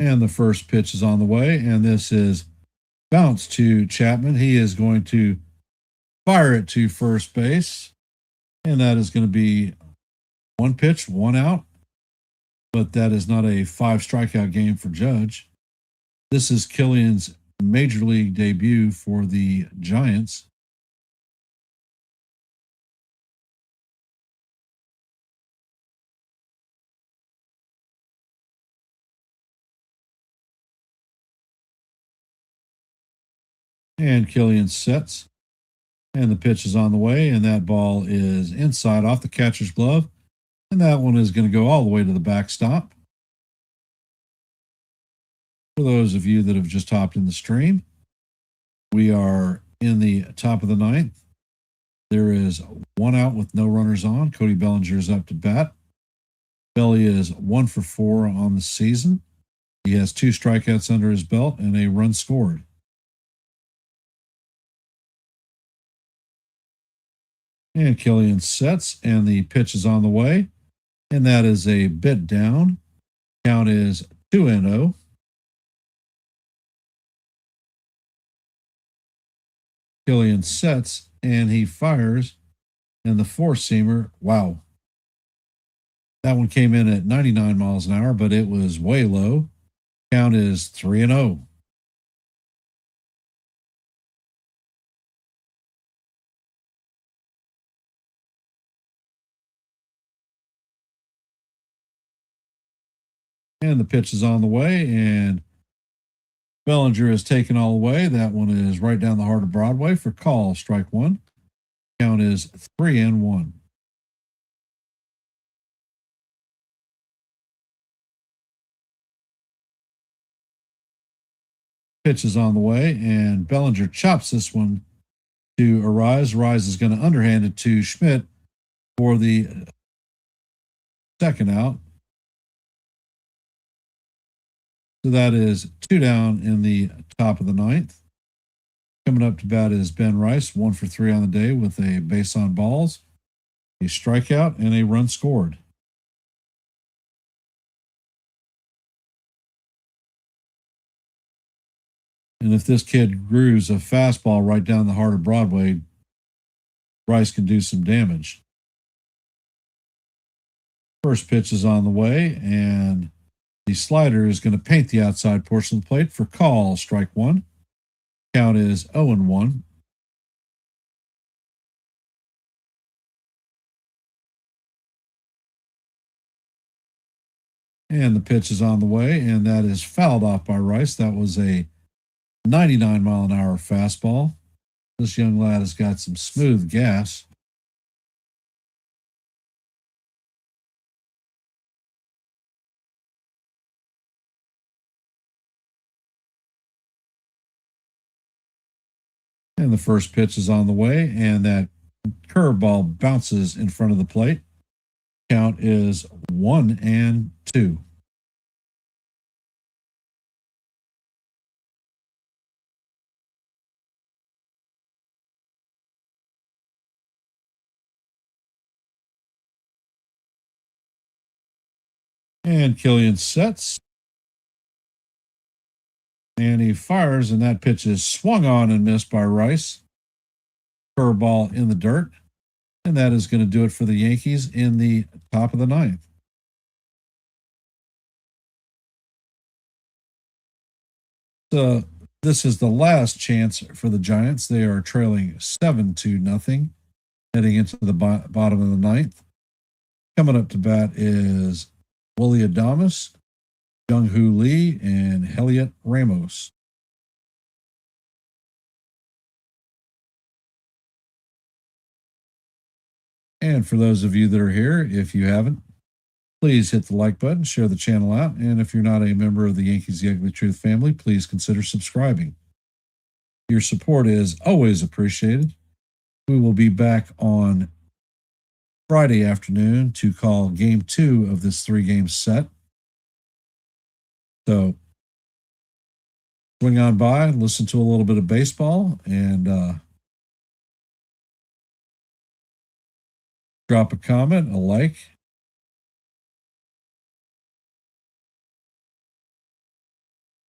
And the first pitch is on the way, and this is bounce to Chapman. He is going to fire it to first base, and that is going to be 1 pitch, 1 out. But that is not a 5 strikeout game for Judge. This is Killian's major league debut for the Giants. And Killian sets, and the pitch is on the way, and that ball is inside off the catcher's glove. And that one is going to go all the way to the backstop. For those of you that have just hopped in the stream, we are in the top of the ninth. There is one out with no runners on. Cody Bellinger is up to bat. Belly is 1 for 4 on the season. He has 2 strikeouts under his belt and a run scored. And Killian sets, and the pitch is on the way. And that is a bit down. Count is 2-0. Killian sets, and he fires. And the four-seamer, wow. That one came in at 99 miles an hour, but it was way low. Count is 3-0. And the pitch is on the way, and Bellinger is taken all the way. That one is right down the heart of Broadway for call, strike one. Count is 3-1. Pitch is on the way, and Bellinger chops this one to Arise. Arise is going to underhand it to Schmidt for the second out. So that is 2 down in the top of the ninth. Coming up to bat is Ben Rice, 1 for 3 on the day with a base on balls, a strikeout, and a run scored. And if this kid grooves a fastball right down the heart of Broadway, Rice can do some damage. First pitch is on the way, and the slider is going to paint the outside portion of the plate for call, strike one. Count is 0-1. And the pitch is on the way, and that is fouled off by Rice. That was a 99-mile-an-hour fastball. This young lad has got some smooth gas. And the first pitch is on the way, and that curveball bounces in front of the plate. Count is 1-2. And Killian sets. And he fires, and that pitch is swung on and missed by Rice. Curveball in the dirt. And that is going to do it for the Yankees in the top of the ninth. So this is the last chance for the Giants. They are trailing 7-0 heading into the bottom of the ninth. Coming up to bat is Willie Adames, Jung-Hoo Lee, and Heliot Ramos. And for those of you that are here, if you haven't, please hit the like button, share the channel out, and if you're not a member of the Yankees The Ugly Truth family, please consider subscribing. Your support is always appreciated. We will be back on Friday afternoon to call Game 2 of this 3-game set. So swing on by, listen to a little bit of baseball, and drop a comment, a like.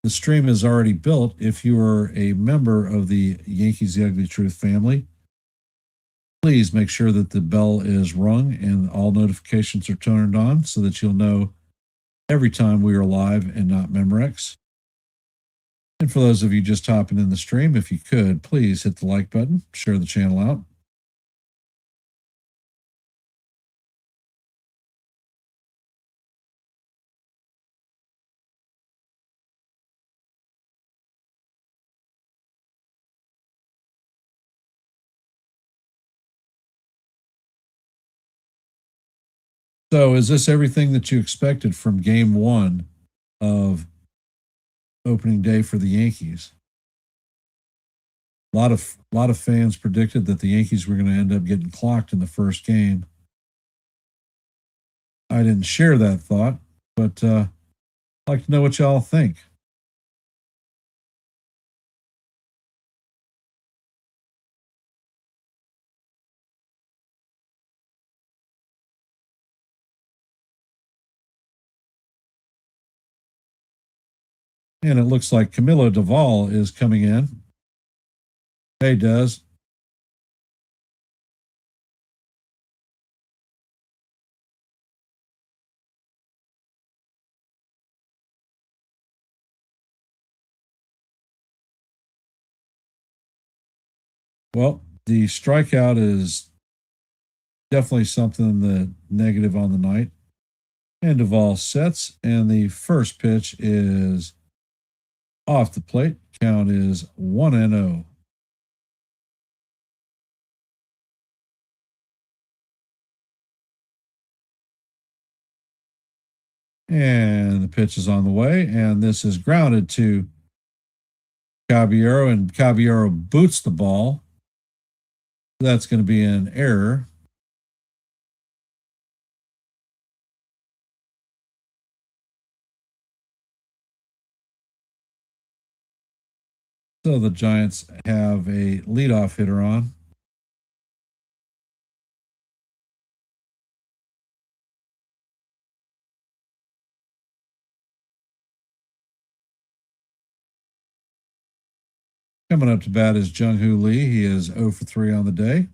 The stream is already built. If you are a member of the Yankees The Ugly Truth family, please make sure that the bell is rung and all notifications are turned on so that you'll know every time we are live and not Memorex. And for those of you just hopping in the stream, if you could, please hit the like button, share the channel out. So is this everything that you expected from game one of opening day for the Yankees? A lot of fans predicted that the Yankees were going to end up getting clocked in the first game. I didn't share that thought, but I'd like to know what y'all think. And it looks like Camilo Duvall is coming in. Hey, Des. Well, the strikeout is definitely something that negative on the night. And Duvall sets, and the first pitch is off the plate. Count is 1-0. And the pitch is on the way, and this is grounded to Caballero, and Caballero boots the ball. That's going to be an error. So the Giants have a leadoff hitter on. Coming up to bat is Jung-Hoo Lee. He is 0 for 3 on the day.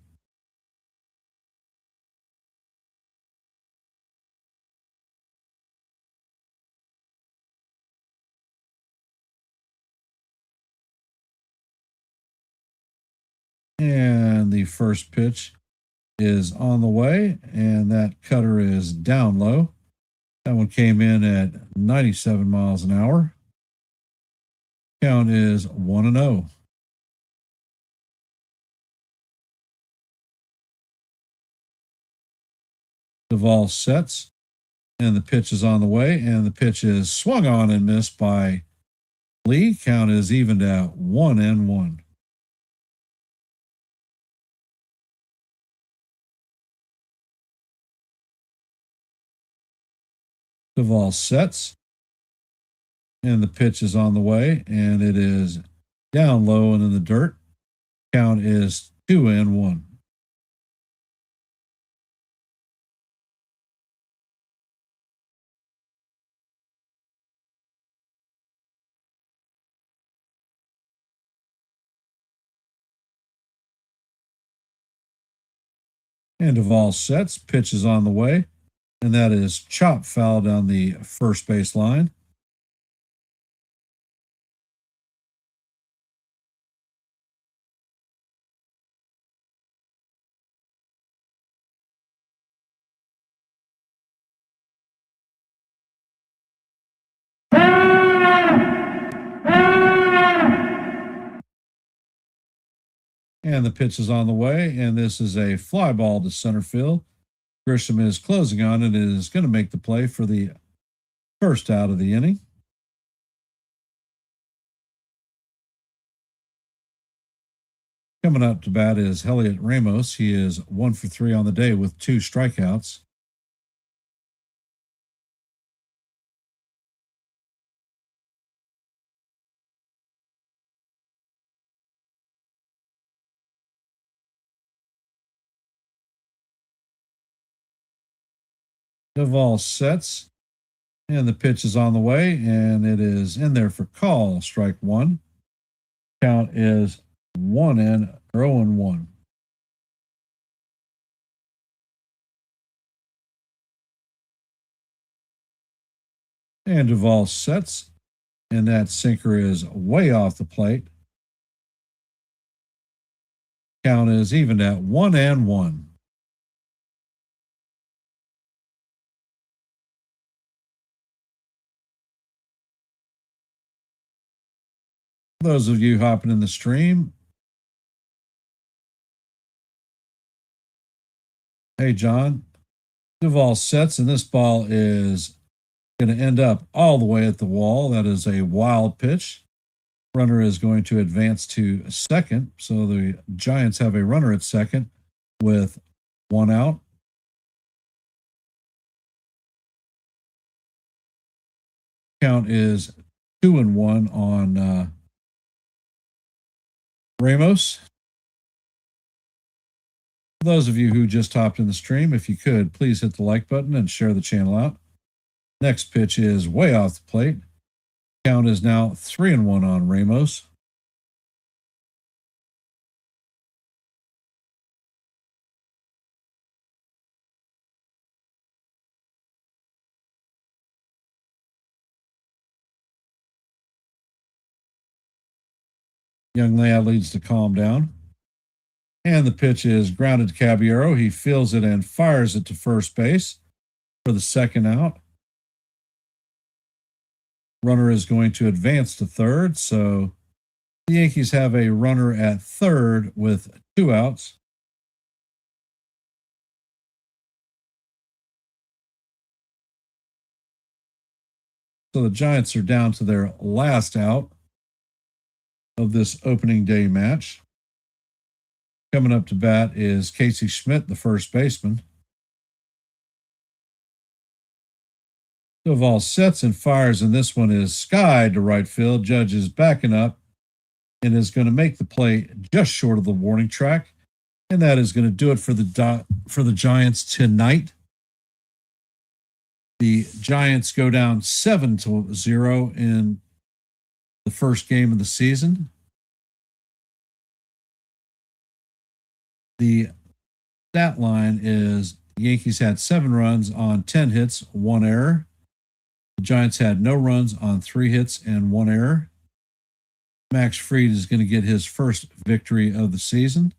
And the first pitch is on the way, and that cutter is down low. That one came in at 97 miles an hour. Count is 1-0. Duvall sets, and the pitch is on the way, and the pitch is swung on and missed by Lee. Count is evened at 1-1. Duvall sets, and the pitch is on the way, and it is down low and in the dirt. Count is 2-1. And Duvall sets, pitch is on the way, and that is chop foul down the first base line. And the pitch is on the way, and this is a fly ball to center field. Grisham is closing on it and is going to make the play for the first out of the inning. Coming up to bat is Heliot Ramos. He is 1 for 3 on the day with 2 strikeouts. Duvall sets, and the pitch is on the way, and it is in there for call. Strike 1. Count is 0-1. And Duvall sets, and that sinker is way off the plate. Count is evened at 1-1. Those of you hopping in the stream, hey, John, Duvall sets, and this ball is going to end up all the way at the wall. That is a wild pitch. Runner is going to advance to second. So the Giants have a runner at second with one out. Count is 2-1 on Ramos. For those of you who just hopped in the stream, if you could, please hit the like button and share the channel out. Next pitch is way off the plate. Count is now 3-1 on Ramos. Young lad leads to calm down. And the pitch is grounded to Caballero. He feels it and fires it to first base for the second out. Runner is going to advance to third. So the Yankees have a runner at third with two outs. So the Giants are down to their last out of this opening day match. Coming up to bat is Casey Schmidt, the first baseman. Duvall sets and fires, and this one is skied to right field. Judge is backing up and is going to make the play just short of the warning track. And that is going to do it for the Giants tonight. The Giants go down 7-0 in the first game of the season. The stat line is the Yankees had 7 runs on 10 hits, 1 error. The Giants had no runs on 3 hits and 1 error. Max Fried is going to get his first victory of the season.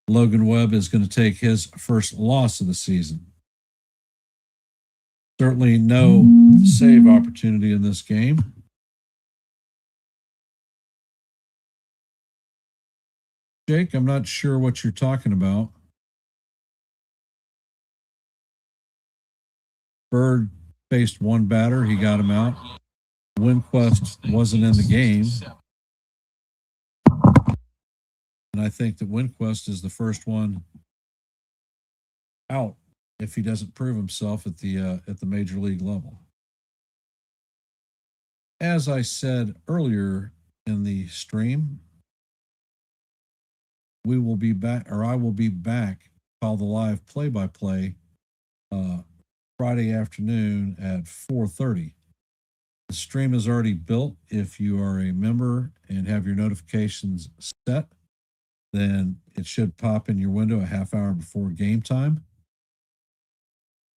Logan Webb is going to take his first loss of the season. Certainly no save opportunity in this game. Jake, I'm not sure what you're talking about. Bird faced one batter. He got him out. Winquist wasn't in the game. And I think that Winquist is the first one out if he doesn't prove himself at the major league level. As I said earlier in the stream, we will be back, or I will be back, call the live play-by-play Friday afternoon at 4:30. The stream is already built. If you are a member and have your notifications set, then it should pop in your window a half hour before game time.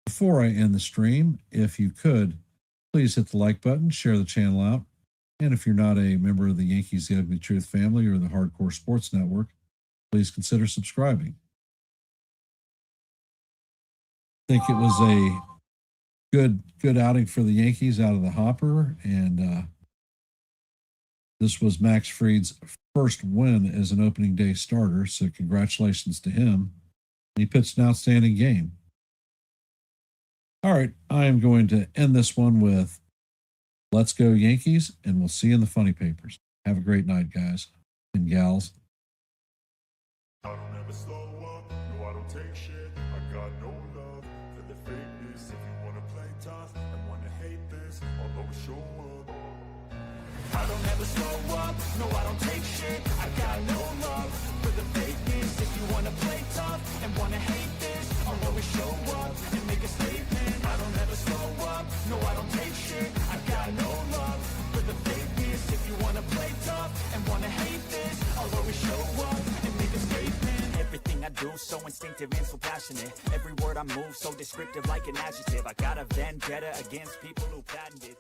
Before I end the stream, if you could, please hit the like button, share the channel out, and if you're not a member of the Yankees The Ugly Truth family or the Hardcore Sports Network, please consider subscribing. I think it was a good outing for the Yankees out of the hopper, and this was Max Fried's first win as an opening day starter, so congratulations to him. He pitched an outstanding game. All right, I am going to end this one with Let's Go Yankees, and we'll see you in the funny papers. Have a great night, guys and gals. I don't ever slow up, no I don't take shit. I got no love for the fakeness. If you wanna play tough and wanna hate this, I'll always show up. I don't ever slow up, no I don't take shit. I got no love for the fakeness. If you wanna play tough and wanna hate this, I'll always show up and make a statement. I don't ever slow up, no I don't take shit. I got no love for the fakeness. If you wanna play tough and wanna hate this, I'll always show up and make a statement. Everything I do so instinctive and so passionate. Every word I move so descriptive like an adjective. I got a vendetta against people who patented